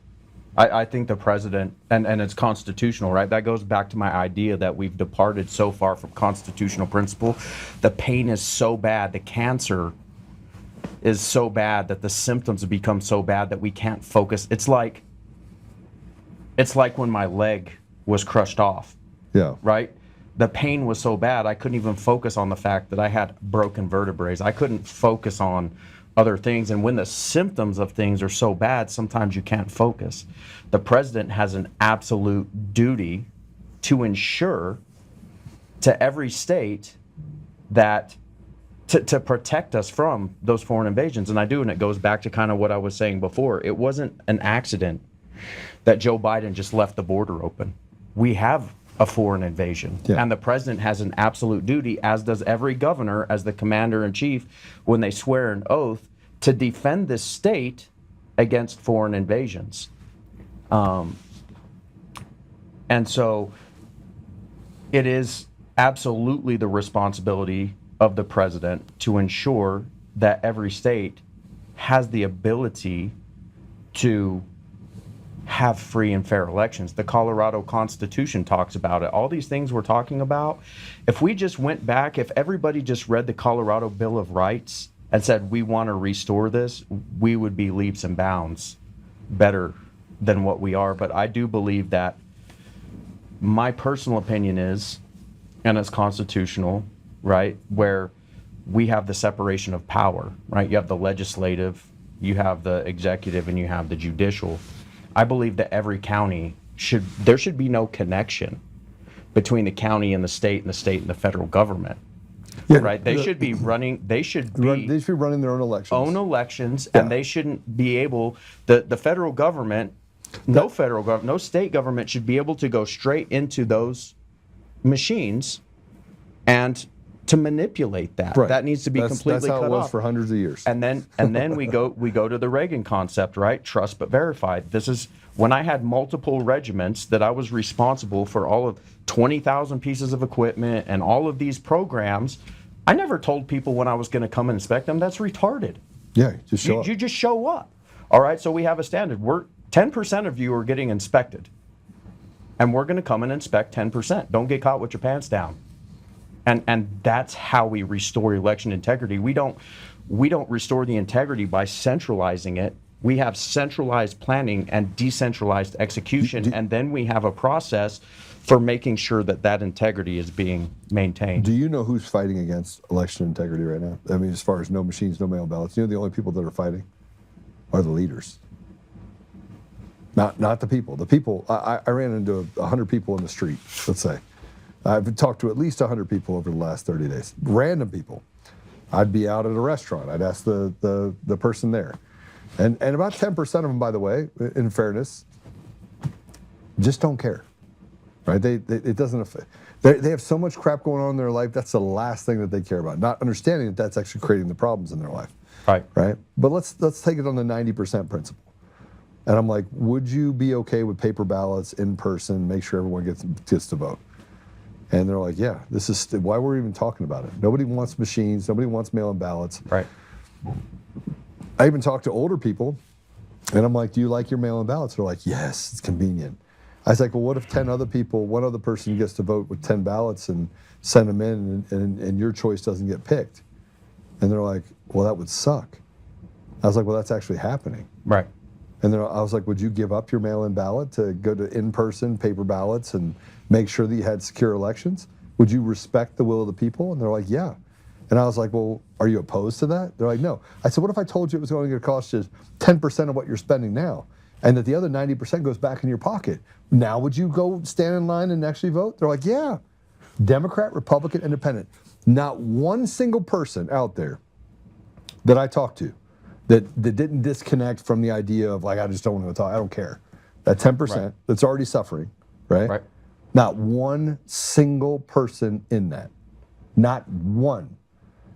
I think the president, and it's constitutional, right? That goes back to my idea that we've departed so far from constitutional principle. The pain is so bad, the cancer is so bad that the symptoms have become so bad that we can't focus. It's like when my leg was crushed off. Yeah. Right? the pain was so bad, I couldn't even focus on the fact that I had broken vertebrae. I couldn't focus on other things. And when the symptoms of things are so bad, sometimes you can't focus. The president has an absolute duty to ensure to every state that to protect us from those foreign invasions. And I do, and it goes back to kind of what I was saying before. It wasn't an accident that Joe Biden just left the border open. We have a foreign invasion. Yeah. And the president has an absolute duty, as does every governor, as the commander-in-chief, when they swear an oath, to defend this state against foreign invasions. And so it is absolutely the responsibility of the president to ensure that every state has the ability to have free and fair elections. The Colorado Constitution talks about it. All these things we're talking about, if we just went back, if everybody just read the Colorado Bill of Rights and said, we want to restore this, we would be leaps and bounds better than what we are. But I do believe that my personal opinion is, and it's constitutional, right, where we have the separation of power, right? You have the legislative, you have the executive, and you have the judicial. I believe that every county there should be no connection between the county and the state and the federal government. Yeah, right? They should be running running their own elections. Yeah. And they shouldn't be able, the federal government, no state government should be able to go straight into those machines and to manipulate that. Right. That needs to be completely cut off. That's how it was for hundreds of years. And then we go to the Reagan concept, right? Trust but verify. This is when I had multiple regiments that I was responsible for all of 20,000 pieces of equipment and all of these programs. I never told people when I was going to come and inspect them. That's retarded. Yeah, just show up. You just show up. All right, so we have a standard. 10% of you are getting inspected. And we're going to come and inspect 10%. Don't get caught with your pants down. And that's how we restore election integrity. We don't restore the integrity by centralizing it. We have centralized planning and decentralized execution, and then we have a process for making sure that integrity is being maintained. Do you know who's fighting against election integrity right now? I mean, as far as no machines, no mail ballots, the only people that are fighting are the leaders. Not the people. The people, I ran into 100 people in the street, let's say. I've talked to at least 100 people over the last 30 days. Random people. I'd be out at a restaurant. I'd ask the person there. And about 10% of them, by the way, in fairness, just don't care. Right? It doesn't affect. They have so much crap going on in their life, that's the last thing that they care about. Not understanding that that's actually creating the problems in their life. Right? But let's take it on the 90% principle. And I'm like, would you be okay with paper ballots in person, make sure everyone gets to vote? And they're like, yeah, this is why we're even talking about it. Nobody wants machines. Nobody wants mail-in ballots. Right. I even talk to older people, and I'm like, do you like your mail-in ballots? They're like, yes, it's convenient. I was like, well, what if 10 other people, one other person gets to vote with 10 ballots and send them in, and your choice doesn't get picked? And they're like, well, that would suck. I was like, well, that's actually happening. Right. And then I was like, would you give up your mail-in ballot to go to in-person paper ballots and make sure that you had secure elections? Would you respect the will of the people? And they're like, yeah. And I was like, well, are you opposed to that? They're like, no. I said, what if I told you it was going to cost you 10% of what you're spending now, and that the other 90% goes back in your pocket? Now would you go stand in line and actually vote? They're like, yeah. Democrat, Republican, Independent. Not one single person out there that I talked to that didn't disconnect from the idea of, like, I just don't want to talk. I don't care. That 10% that's already suffering, right? Not one single person in that, not one,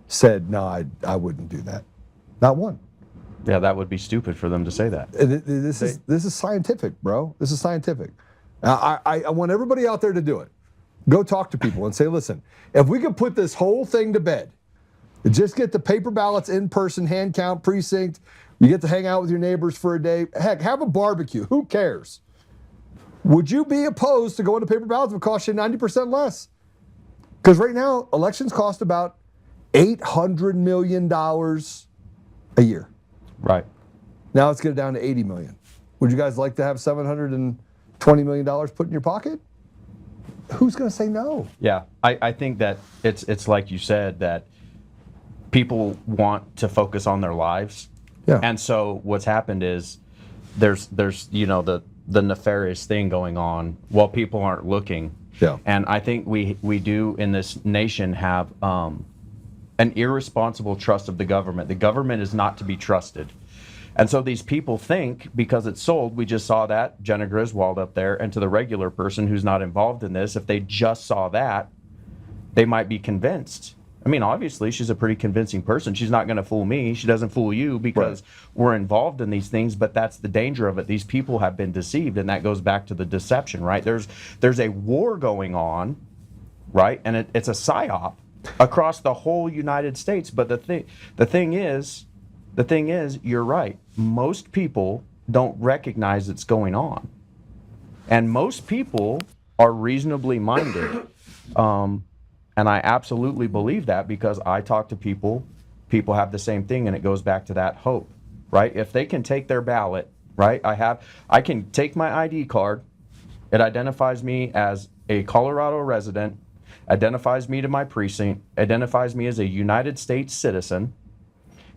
said, no, I wouldn't do that. Not one. Yeah, that would be stupid for them to say that. This is scientific, bro. This is scientific. I want everybody out there to do it. Go talk to people and say, listen, if we could put this whole thing to bed, just get the paper ballots in person, hand count, precinct, you get to hang out with your neighbors for a day, heck, have a barbecue, who cares? Would you be opposed to going to paper ballots if it cost you 90% less? Because right now, elections cost about $800 million a year. Right. Now let's get it down to $80 million. Would you guys like to have $720 million put in your pocket? who's going to say no? Yeah, I think that it's like you said, that people want to focus on their lives. Yeah. And so what's happened is there's the nefarious thing going on while people aren't looking. Yeah. And I think we do in this nation have an irresponsible trust of the government. The government is not to be trusted. And so these people think because it's sold, we just saw that, Jenna Griswold up there, and to the regular person who's not involved in this, if they just saw that, they might be convinced. I mean, obviously, she's a pretty convincing person. She's not going to fool me. She doesn't fool you because we're involved in these things, but that's the danger of it. These people have been deceived, and that goes back to the deception, right? There's a war going on, right? And it's a psyop across the whole United States. But the thing is, you're right. Most people don't recognize it's going on. And most people are reasonably minded. And I absolutely believe that because I talk to people have the same thing, and it goes back to that hope, right? If they can take their ballot, right? I can take my ID card. It identifies me as a Colorado resident, identifies me to my precinct, identifies me as a United States citizen.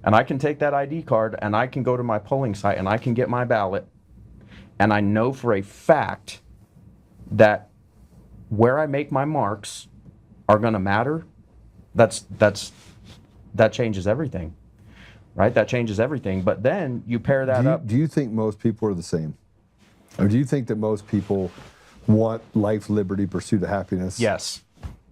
And I can take that ID card and I can go to my polling site and I can get my ballot. And I know for a fact that where I make my marks are going to matter. That changes everything, right? That changes everything. But then you pair that up. Do you think most people are the same? Or do you think that most people want life, liberty, pursuit of happiness? Yes.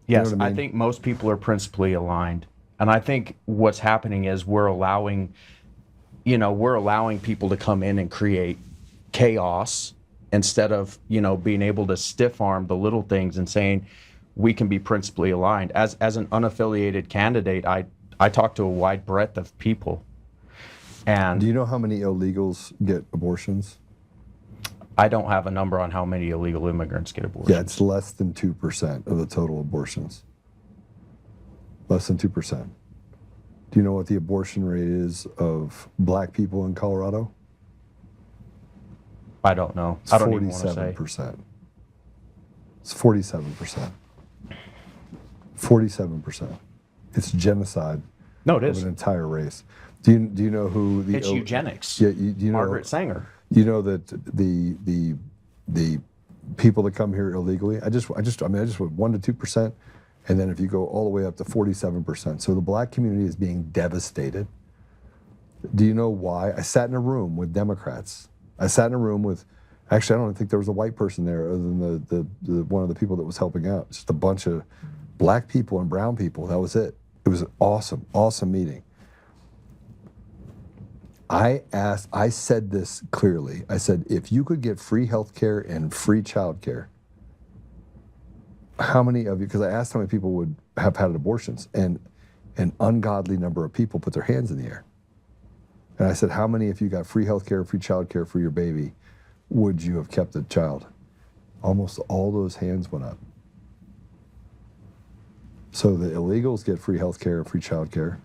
You Yes. know what I mean? I think most people are principally aligned. And I think what's happening is we're allowing people to come in and create chaos instead of, being able to stiff arm the little things and saying we can be principally aligned. As an unaffiliated candidate, I talk to a wide breadth of people. And do you know how many illegals get abortions? I don't have a number on how many illegal immigrants get abortions. Yeah, it's less than 2% of the total abortions. Less than 2%. Do you know what the abortion rate is of black people in Colorado? I don't know. It's I don't even want to say. 47%. It's 47%. 47%. It's genocide. No, it of is. an entire race. Do you know who the? It's eugenics. Yeah, you know, Margaret Sanger. You know that the people that come here illegally. I just went 1% to 2%. And then if you go all the way up to 47%. So the black community is being devastated. Do you know why? I sat in a room with Democrats. I sat in a room with, actually, I don't think there was a white person there other than the one of the people that was helping out. Just a bunch of black people and brown people. That was it. It was an awesome, awesome meeting. I said this clearly. I said, if you could get free health care and free child care, how many of you, because I asked how many people would have had abortions, and an ungodly number of people put their hands in the air. And I said, how many, if you got free health care, free child care for your baby, would you have kept the child? Almost all those hands went up. So the illegals get free health care and free child care.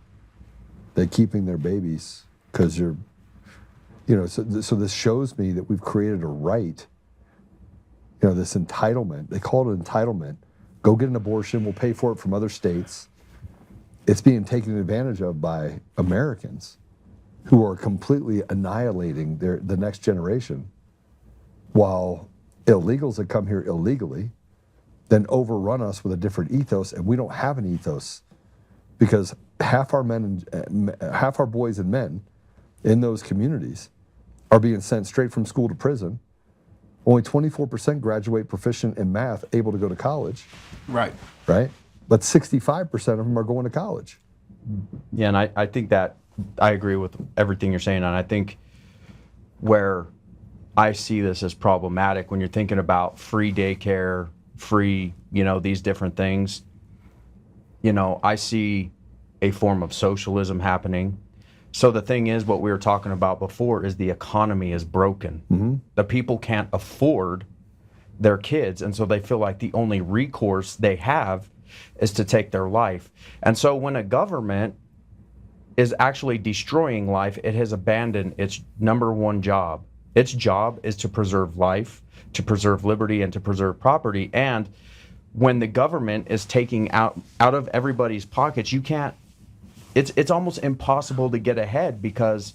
They're keeping their babies because so this shows me that we've created a right, this entitlement. They call it entitlement. Go get an abortion, we'll pay for it from other states. It's being taken advantage of by Americans who are completely annihilating the next generation, while illegals that come here illegally then overrun us with a different ethos, and we don't have an ethos because half our boys and men in those communities are being sent straight from school to prison. Only 24% graduate proficient in math, able to go to college. Right. Right? But 65% of them are going to college. Yeah, and I think that I agree with everything you're saying, and I think where I see this as problematic when you're thinking about free daycare, free, these different things, I see a form of socialism happening. So the thing is, what we were talking about before is the economy is broken. Mm-hmm. The people can't afford their kids, and so they feel like the only recourse they have is to take their life. And so when a government is actually destroying life, it has abandoned its number one job. Its job is to preserve life, to preserve liberty, and to preserve property. And when the government is taking out of everybody's pockets, you can't, it's almost impossible to get ahead because,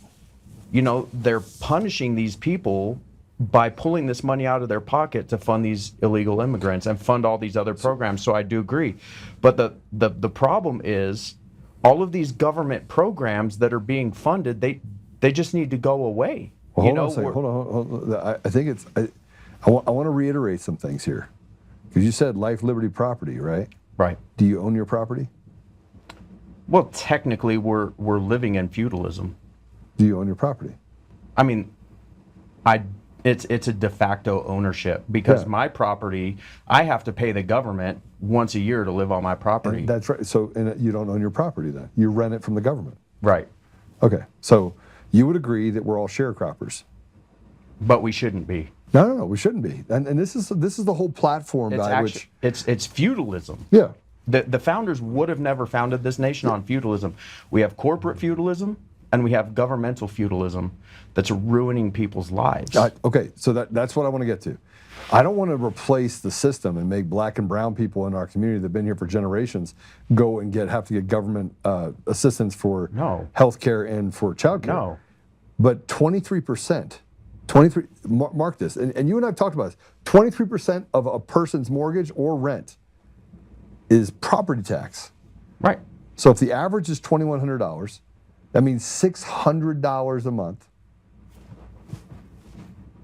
you know, they're punishing these people by pulling this money out of their pocket to fund these illegal immigrants and fund all these other programs. So I do agree. But the problem is all of these government programs that are being funded, they just need to go away. Well, hold on a second. Hold on. I think it's, I want to reiterate some things here. Because you said life, liberty, property, right? Right. Do you own your property? Well, technically, we're living in feudalism. Do you own your property? I mean, it's a de facto ownership because my property, I have to pay the government once a year to live on my property. And that's right. So you don't own your property then. You rent it from the government. Right. Okay. So you would agree that we're all sharecroppers. But we shouldn't be. No, we shouldn't be. And this is the whole platform by which it's feudalism. Yeah. The founders would have never founded this nation on feudalism. We have corporate feudalism and we have governmental feudalism that's ruining people's lives. Okay, so that's what I want to get to. I don't want to replace the system and make black and brown people in our community that have been here for generations go and have to get government assistance for health care and for child care. No. But 23%, mark this, and you and I have talked about this, 23% of a person's mortgage or rent is property tax. Right. So if the average is $2,100, that means $600 a month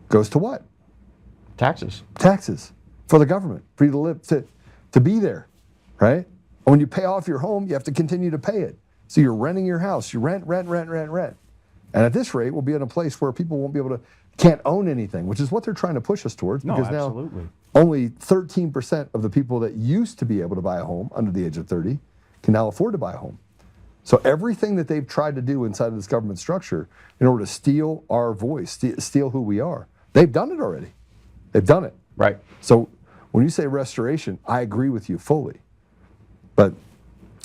goes to what? Taxes. Taxes for the government, for you to live, to be there, right? And when you pay off your home, you have to continue to pay it. So you're renting your house, you rent. And at this rate, we'll be in a place where people won't be able to, can't own anything, which is what they're trying to push us towards. No, because absolutely. Now only 13% of the people that used to be able to buy a home under the age of 30 can now afford to buy a home. So everything that they've tried to do inside of this government structure in order to steal our voice, steal who we are, they've done it already. They've done it. Right. So when you say restoration, I agree with you fully. But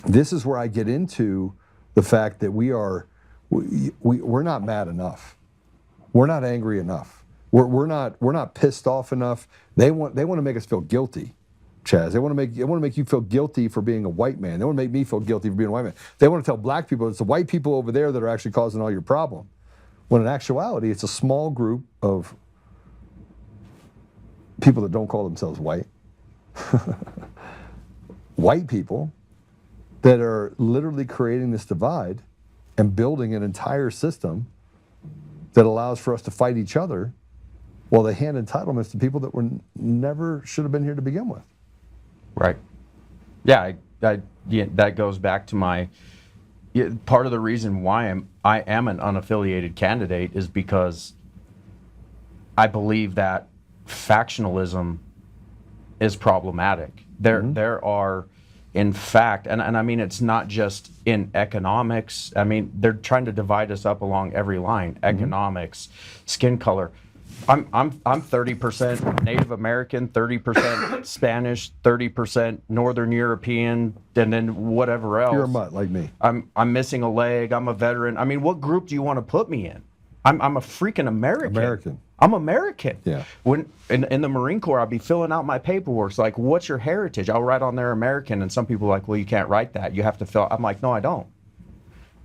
this is where I get into the fact that we're not mad enough. We're not angry enough. We're not pissed off enough. They want to make us feel guilty, Chaz. They want to make you feel guilty for being a white man. They want to make me feel guilty for being a white man. They want to tell black people it's the white people over there that are actually causing all your problem. When in actuality, it's a small group of people that don't call themselves white. White people that are literally creating this divide and building an entire system that allows for us to fight each other while they hand entitlements to people that never should have been here to begin with. Right. Yeah, that goes back to part of the reason why I am an unaffiliated candidate is because I believe that factionalism is problematic. There are, in fact, and I mean, it's not just in economics. I mean, they're trying to divide us up along every line. Economics, skin color. I'm 30% Native American, 30% Spanish, 30% Northern European, and then whatever else. You're a mutt like me. I'm missing a leg. I'm a veteran. I mean, what group do you want to put me in? I'm a freaking American. I'm American. Yeah. When in the Marine Corps, I'll be filling out my paperwork. It's like, what's your heritage? I'll write on there American, and some people are like, well, you can't write that. You have to fill. I'm like, no, I don't.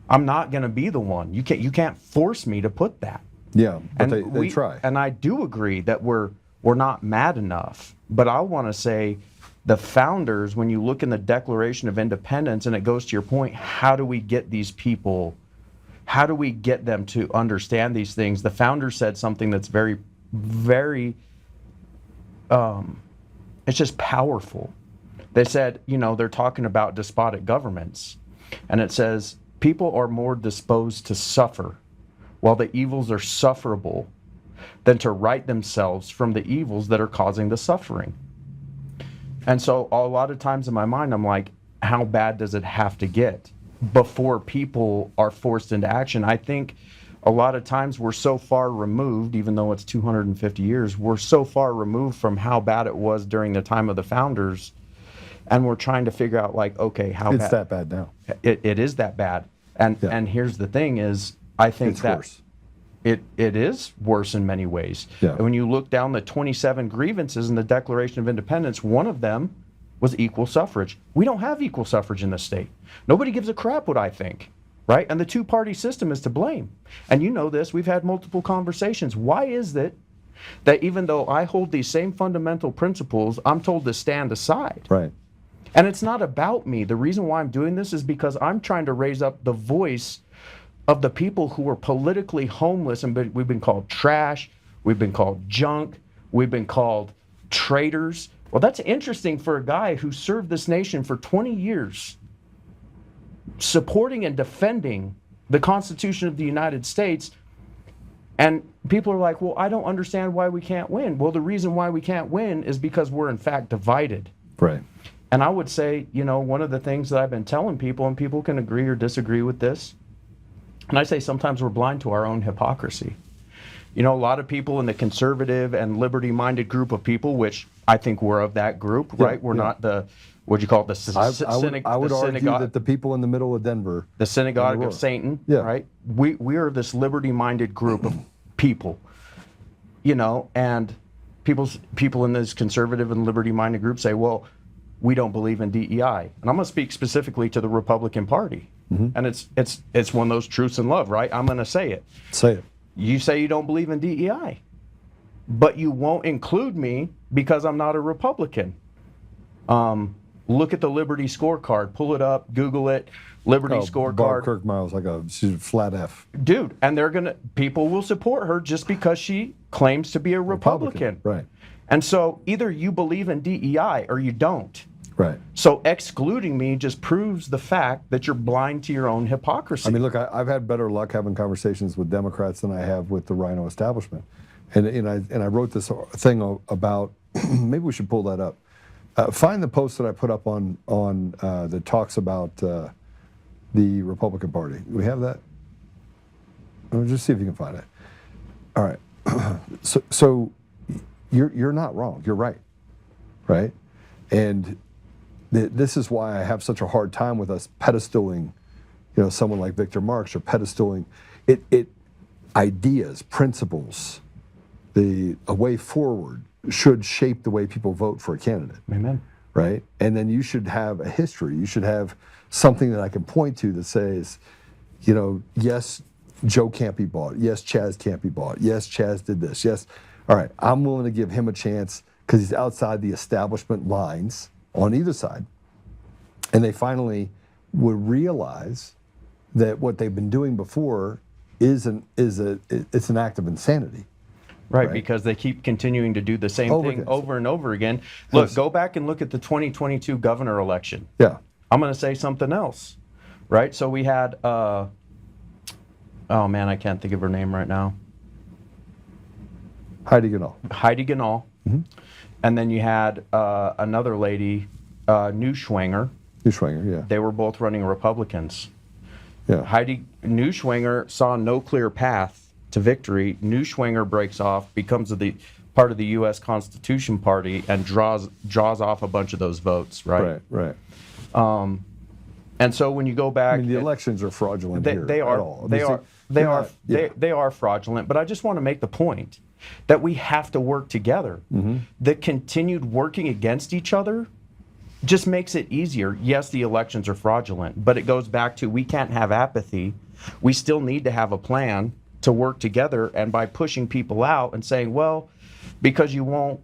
I'm not going to be the one. You can't force me to put that. Yeah, but they try. And I do agree that we're not mad enough. But I want to say the founders, when you look in the Declaration of Independence, and it goes to your point, how do we get these people, how do we get them to understand these things? The founders said something that's very, very, it's just powerful. They said, they're talking about despotic governments. And it says, people are more disposed to suffer while the evils are sufferable than to right themselves from the evils that are causing the suffering. And so a lot of times in my mind, I'm like, how bad does it have to get before people are forced into action? I think a lot of times we're so far removed, even though it's 250 years, we're so far removed from how bad it was during the time of the founders. And we're trying to figure out like, okay, how bad. It's that bad now. It is that bad. And here's the thing is, I think it's worse. It is worse in many ways. Yeah. And when you look down the 27 grievances in the Declaration of Independence, one of them was equal suffrage. We don't have equal suffrage in this state. Nobody gives a crap what I think, right? And the two-party system is to blame. And you know this, we've had multiple conversations. Why is it that even though I hold these same fundamental principles, I'm told to stand aside? Right. And it's not about me. The reason why I'm doing this is because I'm trying to raise up the voice of the people who are politically homeless, and we've been called trash, we've been called junk, we've been called traitors. Well, that's interesting for a guy who served this nation for 20 years, supporting and defending the Constitution of the United States. And people are like, well, I don't understand why we can't win. Well, the reason why we can't win is because we're in fact divided. Right. And I would say, you know, one of the things that I've been telling people, and people can agree or disagree with this, and I say sometimes we're blind to our own hypocrisy. You know, a lot of people in the conservative and liberty-minded group of people, which I think we're of that group, right? We're not the, what'd you call it, I would argue that the people in the middle of Denver, the synagogue of Satan, right? We are this liberty-minded group of people, you know, and people in this conservative and liberty-minded group say, well, we don't believe in DEI. And I'm going to speak specifically to the Republican Party. And it's one of those truths and love, right? I'm going to say it. Say it. You say you don't believe in DEI, but you won't include me because I'm not a Republican. Look at the Liberty scorecard. Pull it up, Google it. Liberty scorecard. Bob Kirkmiles, like she's a flat F. Dude, and people will support her just because she claims to be a Republican. Right. And so either you believe in DEI or you don't. Right. So excluding me just proves the fact that you're blind to your own hypocrisy. I mean, look, I've had better luck having conversations with Democrats than I have with the Rhino establishment. And I wrote this thing about, maybe we should pull that up. Find the post that I put up on that talks about the Republican Party. Do we have that? Just see if you can find it. All right. So you're not wrong. You're right. Right? And this is why I have such a hard time with us pedestaling, you know, someone like Victor Marx, or pedestaling ideas, principles, a way forward should shape the way people vote for a candidate. Amen. Right? And then you should have a history. You should have something that I can point to that says, you know, yes, Joe can't be bought. Yes, Chaz can't be bought. Yes, Chaz did this. Yes. All right, I'm willing to give him a chance because he's outside the establishment lines on either side. And they finally would realize that what they've been doing before it's an act of insanity. Right, because they keep continuing to do the same thing over and over again. Look, go back and look at the 2022 governor election. Yeah. I'm going to say something else, right? So we had, oh man, I can't think of her name right now. Heidi Ganahl. Mm-hmm. And then you had another lady, Neuschwanger. Neuschwanger, yeah. They were both running Republicans. Yeah. Neuschwanger saw no clear path to victory. Neuschwanger breaks off, becomes part of the U.S. Constitution Party, and draws off a bunch of those votes, right? Right. And so when you go back, I mean, the elections are fraudulent here. They are fraudulent. But I just want to make the point that we have to work together. Mm-hmm. The continued working against each other just makes it easier. Yes, the elections are fraudulent, but it goes back to we can't have apathy. We still need to have a plan to work together, and by pushing people out and saying, well, because you won't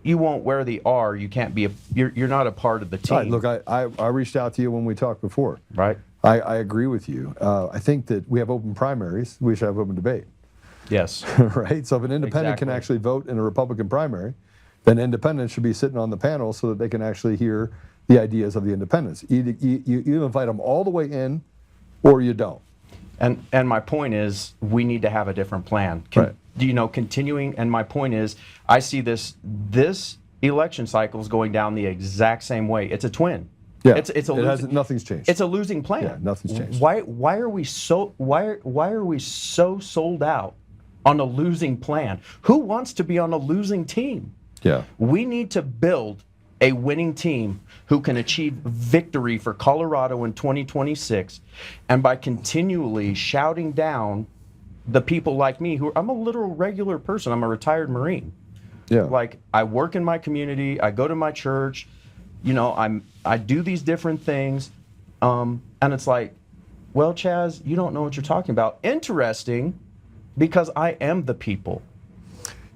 wear the R, you can't be you're not a part of the team. Right, look, I reached out to you when we talked before. Right. I agree with you. I think that we have open primaries. We should have open debate. Yes. Right? So if an independent can actually vote in a Republican primary, then independents should be sitting on the panel so that they can actually hear the ideas of the independents. You invite them all the way in, or you don't. And my point is, we need to have a different plan. Continuing, and my point is, I see this election cycle is going down the exact same way. It's a twin. Yeah, nothing's changed. It's a losing plan. Yeah, nothing's changed. Why are we so sold out on a losing plan? Who wants to be on a losing team? Yeah. We need to build a winning team who can achieve victory for Colorado in 2026, and by continually shouting down the people like me I'm a literal regular person. I'm a retired Marine. Yeah. Like, I work in my community, I go to my church, I do these different things, and it's like, well, Chaz, you don't know what you're talking about. Interesting, because I am the people.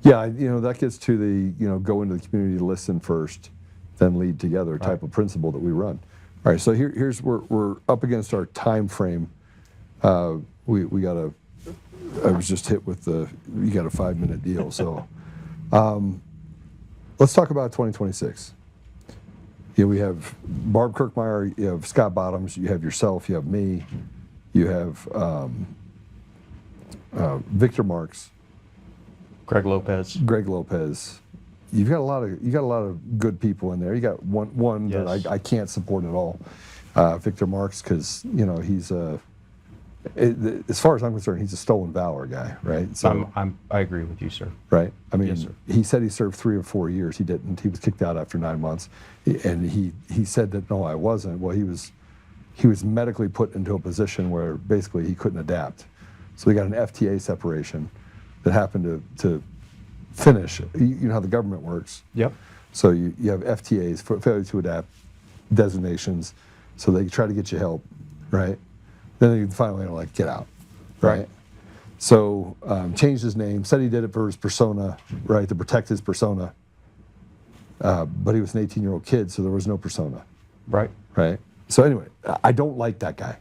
Yeah, that gets to the, go into the community, listen first, then lead together type of principle that we run. All right, so here's where we're up against our time frame. We got I was just hit with you got a 5-minute deal. So let's talk about 2026. We have Barb Kirkmeyer, you have Scott Bottoms, you have yourself, you have me, you have Victor Marks, Greg Lopez. You've got a lot of good people in there. You got one Yes. that I can't support at all, Victor Marks, because he's as far as I'm concerned, he's a stolen valor guy, right? So I agree with you, sir. Right. I mean, Yes, sir. he said he served 3 or 4 years. He didn't. He was kicked out after 9 months, and he said that no, I wasn't. Well, he was medically put into a position where basically he couldn't adapt. So we got an FTA separation that happened to finish. You know how the government works. Yep. So you have FTAs, failure to adapt designations, so they try to get you help, right? Then they finally are like, get out, right? So changed his name, said he did it for his persona, right, to protect his persona. But he was an 18-year-old kid, so there was no persona. Right. Right. So anyway, I don't like that guy.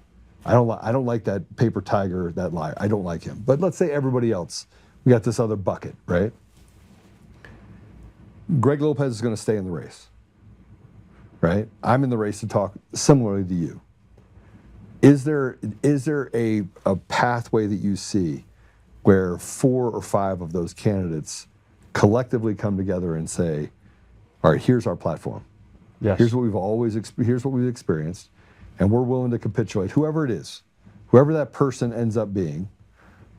I don't like that paper tiger, that liar. I don't like him. But let's say everybody else, we got this other bucket, right? Greg Lopez is going to stay in the race, right? I'm in the race to talk similarly to you. Is there a pathway that you see where 4 or 5 of those candidates collectively come together and say, all right, here's our platform. Yes. Here's what we've experienced, and we're willing to capitulate, whoever it is, whoever that person ends up being,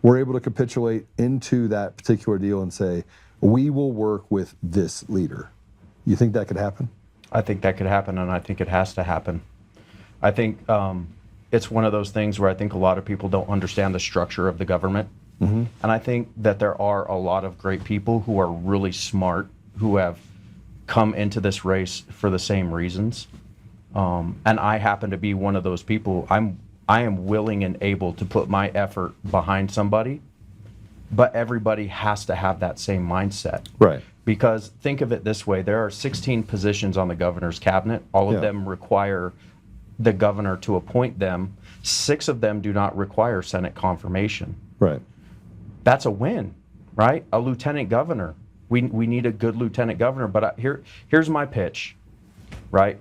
we're able to capitulate into that particular deal and say, we will work with this leader. You think that could happen? I think that could happen, and I think it has to happen. I think it's one of those things where I think a lot of people don't understand the structure of the government. Mm-hmm. And I think that there are a lot of great people who are really smart, who have come into this race for the same reasons. And I happen to be one of those people. I am willing and able to put my effort behind somebody, but everybody has to have that same mindset. Right. Because think of it this way, there are 16 positions on the governor's cabinet. All of them require the governor to appoint them. 6 of them do not require Senate confirmation. Right. That's a win, right? A lieutenant governor. We need a good lieutenant governor. But here's my pitch, right?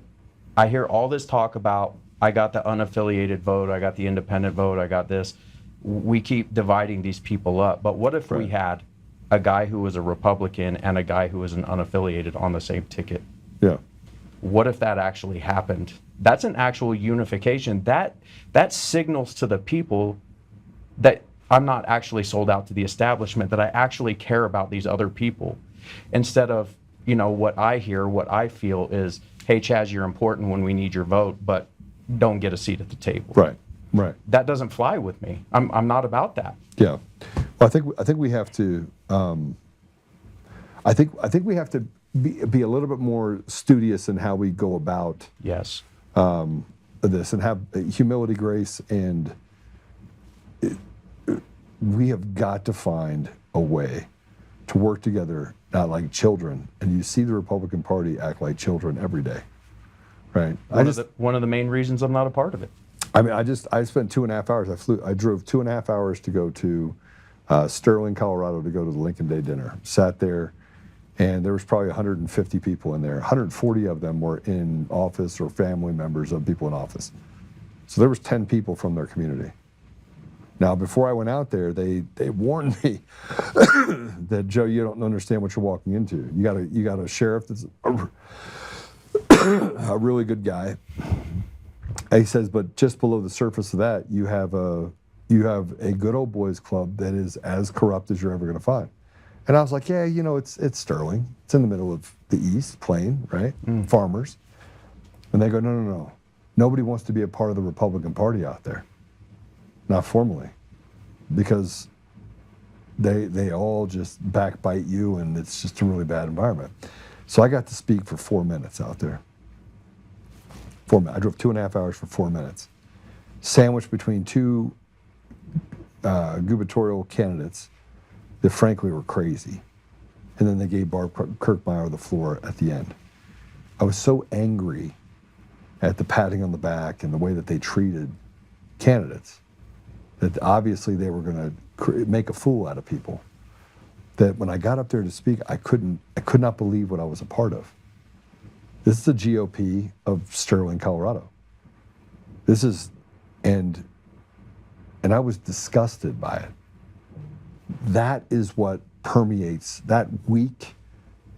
I hear all this talk about, I got the unaffiliated vote, I got the independent vote, I got this. We keep dividing these people up. But what if we had a guy who was a Republican and a guy who was an unaffiliated on the same ticket? Yeah. What if that actually happened? That's an actual unification. That signals to the people that I'm not actually sold out to the establishment, that I actually care about these other people. Instead of, what I hear, what I feel is, hey, Chaz, you're important when we need your vote, but don't get a seat at the table. Right. Right. That doesn't fly with me. I'm not about that. Yeah. Well, I think we have to. I think we have to be a little bit more studious in how we go about. Yes. This, and have humility, grace, and we have got to find a way to work together, not like children. And you see the Republican Party act like children every day, right? One of the main reasons I'm not a part of it. I mean, I spent 2.5 hours. I drove 2.5 hours to go to Sterling, Colorado, to go to the Lincoln Day dinner. Sat there, and there was probably 150 people in there. 140 of them were in office or family members of people in office. So there was 10 people from their community. Now, before I went out there, they warned me that, Joe, you don't understand what you're walking into. You got a sheriff that's a really good guy. And he says, but just below the surface of that, you have a good old boys club that is as corrupt as you're ever going to find. And I was like, yeah, it's Sterling. It's in the middle of the East, plain, right? Farmers. And they go, no. Nobody wants to be a part of the Republican Party out there. Not formally. Because they all just backbite you, and it's just a really bad environment. So I got to speak for 4 minutes out there. 4 minutes. I drove 2.5 hours for 4 minutes, sandwiched between two gubernatorial candidates that frankly were crazy. And then they gave Barb Kirkmeyer the floor at the end. I was so angry at the patting on the back and the way that they treated candidates that obviously they were going to make a fool out of people, that when I got up there to speak, I could not believe what I was a part of. This is the GOP of Sterling, Colorado. This is, and I was disgusted by it. That is what permeates that weak,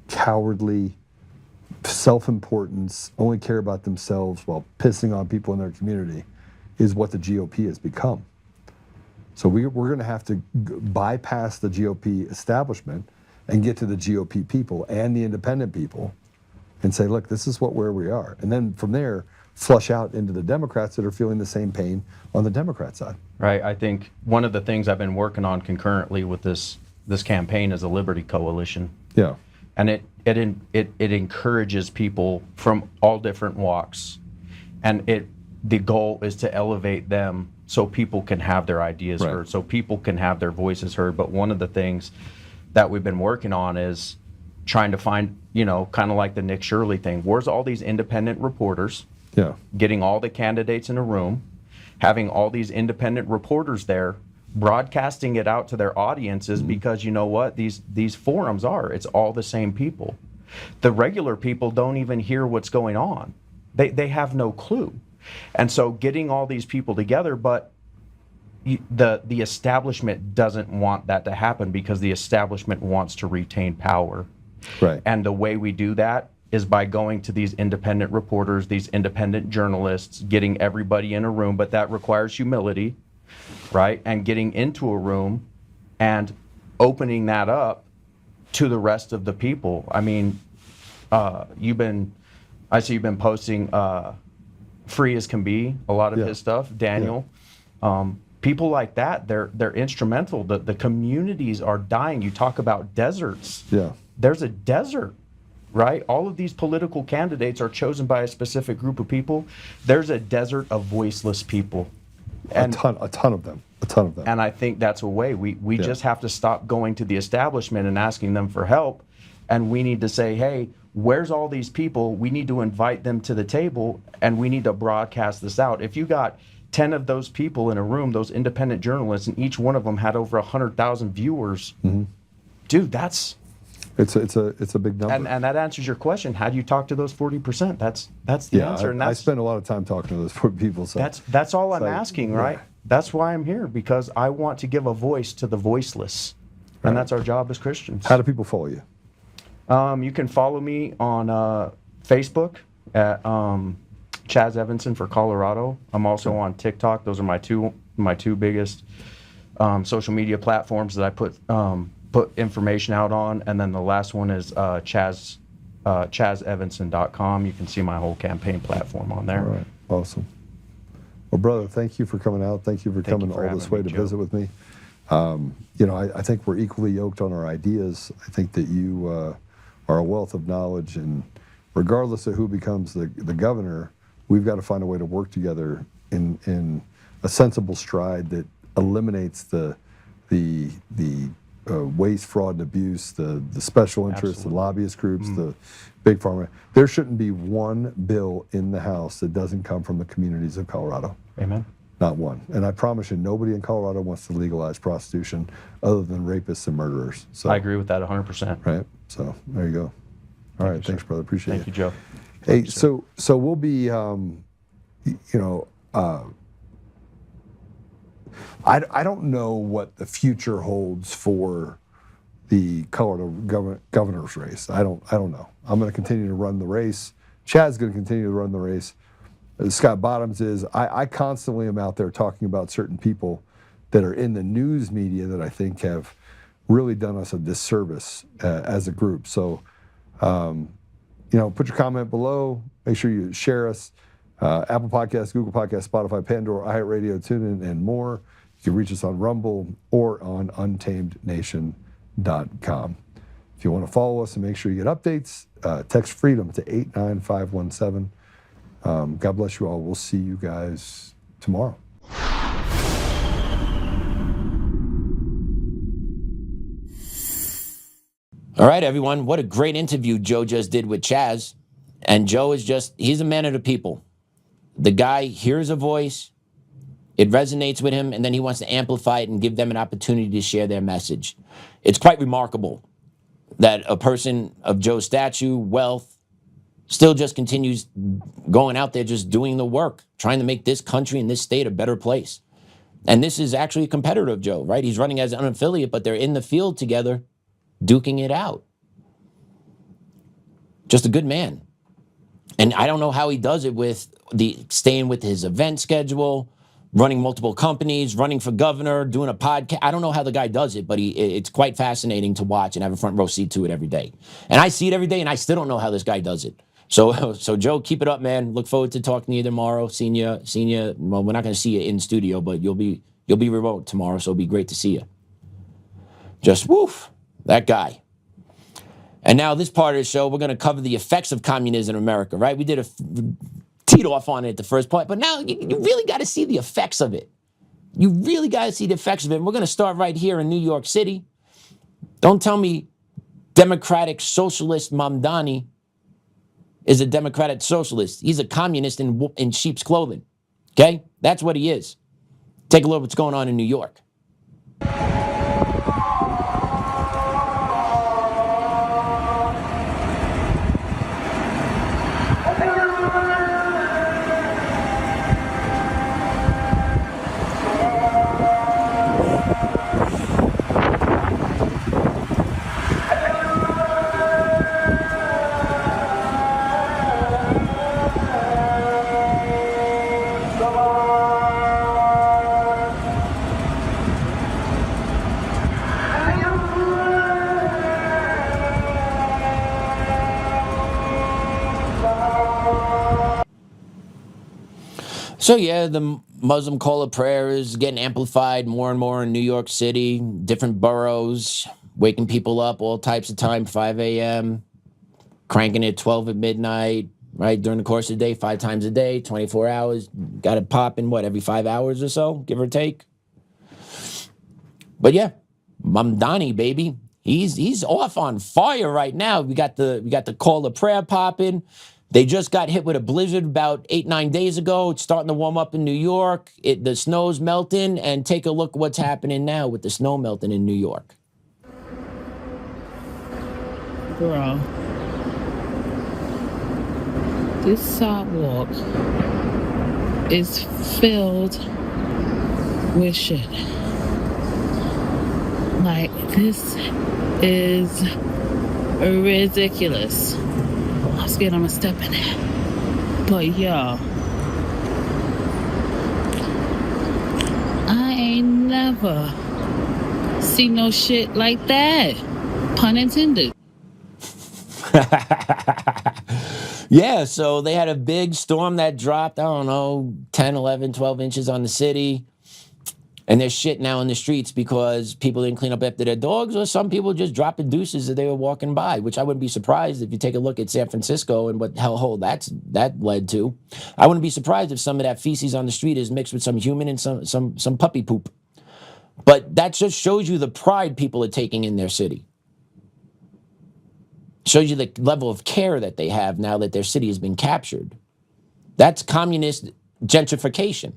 cowardly, self-importance, only care about themselves while pissing on people in their community, is what the GOP has become. So we're going to have to bypass the GOP establishment and get to the GOP people and the independent people and say, look, this is where we are. And then from there, flush out into the Democrats that are feeling the same pain on the Democrat side. Right. I think one of the things I've been working on concurrently with this campaign is a Liberty Coalition. Yeah. And it encourages people from all different walks. And the goal is to elevate them so people can have their ideas heard, so people can have their voices heard. But one of the things that we've been working on is trying to find, kind of like the Nick Shirley thing. Where's all these independent reporters? Yeah. Getting all the candidates in a room, having all these independent reporters there, broadcasting it out to their audiences, because you know what? These forums it's all the same people. The regular people don't even hear what's going on. They have no clue. And so getting all these people together, but the establishment doesn't want that to happen because the establishment wants to retain power. Right. And the way we do that is by going to these independent reporters, these independent journalists, getting everybody in a room, but that requires humility, right? And getting into a room and opening that up to the rest of the people. I mean, I see you've been posting Free as Can Be, a lot of his stuff, Daniel. Yeah. People like that, they're instrumental. The communities are dying. You talk about deserts. Yeah. There's a desert, right? All of these political candidates are chosen by a specific group of people. There's a desert of voiceless people. And a ton of them. And I think that's a way. We just have to stop going to the establishment and asking them for help. And we need to say, hey, where's all these people? We need to invite them to the table, and we need to broadcast this out. If you got 10 of those people in a room, those independent journalists, and each one of them had over 100,000 viewers, dude, that's... It's a big number. And that answers your question. How do you talk to those 40%? That's the answer. And I spend a lot of time talking to those people. So that's all I'm asking, right? That's why I'm here, because I want to give a voice to the voiceless. Right. And that's our job as Christians. How do people follow you? You can follow me on Facebook at Chaz Evanson for Colorado. I'm also on TikTok. Those are my two biggest social media platforms that I put information out on. And then the last one is ChazEvanson.com. You can see my whole campaign platform on there. All right. Awesome. Well, brother, thank you for coming out. Thank you for coming all this way to visit with me. I think we're equally yoked on our ideas. I think that you are a wealth of knowledge, and regardless of who becomes the governor, we've got to find a way to work together in a sensible stride that eliminates the waste, fraud, and abuse, the special interests, the lobbyist groups, the big pharma. There shouldn't be one bill in the House that doesn't come from the communities of Colorado. Amen. Not one. And I promise you, nobody in Colorado wants to legalize prostitution other than rapists and murderers. So I agree with that 100%. Right. So there you go. All right. Thanks, brother. Appreciate it. Thank you, Joe. Hey, so we'll be, I don't know what the future holds for the Colorado governor's race. I don't know. I'm going to continue to run the race. Chad's going to continue to run the race. Scott Bottoms is. I constantly am out there talking about certain people that are in the news media that I think have really done us a disservice as a group. So, put your comment below. Make sure you share us. Apple Podcasts, Google Podcasts, Spotify, Pandora, iHeartRadio, TuneIn, and more. You can reach us on Rumble or on untamednation.com. If you want to follow us and make sure you get updates, text FREEDOM to 89517. God bless you all. We'll see you guys tomorrow. All right, everyone. What a great interview Joe just did with Chaz. And Joe is he's a man of the people. The guy hears a voice, it resonates with him, and then he wants to amplify it and give them an opportunity to share their message. It's quite remarkable that a person of Joe's stature, wealth, still just continues going out there just doing the work, trying to make this country and this state a better place. And this is actually a competitor of Joe, right? He's running as an unaffiliate, but they're in the field together, duking it out. Just a good man. And I don't know how he does it with staying with his event schedule, running multiple companies, running for governor, doing a podcast. I don't know how the guy does it, but it's quite fascinating to watch and have a front row seat to it every day. And I see it every day, and I still don't know how this guy does it. So Joe, keep it up, man. Look forward to talking to you tomorrow. Seeing you. Well, we're not going to see you in studio, but you'll be remote tomorrow, so it'll be great to see you. Just woof, that guy. And now this part of the show, we're going to cover the effects of communism in America, right? We did a teed off on it at the first part, but now you really got to see the effects of it. You really got to see the effects of it. And we're going to start right here in New York City. Don't tell me Democratic Socialist Mamdani is a Democratic Socialist. He's a communist in sheep's clothing, okay? That's what he is. Take a look at what's going on in New York. So yeah, the Muslim call of prayer is getting amplified more and more in New York City, different boroughs, waking people up all types of time, 5 a.m., cranking it 12 at midnight, right, during the course of the day, 5 times a day, 24 hours. Got it popping, every 5 hours or so, give or take. But yeah, Mamdani, baby, he's off on fire right now. We got the call of prayer popping. They just got hit with a blizzard about 8-9 days ago. It's starting to warm up in New York. The snow's melting, and take a look what's happening now with the snow melting in New York. Bro, this sidewalk is filled with shit. Like, this is ridiculous. I'm scared I'm gonna step in it. But yo, I ain't never seen no shit like that. Pun intended. Yeah, so they had a big storm that dropped, 10, 11, 12 inches on the city. And there's shit now in the streets because people didn't clean up after their dogs, or some people just dropped the deuces as they were walking by, which I wouldn't be surprised if you take a look at San Francisco and what hellhole that led to. I wouldn't be surprised if some of that feces on the street is mixed with some human and some puppy poop. But that just shows you the pride people are taking in their city. Shows you the level of care that they have now that their city has been captured. That's communist gentrification.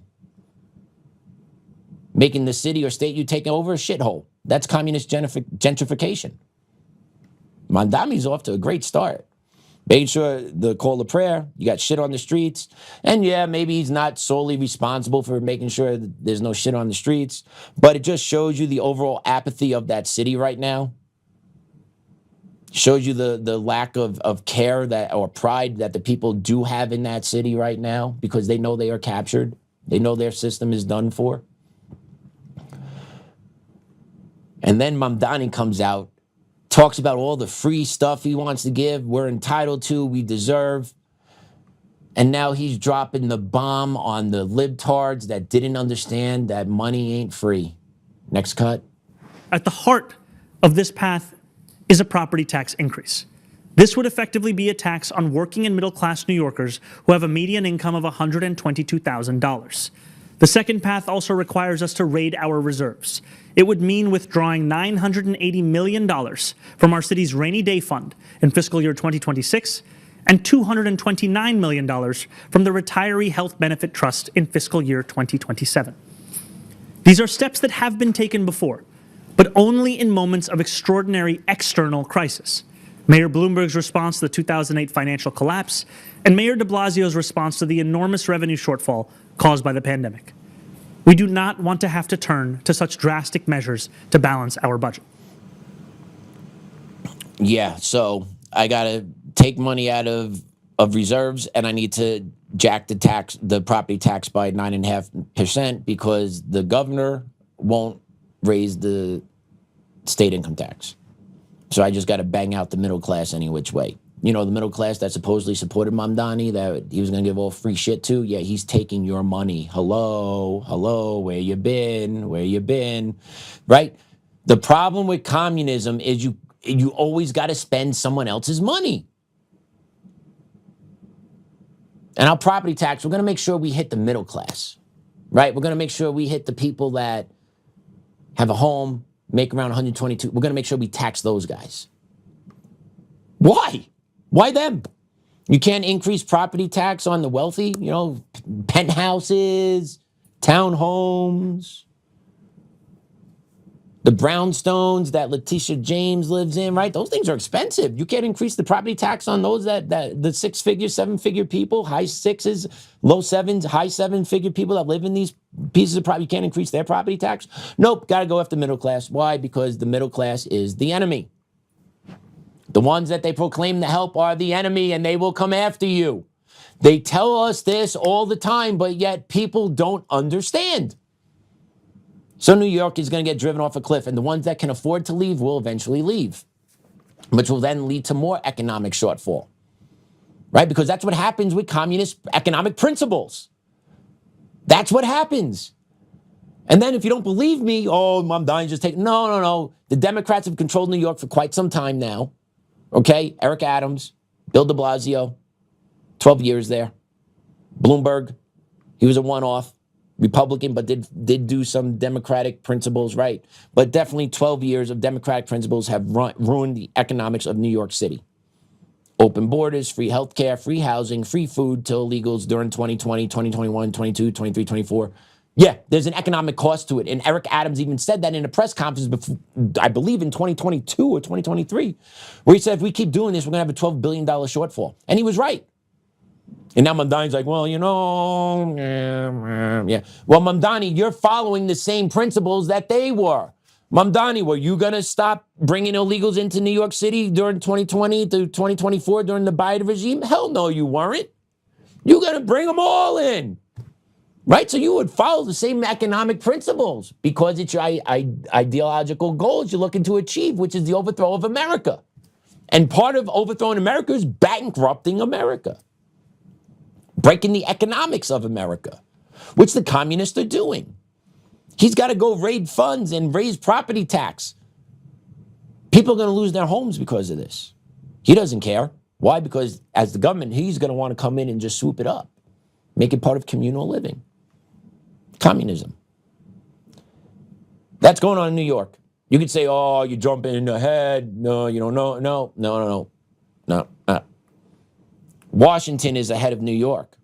Making the city or state you take over a shithole. That's communist gentrification. Mamdani's off to a great start. Making sure the call of prayer, you got shit on the streets. And yeah, maybe he's not solely responsible for making sure that there's no shit on the streets, but it just shows you the overall apathy of that city right now. Shows you the lack of care or pride that the people do have in that city right now because they know they are captured. They know their system is done for. And then Mamdani comes out, talks about all the free stuff he wants to give, we're entitled to, we deserve. And now he's dropping the bomb on the libtards that didn't understand that money ain't free. Next cut. At the heart of this path is a property tax increase. This would effectively be a tax on working and middle-class New Yorkers who have a median income of $122,000. The second path also requires us to raid our reserves. It would mean withdrawing $980 million from our city's rainy day fund in fiscal year 2026 and $229 million from the Retiree Health Benefit Trust in fiscal year 2027. These are steps that have been taken before, but only in moments of extraordinary external crisis. Mayor Bloomberg's response to the 2008 financial collapse, and Mayor de Blasio's response to the enormous revenue shortfall caused by the pandemic. We do not want to have to turn to such drastic measures to balance our budget. Yeah, so I got to take money out of reserves, and I need to jack the property tax by 9.5% because the governor won't raise the state income tax. So I just got to bang out the middle class any which way. You know, the middle class that supposedly supported Mamdani, that he was going to give all free shit to. Yeah, he's taking your money. Hello, where you been, right? The problem with communism is you always got to spend someone else's money. And our property tax, we're going to make sure we hit the middle class, right? We're going to make sure we hit the people that have a home, make around 122. We're going to make sure we tax those guys. Why? Why them? You can't increase property tax on the wealthy, you know, penthouses, townhomes, the brownstones that Letitia James lives in, right? Those things are expensive. You can't increase the property tax on those that the 6-figure, 7-figure people, high 6s, low 7s, high 7-figure people that live in these pieces of property. You can't increase their property tax. Nope, got to go after middle class. Why? Because the middle class is the enemy. The ones that they proclaim to help are the enemy, and they will come after you. They tell us this all the time, but yet people don't understand. So New York is going to get driven off a cliff, and the ones that can afford to leave will eventually leave, which will then lead to more economic shortfall, right? Because that's what happens with communist economic principles. That's what happens. And then if you don't believe me, oh, Mamdani just take, no. The Democrats have controlled New York for quite some time now, okay? Eric Adams, Bill de Blasio, 12 years there. Bloomberg, he was a one-off. Republican, but did do some Democratic principles, right? But definitely 12 years of Democratic principles have ruined the economics of New York City. Open borders, free healthcare, free housing, free food to illegals during 2020, 2021, 22, 23, 24. Yeah, there's an economic cost to it. And Eric Adams even said that in a press conference, before, I believe in 2022 or 2023, where he said, if we keep doing this, we're going to have a $12 billion shortfall. And he was right. And now Mamdani's like, well, you know, yeah. Well, Mamdani, you're following the same principles that they were. Mamdani, were you going to stop bringing illegals into New York City during 2020 to 2024 during the Biden regime? Hell no, you weren't. You're going to bring them all in, right? So you would follow the same economic principles because it's your ideological goals you're looking to achieve, which is the overthrow of America. And part of overthrowing America is bankrupting America. Breaking the economics of America, which the communists are doing. He's got to go raid funds and raise property tax. People are going to lose their homes because of this. He doesn't care. Why? Because as the government, he's going to want to come in and just swoop it up, make it part of communal living. Communism. That's going on in New York. You could say, oh, you're jumping ahead. No, you don't know. No. Washington is ahead of New York.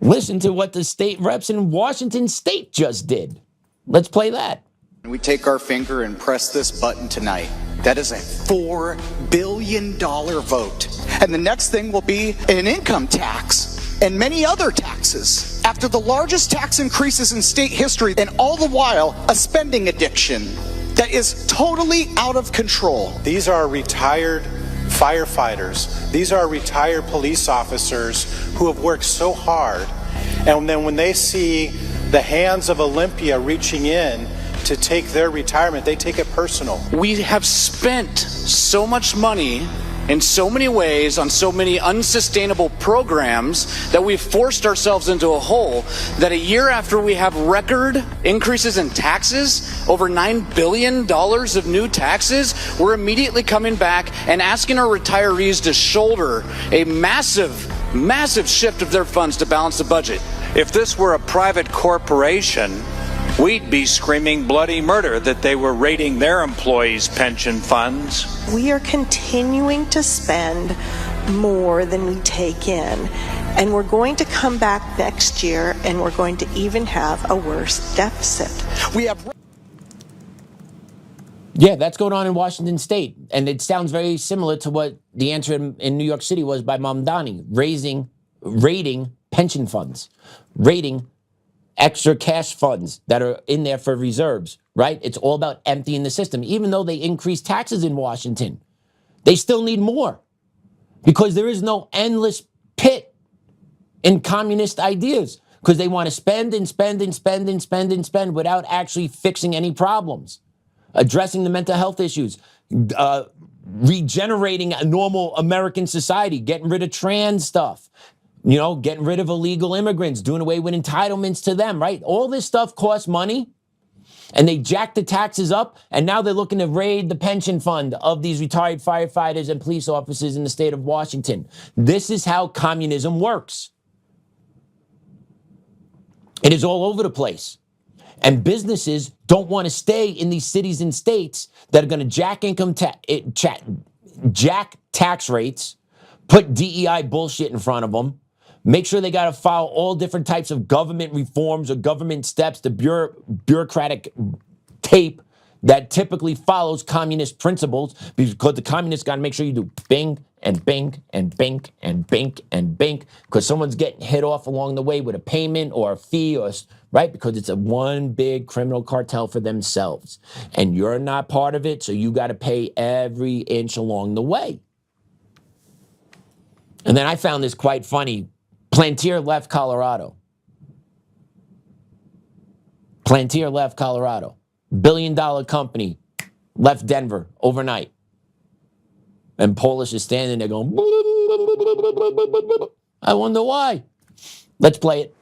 Listen to what the state reps in Washington State just did. Let's play that. We take our finger and press this button tonight. That is a $4 billion vote. And the next thing will be an income tax and many other taxes. After the largest tax increases in state history, and all the while a spending addiction that is totally out of control. These are retired firefighters. These are retired police officers who have worked so hard. And then when they see the hands of Olympia reaching in to take their retirement, they take it personal. We have spent so much money in so many ways on so many unsustainable programs that we've forced ourselves into a hole that a year after we have record increases in taxes, over $9 billion of new taxes, we're immediately coming back and asking our retirees to shoulder a massive shift of their funds to balance the budget. If this were a private corporation, we'd be screaming bloody murder that they were raiding their employees' pension funds. We are continuing to spend more than we take in. And we're going to come back next year and we're going to even have a worse deficit. We have... Yeah, that's going on in Washington State. And it sounds very similar to what the answer in New York City was by Mamdani, raiding pension funds, raiding extra cash funds that are in there for reserves, right? It's all about emptying the system. Even though they increase taxes in Washington, they still need more because there is no endless pit in communist ideas because they want to spend and spend and spend and spend and spend without actually fixing any problems, addressing the mental health issues, regenerating a normal American society, getting rid of trans stuff, you know, getting rid of illegal immigrants, doing away with entitlements to them, right? All this stuff costs money, and they jack the taxes up, and now they're looking to raid the pension fund of these retired firefighters and police officers in the state of Washington. This is how communism works. It is all over the place. And businesses don't want to stay in these cities and states that are going to jack tax rates, put DEI bullshit in front of them, make sure they got to follow all different types of government reforms or government steps, the bureaucratic tape that typically follows communist principles, because the communists got to make sure you do bing and bing and bing and bing and bing, because someone's getting hit off along the way with a payment or a fee, or right? Because it's a one big criminal cartel for themselves. And you're not part of it, so you got to pay every inch along the way. And then I found this quite funny. Palantir left Colorado. Palantir left Colorado. Billion-dollar company left Denver overnight. And Polis is standing there going, I wonder why. Let's play it.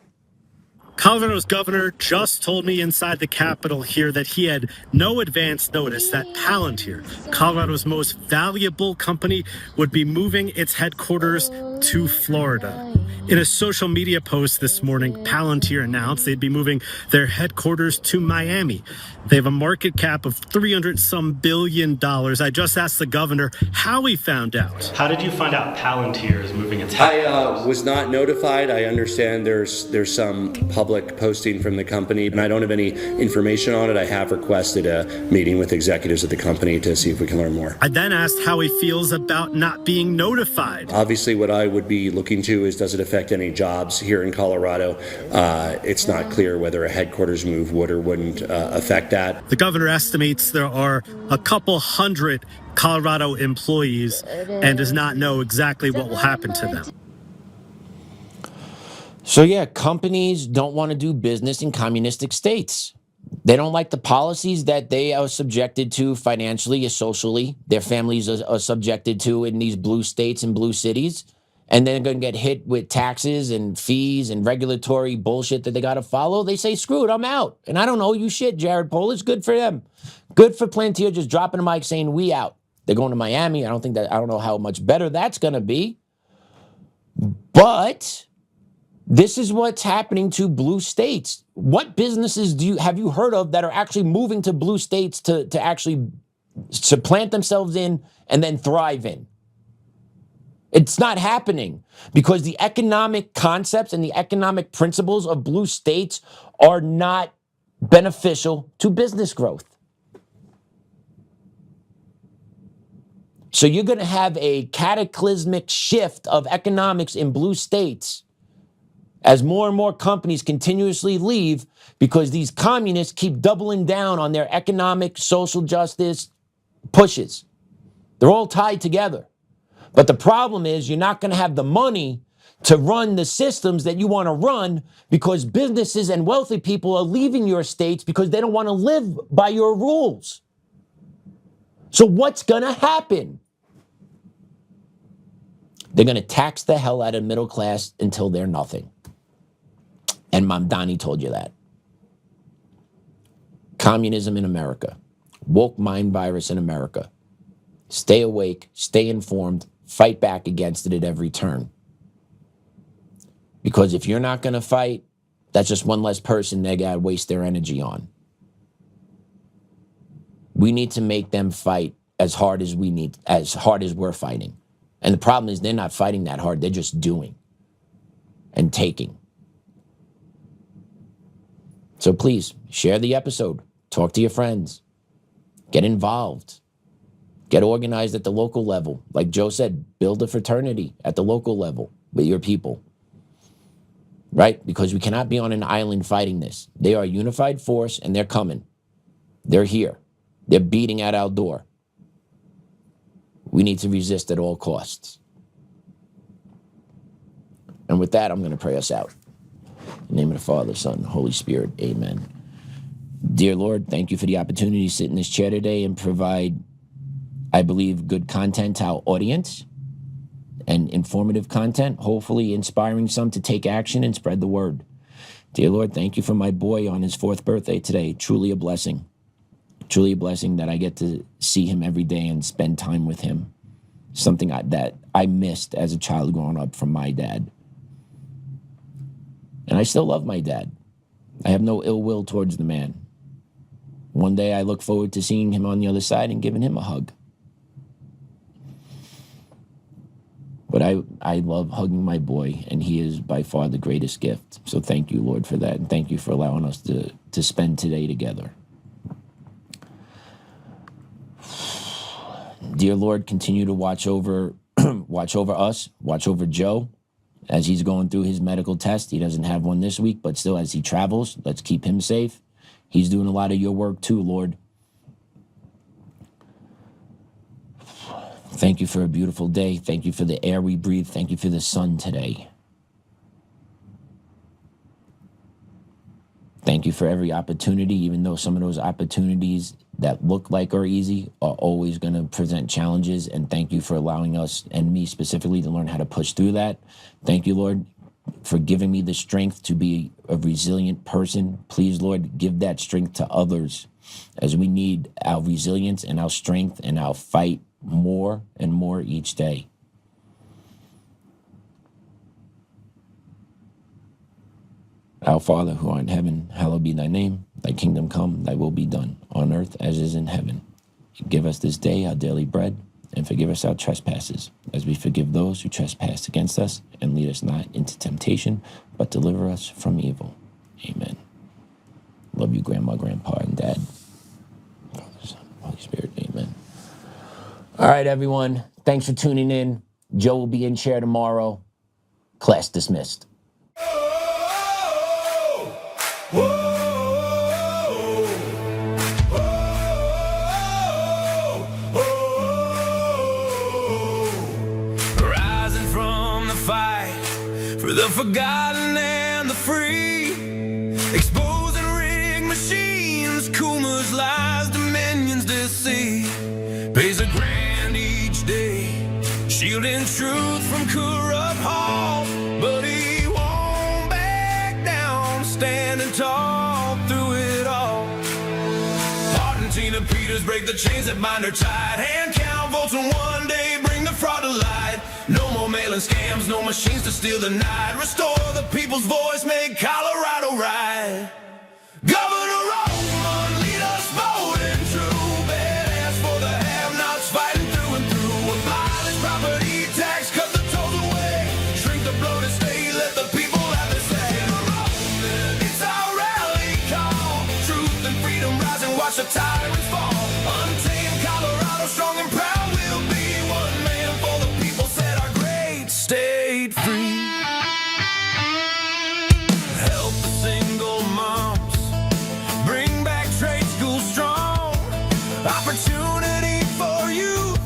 Colorado's governor just told me inside the Capitol here that he had no advance notice that Palantir, Colorado's most valuable company, would be moving its headquarters to Florida. In a social media post this morning, Palantir announced they'd be moving their headquarters to Miami. They have a market cap of $300-some billion. I just asked the governor how he found out. How did you find out Palantir is moving its headquarters? I was not notified. I understand there's some public posting from the company, and I don't have any information on it. I have requested a meeting with executives of the company to see if we can learn more. I then asked how he feels about not being notified. Obviously, what I would be looking to is, does it affect any jobs here in Colorado? It's not clear whether a headquarters move would or wouldn't affect that. The governor estimates there are a couple hundred Colorado employees and does not know exactly what will happen to them. So yeah, companies don't want to do business in communistic states. They don't like the policies that they are subjected to financially or socially. Their families are subjected to in these blue states and blue cities. And they're going to get hit with taxes and fees and regulatory bullshit that they got to follow. They say, screw it, I'm out. And I don't owe you shit, Jared Polis. Good for them. Good for Palantir just dropping a mic saying, we out. They're going to Miami. I don't know how much better that's going to be. But this is what's happening to blue states. What businesses have you heard of that are actually moving to blue states to actually supplant themselves in and then thrive in? It's not happening because the economic concepts and the economic principles of blue states are not beneficial to business growth. So you're going to have a cataclysmic shift of economics in blue states as more and more companies continuously leave because these communists keep doubling down on their economic, social justice pushes. They're all tied together. But the problem is you're not going to have the money to run the systems that you want to run because businesses and wealthy people are leaving your states because they don't want to live by your rules. So what's going to happen? They're going to tax the hell out of middle class until they're nothing. And Mamdani told you that. Communism in America. Woke mind virus in America. Stay awake, stay informed, fight back against it at every turn. Because if you're not going to fight, that's just one less person they got to waste their energy on. We need to make them fight as hard as we're fighting. And the problem is they're not fighting that hard. They're just doing and taking. So please, share the episode. Talk to your friends. Get involved. Get organized at the local level. Like Joe said, build a fraternity at the local level with your people. Right? Because we cannot be on an island fighting this. They are a unified force and they're coming. They're here. They're beating at our door. We need to resist at all costs. And with that, I'm going to pray us out. In the name of the Father, Son, Holy Spirit, amen. Dear Lord, thank you for the opportunity to sit in this chair today and provide, I believe, good content to our audience and informative content, hopefully inspiring some to take action and spread the word. Dear Lord, thank you for my boy on his 4th birthday today. Truly a blessing. Truly a blessing that I get to see him every day and spend time with him. Something that I missed as a child growing up from my dad. And I still love my dad. I have no ill will towards the man. One day I look forward to seeing him on the other side and giving him a hug. But I love hugging my boy, and he is by far the greatest gift. So thank you, Lord, for that. And thank you for allowing us to spend today together. Dear Lord, continue to watch over us, watch over Joe as he's going through his medical test. He doesn't have one this week, but still as he travels, let's keep him safe. He's doing a lot of your work too, Lord. Thank you for a beautiful day. Thank you for the air we breathe. Thank you for the sun today. Thank you for every opportunity, even though some of those opportunities that look like are easy are always going to present challenges. And thank you for allowing us, and me specifically, to learn how to push through that. Thank you, Lord, for giving me the strength to be a resilient person. Please, Lord, give that strength to others, as we need our resilience and our strength and our fight more and more each day. Our Father, who art in heaven, hallowed be thy name. Thy kingdom come, thy will be done, on earth as is in heaven. Give us this day our daily bread, and forgive us our trespasses, as we forgive those who trespass against us. And lead us not into temptation, but deliver us from evil. Amen. Love you, Grandma, Grandpa, and Dad. Father, Son, Holy Spirit, amen. All right, everyone. Thanks for tuning in. Joe will be in chair tomorrow. Class dismissed. Rising from the fight for the forgotten and the free, exposing rigged machines, Kuma's lies, dominions deceit, pays a grand each day, shielding truth from corrupt halls, but he won't back down, standing tall through it all. Hart and Tina Peters break the chains that bind her tight, hand count votes and one day bring the fraud to light. No more mailing scams, no machines to steal the night, restore the people's voice, make Colorado right. Governor Oltmann, lead us bold and true, badass for the have-nots, fighting through and through. Abolish property tax, cut the tolls away, shrink the bloated state, let the people have their say. It's our rally call, truth and freedom rise and watch the tyrants fall. Untamed Colorado, strong and proud, we'll be one man for the people, set our great state free. Help the single moms, bring back trade school strong, opportunity for youth,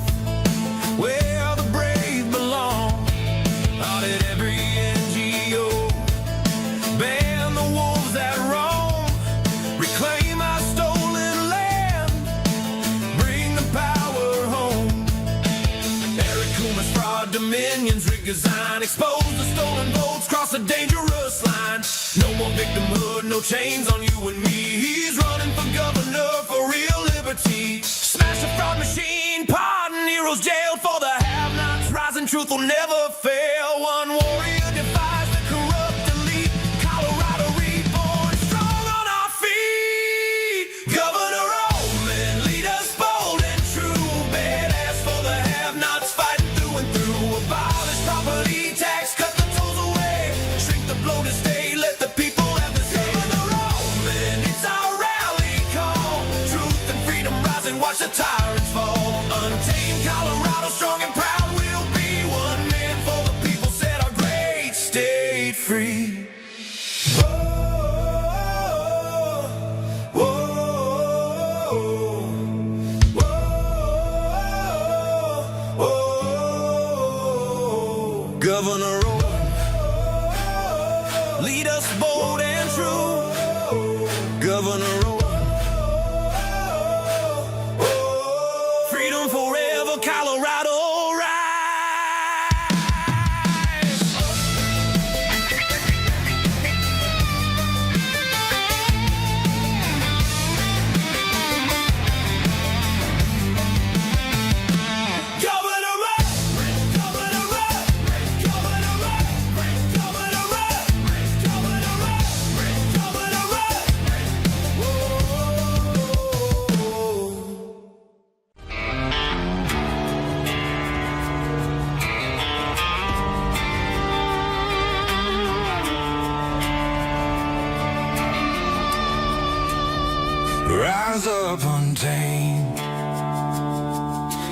where the brave belong. Audit every NGO, ban the wolves that roam, reclaim our stolen land, bring the power home. chains on you and me. He's running for governor for real liberty. Smash the fraud machine, pardon heroes jailed for the have-nots. Rising truth will never fail. One warrior defies the corrupt elite. Colorado reborn, strong on our feet. Governor Oltmann, lead us bold and true. Badass for the have-nots, fighting through and through. Abolish property tax, cut the tolls away. Shrink the blow to stay, let the people have the say. Governor Oltmann, it's our rally call. Truth and freedom rising, watch the tyrants fall. Untamed Colorado, strong and proud, we'll be one man for the people, set our great state free. Governor Oltmann, lead us bold and true. Governor Oltmann, freedom forever, Colorado rise. Governor rise up untamed.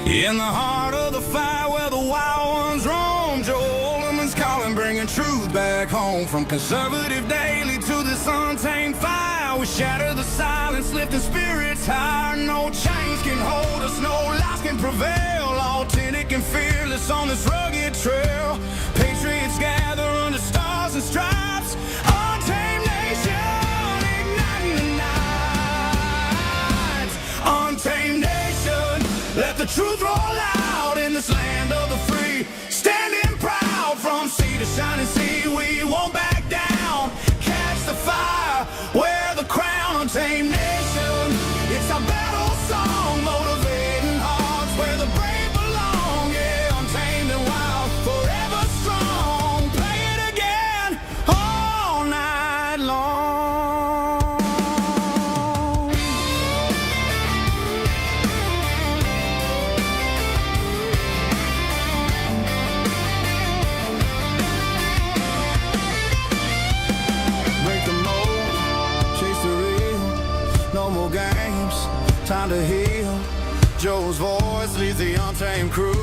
In the heart of the fire where the wild ones roam, Joe Oltmann's calling, bringing truth back home. From conservative daily to this untamed fire, we shatter the silence, lifting spirits higher. No chains can hold us, no lies can prevail. Authentic and fearless on this rugged trail. Patriots gather under stars and stripes. Untamed nation, igniting the night. Untamed nation, let the truth roll out in this land of the free. Standing proud from sea to shining sea, we won't back down. Catch the fire, wear the crown. Untamed nation, it's our battle song, motivating hearts where the brave belong. Yeah, untamed and wild, forever strong. Play it again all night long. Break the mold, chase the real. No more games, time to heal. Joe's voice leads the untamed crew.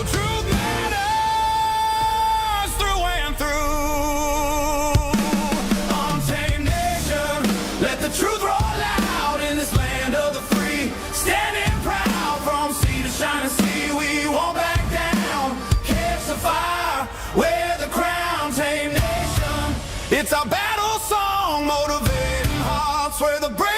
Truth matters through and through. Untamed nation, let the truth roll out in this land of the free. Standing proud from sea to shining sea, we won't back down. Catch the fire, wear the crown. Untamed nation, it's our battle song, motivating hearts where the brave